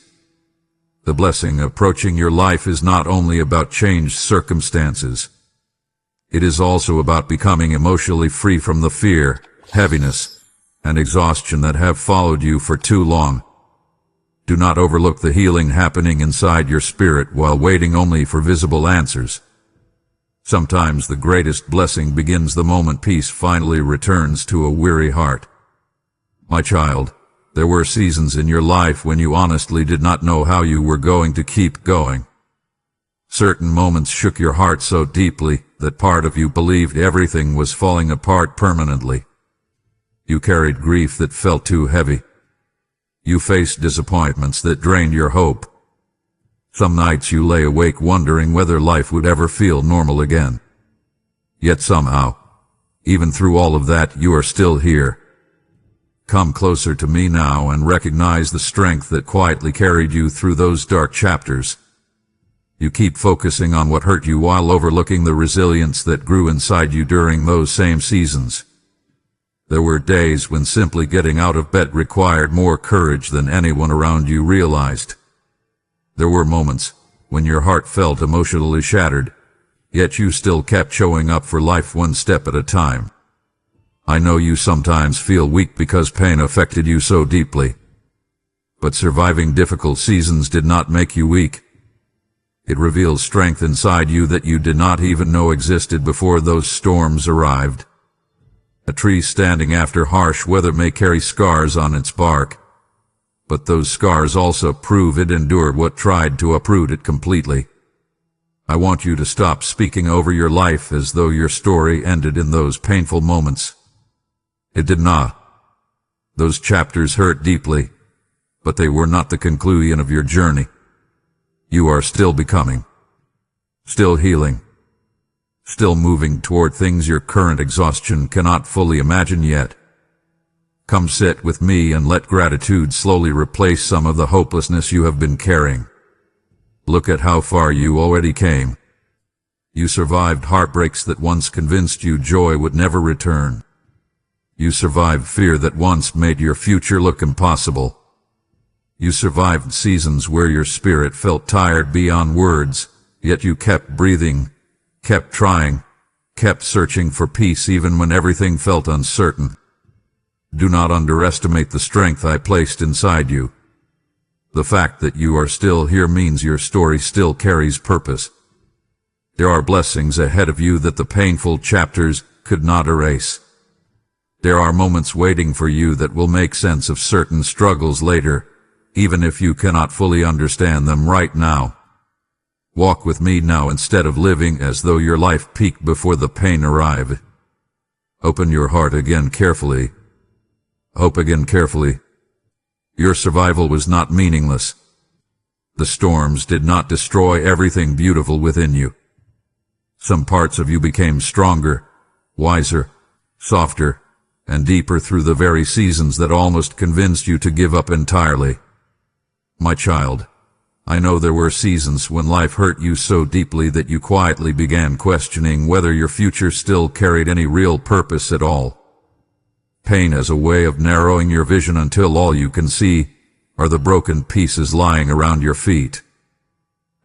The blessing approaching your life is not only about changed circumstances. It is also about becoming emotionally free from the fear, heaviness, and exhaustion that have followed you for too long. Do not overlook the healing happening inside your spirit while waiting only for visible answers. Sometimes the greatest blessing begins the moment peace finally returns to a weary heart. My child, there were seasons in your life when you honestly did not know how you were going to keep going. Certain moments shook your heart so deeply that part of you believed everything was falling apart permanently. You carried grief that felt too heavy. You faced disappointments that drained your hope. Some nights you lay awake wondering whether life would ever feel normal again. Yet somehow, even through all of that, you are still here. Come closer to me now and recognize the strength that quietly carried you through those dark chapters. You keep focusing on what hurt you while overlooking the resilience that grew inside you during those same seasons. There were days when simply getting out of bed required more courage than anyone around you realized. There were moments when your heart felt emotionally shattered, yet you still kept showing up for life one step at a time. I know you sometimes feel weak because pain affected you so deeply. But surviving difficult seasons did not make you weak. It reveals strength inside you that you did not even know existed before those storms arrived. A tree standing after harsh weather may carry scars on its bark, but those scars also prove it endured what tried to uproot it completely. I want you to stop speaking over your life as though your story ended in those painful moments. It did not. Those chapters hurt deeply, but they were not the conclusion of your journey. You are still becoming, still healing, still moving toward things your current exhaustion cannot fully imagine yet. Come sit with me and let gratitude slowly replace some of the hopelessness you have been carrying. Look at how far you already came. You survived heartbreaks that once convinced you joy would never return. You survived fear that once made your future look impossible. You survived seasons where your spirit felt tired beyond words, yet you kept breathing, kept trying, kept searching for peace even when everything felt uncertain. Do not underestimate the strength I placed inside you. The fact that you are still here means your story still carries purpose. There are blessings ahead of you that the painful chapters could not erase. There are moments waiting for you that will make sense of certain struggles later, even if you cannot fully understand them right now. Walk with me now instead of living as though your life peaked before the pain arrived. Open your heart again carefully. Hope again carefully. Your survival was not meaningless. The storms did not destroy everything beautiful within you. Some parts of you became stronger, wiser, softer, and deeper through the very seasons that almost convinced you to give up entirely. My child, I know there were seasons when life hurt you so deeply that you quietly began questioning whether your future still carried any real purpose at all. Pain has a way of narrowing your vision until all you can see are the broken pieces lying around your feet.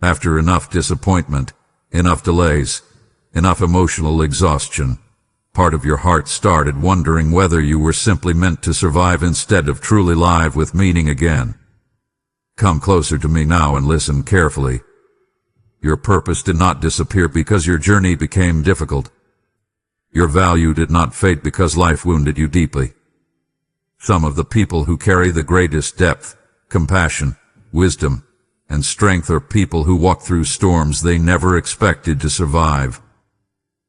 After enough disappointment, enough delays, enough emotional exhaustion, part of your heart started wondering whether you were simply meant to survive instead of truly live with meaning again. Come closer to me now and listen carefully. Your purpose did not disappear because your journey became difficult. Your value did not fade because life wounded you deeply. Some of the people who carry the greatest depth, compassion, wisdom, and strength are people who walk through storms they never expected to survive.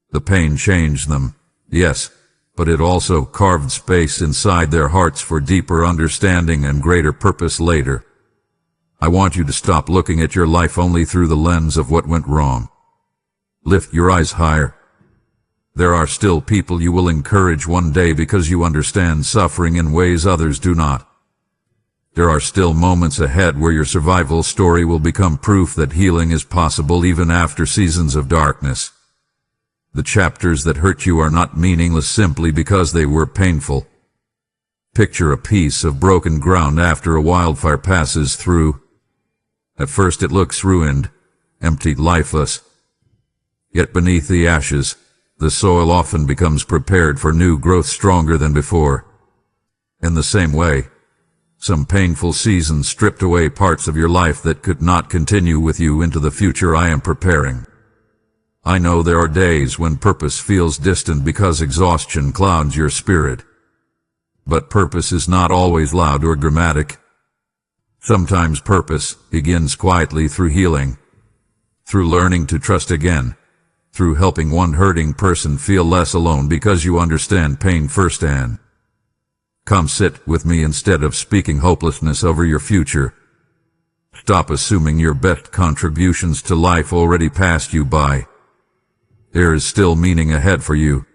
The pain changed them, yes, but it also carved space inside their hearts for deeper understanding and greater purpose later. I want you to stop looking at your life only through the lens of what went wrong. Lift your eyes higher. There are still people you will encourage one day because you understand suffering in ways others do not. There are still moments ahead where your survival story will become proof that healing is possible even after seasons of darkness. The chapters that hurt you are not meaningless simply because they were painful. Picture a piece of broken ground after a wildfire passes through. At first it looks ruined, empty, lifeless. Yet beneath the ashes, the soil often becomes prepared for new growth stronger than before. In the same way, some painful seasons stripped away parts of your life that could not continue with you into the future I am preparing. I know there are days when purpose feels distant because exhaustion clouds your spirit. But purpose is not always loud or dramatic. Sometimes purpose begins quietly through healing, through learning to trust again, through helping one hurting person feel less alone because you understand pain firsthand. Come sit with me instead of speaking hopelessness over your future. Stop assuming your best contributions to life already passed you by. There is still meaning ahead for you.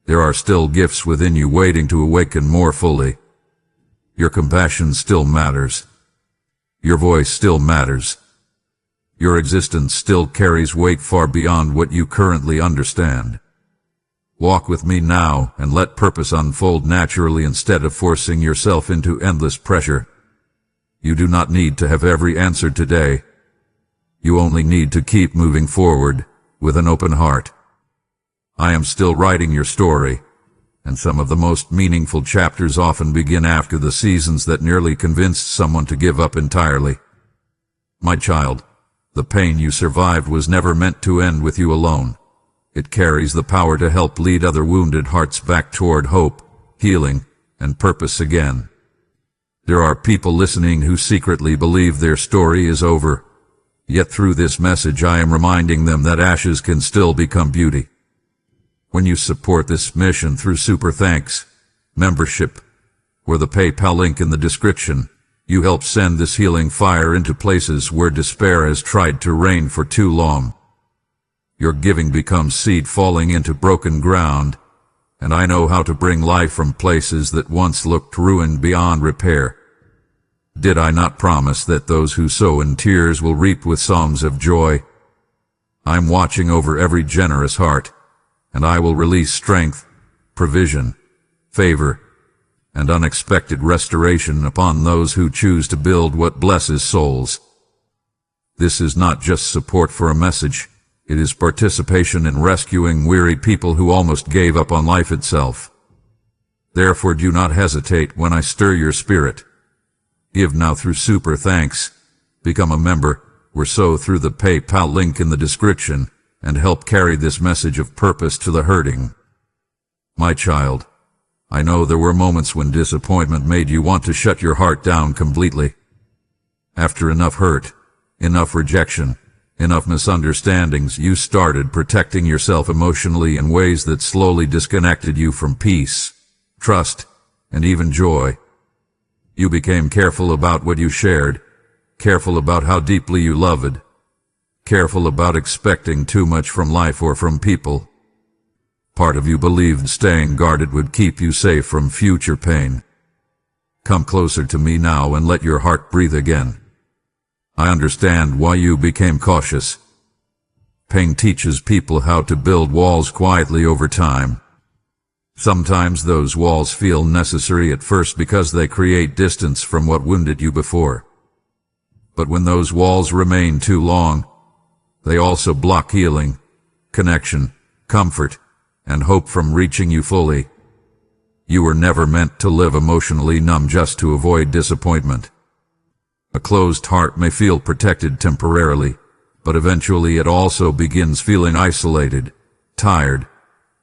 There are still gifts within you waiting to awaken more fully. Your compassion still matters. Your voice still matters. Your existence still carries weight far beyond what you currently understand. Walk with me now and let purpose unfold naturally instead of forcing yourself into endless pressure. You do not need to have every answer today. You only need to keep moving forward with an open heart. I am still writing your story, and some of the most meaningful chapters often begin after the seasons that nearly convinced someone to give up entirely. My child, the pain you survived was never meant to end with you alone. It carries the power to help lead other wounded hearts back toward hope, healing, and purpose again. There are people listening who secretly believe their story is over. Yet through this message I am reminding them that ashes can still become beauty. When you support this mission through Super Thanks membership, or the PayPal link in the description, you help send this healing fire into places where despair has tried to reign for too long. Your giving becomes seed falling into broken ground, and I know how to bring life from places that once looked ruined beyond repair. Did I not promise that those who sow in tears will reap with songs of joy? I'm watching over every generous heart, and I will release strength, provision, favor, and unexpected restoration upon those who choose to build what blesses souls. This is not just support for a message. It is participation in rescuing weary people who almost gave up on life itself. Therefore do not hesitate when I stir your spirit. Give now through Super Thanks, become a member, or sow through the PayPal link in the description, and help carry this message of purpose to the hurting. My child, I know there were moments when disappointment made you want to shut your heart down completely. After enough hurt, enough rejection, enough misunderstandings, you started protecting yourself emotionally in ways that slowly disconnected you from peace, trust, and even joy. You became careful about what you shared, careful about how deeply you loved, careful about expecting too much from life or from people. Part of you believed staying guarded would keep you safe from future pain. Come closer to me now and let your heart breathe again. I understand why you became cautious. Pain teaches people how to build walls quietly over time. Sometimes those walls feel necessary at first because they create distance from what wounded you before. But when those walls remain too long, they also block healing, connection, comfort, and hope from reaching you fully. You were never meant to live emotionally numb just to avoid disappointment. A closed heart may feel protected temporarily, but eventually it also begins feeling isolated, tired,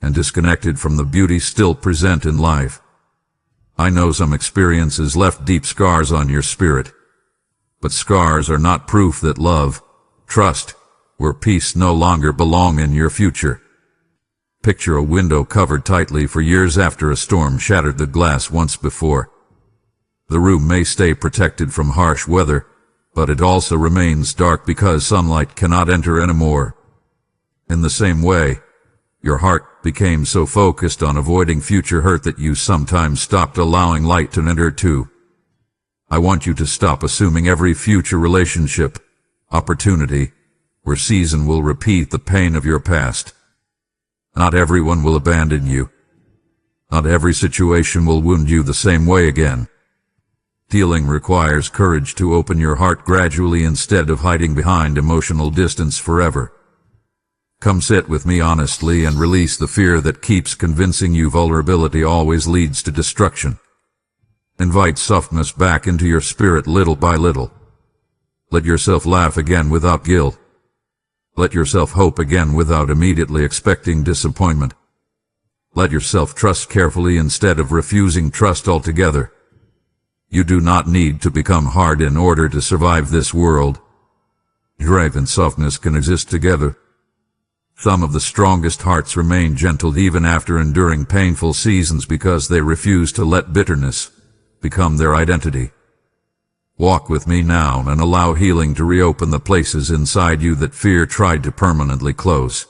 and disconnected from the beauty still present in life. I know some experiences left deep scars on your spirit, but scars are not proof that love, trust, or peace no longer belong in your future. Picture a window covered tightly for years after a storm shattered the glass once before. The room may stay protected from harsh weather, but it also remains dark because sunlight cannot enter anymore. In the same way, your heart became so focused on avoiding future hurt that you sometimes stopped allowing light to enter too. I want you to stop assuming every future relationship, opportunity, or season will repeat the pain of your past. Not everyone will abandon you. Not every situation will wound you the same way again. Healing requires courage to open your heart gradually instead of hiding behind emotional distance forever. Come sit with me honestly and release the fear that keeps convincing you vulnerability always leads to destruction. Invite softness back into your spirit little by little. Let yourself laugh again without guilt. Let yourself hope again without immediately expecting disappointment. Let yourself trust carefully instead of refusing trust altogether. You do not need to become hard in order to survive this world. Strength and softness can exist together. Some of the strongest hearts remain gentle even after enduring painful seasons because they refuse to let bitterness become their identity. Walk with me now and allow healing to reopen the places inside you that fear tried to permanently close.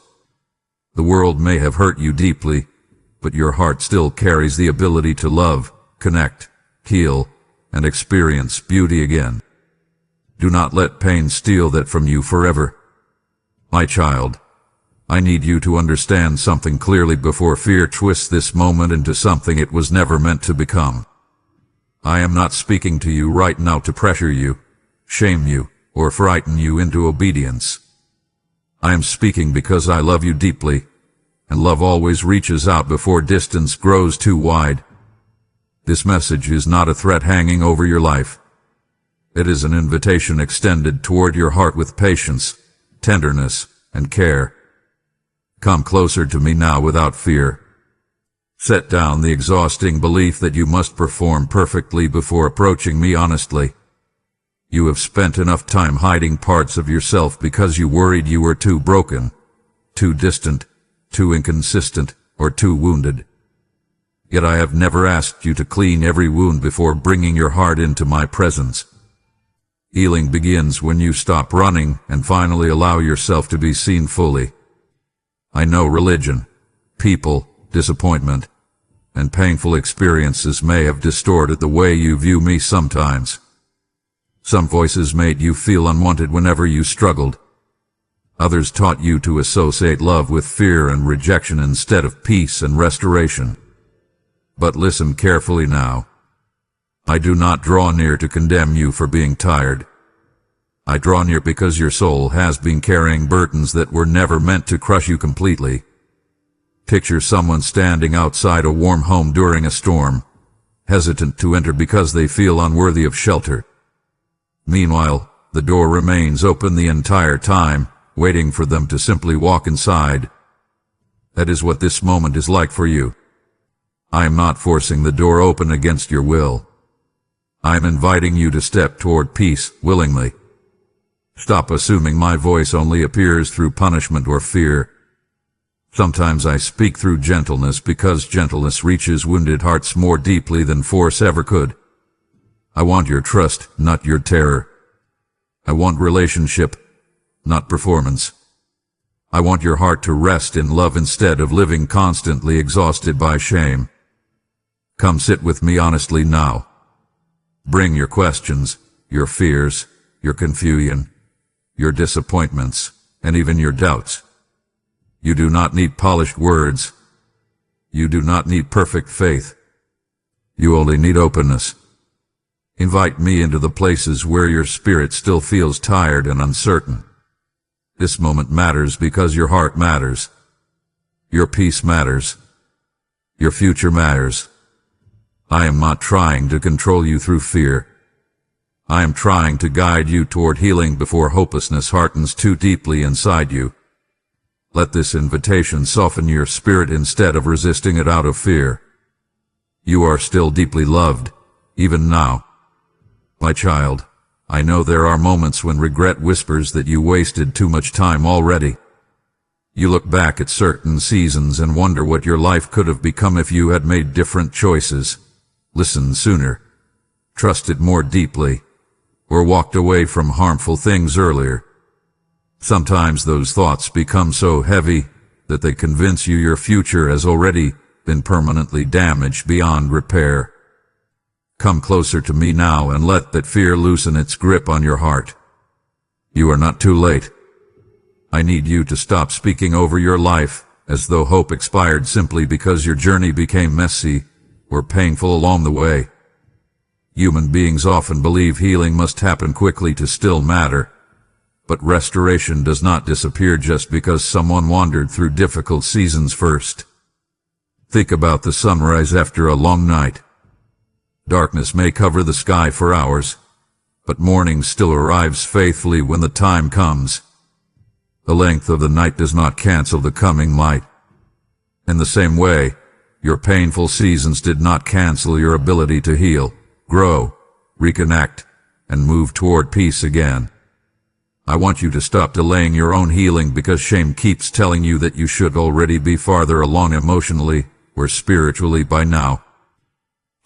The world may have hurt you deeply, but your heart still carries the ability to love, connect, heal, and experience beauty again. Do not let pain steal that from you forever. My child, I need you to understand something clearly before fear twists this moment into something it was never meant to become. I am not speaking to you right now to pressure you, shame you, or frighten you into obedience. I am speaking because I love you deeply, and love always reaches out before distance grows too wide. This message is not a threat hanging over your life. It is an invitation extended toward your heart with patience, tenderness, and care. Come closer to me now without fear. Set down the exhausting belief that you must perform perfectly before approaching me honestly. You have spent enough time hiding parts of yourself because you worried you were too broken, too distant, too inconsistent, or too wounded. Yet I have never asked you to clean every wound before bringing your heart into my presence. Healing begins when you stop running and finally allow yourself to be seen fully. I know religion, people, disappointment, and painful experiences may have distorted the way you view me sometimes. Some voices made you feel unwanted whenever you struggled. Others taught you to associate love with fear and rejection instead of peace and restoration. But listen carefully now. I do not draw near to condemn you for being tired. I draw near because your soul has been carrying burdens that were never meant to crush you completely. Picture someone standing outside a warm home during a storm, hesitant to enter because they feel unworthy of shelter. Meanwhile, the door remains open the entire time, waiting for them to simply walk inside. That is what this moment is like for you. I am not forcing the door open against your will. I am inviting you to step toward peace willingly. Stop assuming my voice only appears through punishment or fear. Sometimes I speak through gentleness because gentleness reaches wounded hearts more deeply than force ever could. I want your trust, not your terror. I want relationship, not performance. I want your heart to rest in love instead of living constantly exhausted by shame. Come sit with me honestly now. Bring your questions, your fears, your confusion, your disappointments, and even your doubts. You do not need polished words. You do not need perfect faith. You only need openness. Invite me into the places where your spirit still feels tired and uncertain. This moment matters because your heart matters. Your peace matters. Your future matters. I am not trying to control you through fear. I am trying to guide you toward healing before hopelessness hardens too deeply inside you. Let this invitation soften your spirit instead of resisting it out of fear. You are still deeply loved, even now. My child, I know there are moments when regret whispers that you wasted too much time already. You look back at certain seasons and wonder what your life could have become if you had made different choices, listened sooner, trusted more deeply, or walked away from harmful things earlier. Sometimes those thoughts become so heavy that they convince you your future has already been permanently damaged beyond repair. Come closer to me now and let that fear loosen its grip on your heart. You are not too late. I need you to stop speaking over your life as though hope expired simply because your journey became messy or painful along the way. Human beings often believe healing must happen quickly to still matter, but restoration does not disappear just because someone wandered through difficult seasons first. Think about the sunrise after a long night. Darkness may cover the sky for hours, but morning still arrives faithfully when the time comes. The length of the night does not cancel the coming light. In the same way, your painful seasons did not cancel your ability to heal, grow, reconnect, and move toward peace again. I want you to stop delaying your own healing because shame keeps telling you that you should already be farther along emotionally or spiritually by now.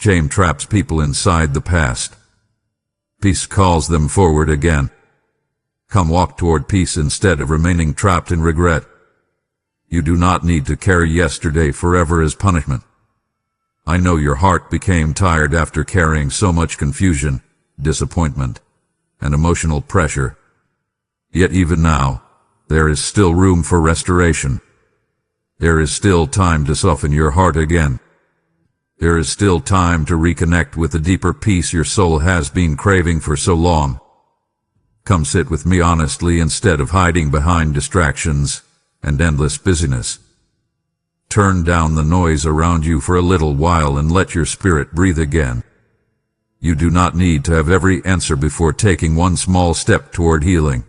Shame traps people inside the past. Peace calls them forward again. Come walk toward peace instead of remaining trapped in regret. You do not need to carry yesterday forever as punishment. I know your heart became tired after carrying so much confusion, disappointment, and emotional pressure. Yet even now, there is still room for restoration. There is still time to soften your heart again. There is still time to reconnect with the deeper peace your soul has been craving for so long. Come sit with me honestly instead of hiding behind distractions and endless busyness. Turn down the noise around you for a little while and let your spirit breathe again. You do not need to have every answer before taking one small step toward healing.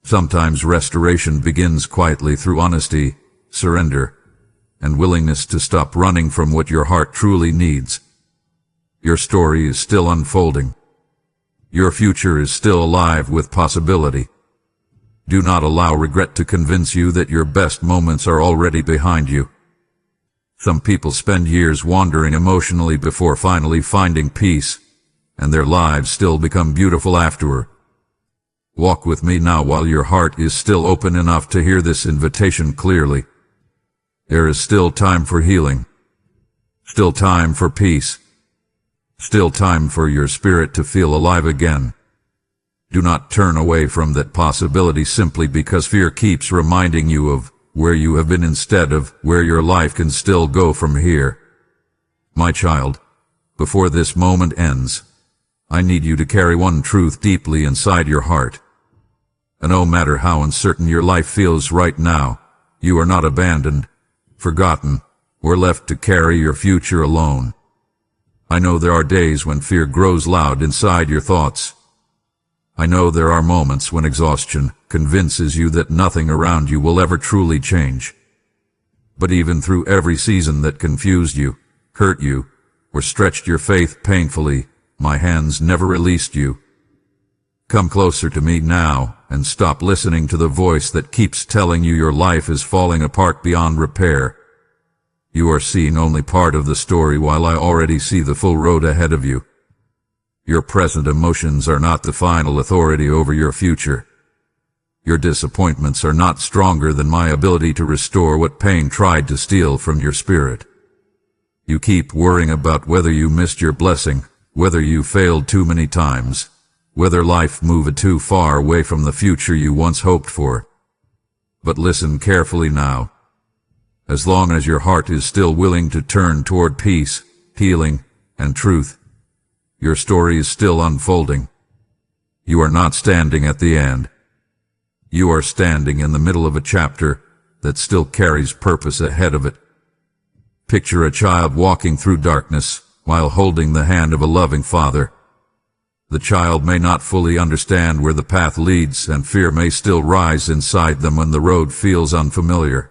Sometimes restoration begins quietly through honesty, surrender, and willingness to stop running from what your heart truly needs. Your story is still unfolding. Your future is still alive with possibility. Do not allow regret to convince you that your best moments are already behind you. Some people spend years wandering emotionally before finally finding peace, and their lives still become beautiful afterward. Walk with me now while your heart is still open enough to hear this invitation clearly. There is still time for healing. Still time for peace. Still time for your spirit to feel alive again. Do not turn away from that possibility simply because fear keeps reminding you of where you have been instead of where your life can still go from here. My child, before this moment ends, I need you to carry one truth deeply inside your heart. And no matter how uncertain your life feels right now, you are not abandoned, forgotten, or left to carry your future alone. I know there are days when fear grows loud inside your thoughts. I know there are moments when exhaustion convinces you that nothing around you will ever truly change. But even through every season that confused you, hurt you, or stretched your faith painfully, my hands never released you. Come closer to me now and stop listening to the voice that keeps telling you your life is falling apart beyond repair. You are seeing only part of the story while I already see the full road ahead of you. Your present emotions are not the final authority over your future. Your disappointments are not stronger than my ability to restore what pain tried to steal from your spirit. You keep worrying about whether you missed your blessing, whether you failed too many times, whether life moved too far away from the future you once hoped for. But listen carefully now. As long as your heart is still willing to turn toward peace, healing, and truth, your story is still unfolding. You are not standing at the end. You are standing in the middle of a chapter that still carries purpose ahead of it. Picture a child walking through darkness while holding the hand of a loving father. The child may not fully understand where the path leads, and fear may still rise inside them when the road feels unfamiliar.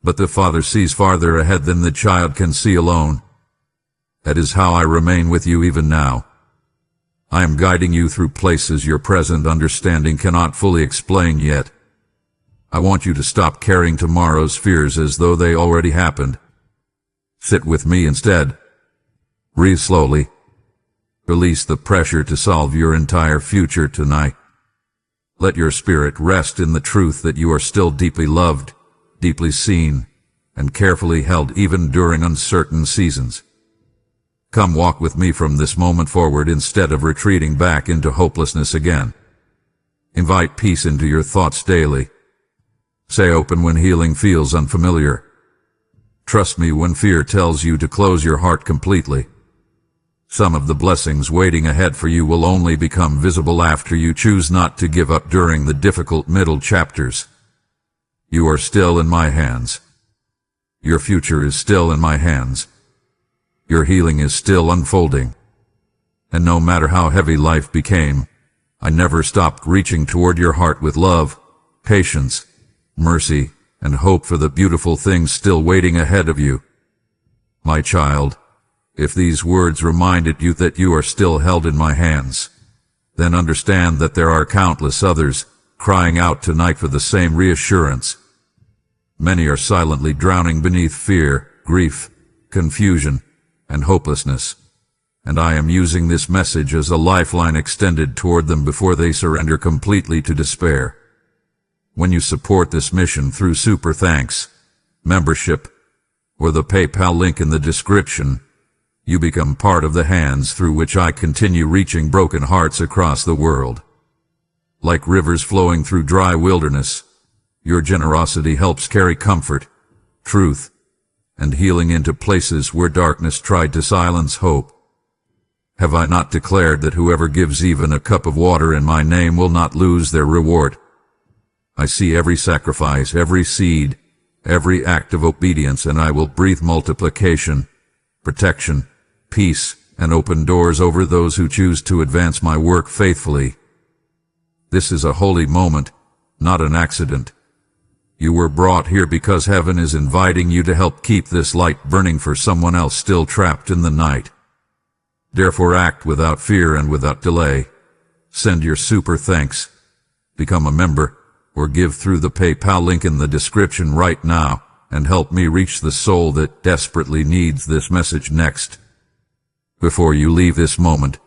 But the father sees farther ahead than the child can see alone. That is how I remain with you even now. I am guiding you through places your present understanding cannot fully explain yet. I want you to stop carrying tomorrow's fears as though they already happened. Sit with me instead. Breathe slowly. Release the pressure to solve your entire future tonight. Let your spirit rest in the truth that you are still deeply loved, deeply seen, and carefully held even during uncertain seasons. Come walk with me from this moment forward instead of retreating back into hopelessness again. Invite peace into your thoughts daily. Say open when healing feels unfamiliar. Trust me when fear tells you to close your heart completely. Some of the blessings waiting ahead for you will only become visible after you choose not to give up during the difficult middle chapters. You are still in my hands. Your future is still in my hands. Your healing is still unfolding. And no matter how heavy life became, I never stopped reaching toward your heart with love, patience, mercy, and hope for the beautiful things still waiting ahead of you. My child, if these words reminded you that you are still held in my hands, then understand that there are countless others crying out tonight for the same reassurance. Many are silently drowning beneath fear, grief, confusion, and hopelessness, and I am using this message as a lifeline extended toward them before they surrender completely to despair. When you support this mission through Super Thanks, membership, or the PayPal link in the description, you become part of the hands through which I continue reaching broken hearts across the world. Like rivers flowing through dry wilderness, your generosity helps carry comfort, truth, and healing into places where darkness tried to silence hope. Have I not declared that whoever gives even a cup of water in my name will not lose their reward? I see every sacrifice, every seed, every act of obedience, and I will breathe multiplication, protection, peace, and open doors over those who choose to advance my work faithfully. This is a holy moment, not an accident. You were brought here because heaven is inviting you to help keep this light burning for someone else still trapped in the night. Therefore act without fear and without delay. Send your super thanks, become a member, or give through the PayPal link in the description right now, and help me reach the soul that desperately needs this message next. Before you leave this moment,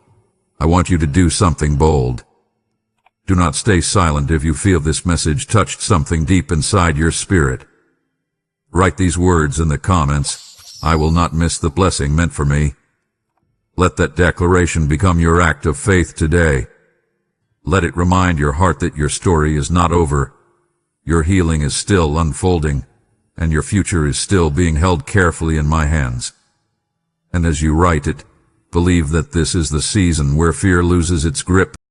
I want you to do something bold. Do not stay silent if you feel this message touched something deep inside your spirit. Write these words in the comments: I will not miss the blessing meant for me. Let that declaration become your act of faith today. Let it remind your heart that your story is not over. Your healing is still unfolding, and your future is still being held carefully in my hands. And as you write it, believe that this is the season where fear loses its grip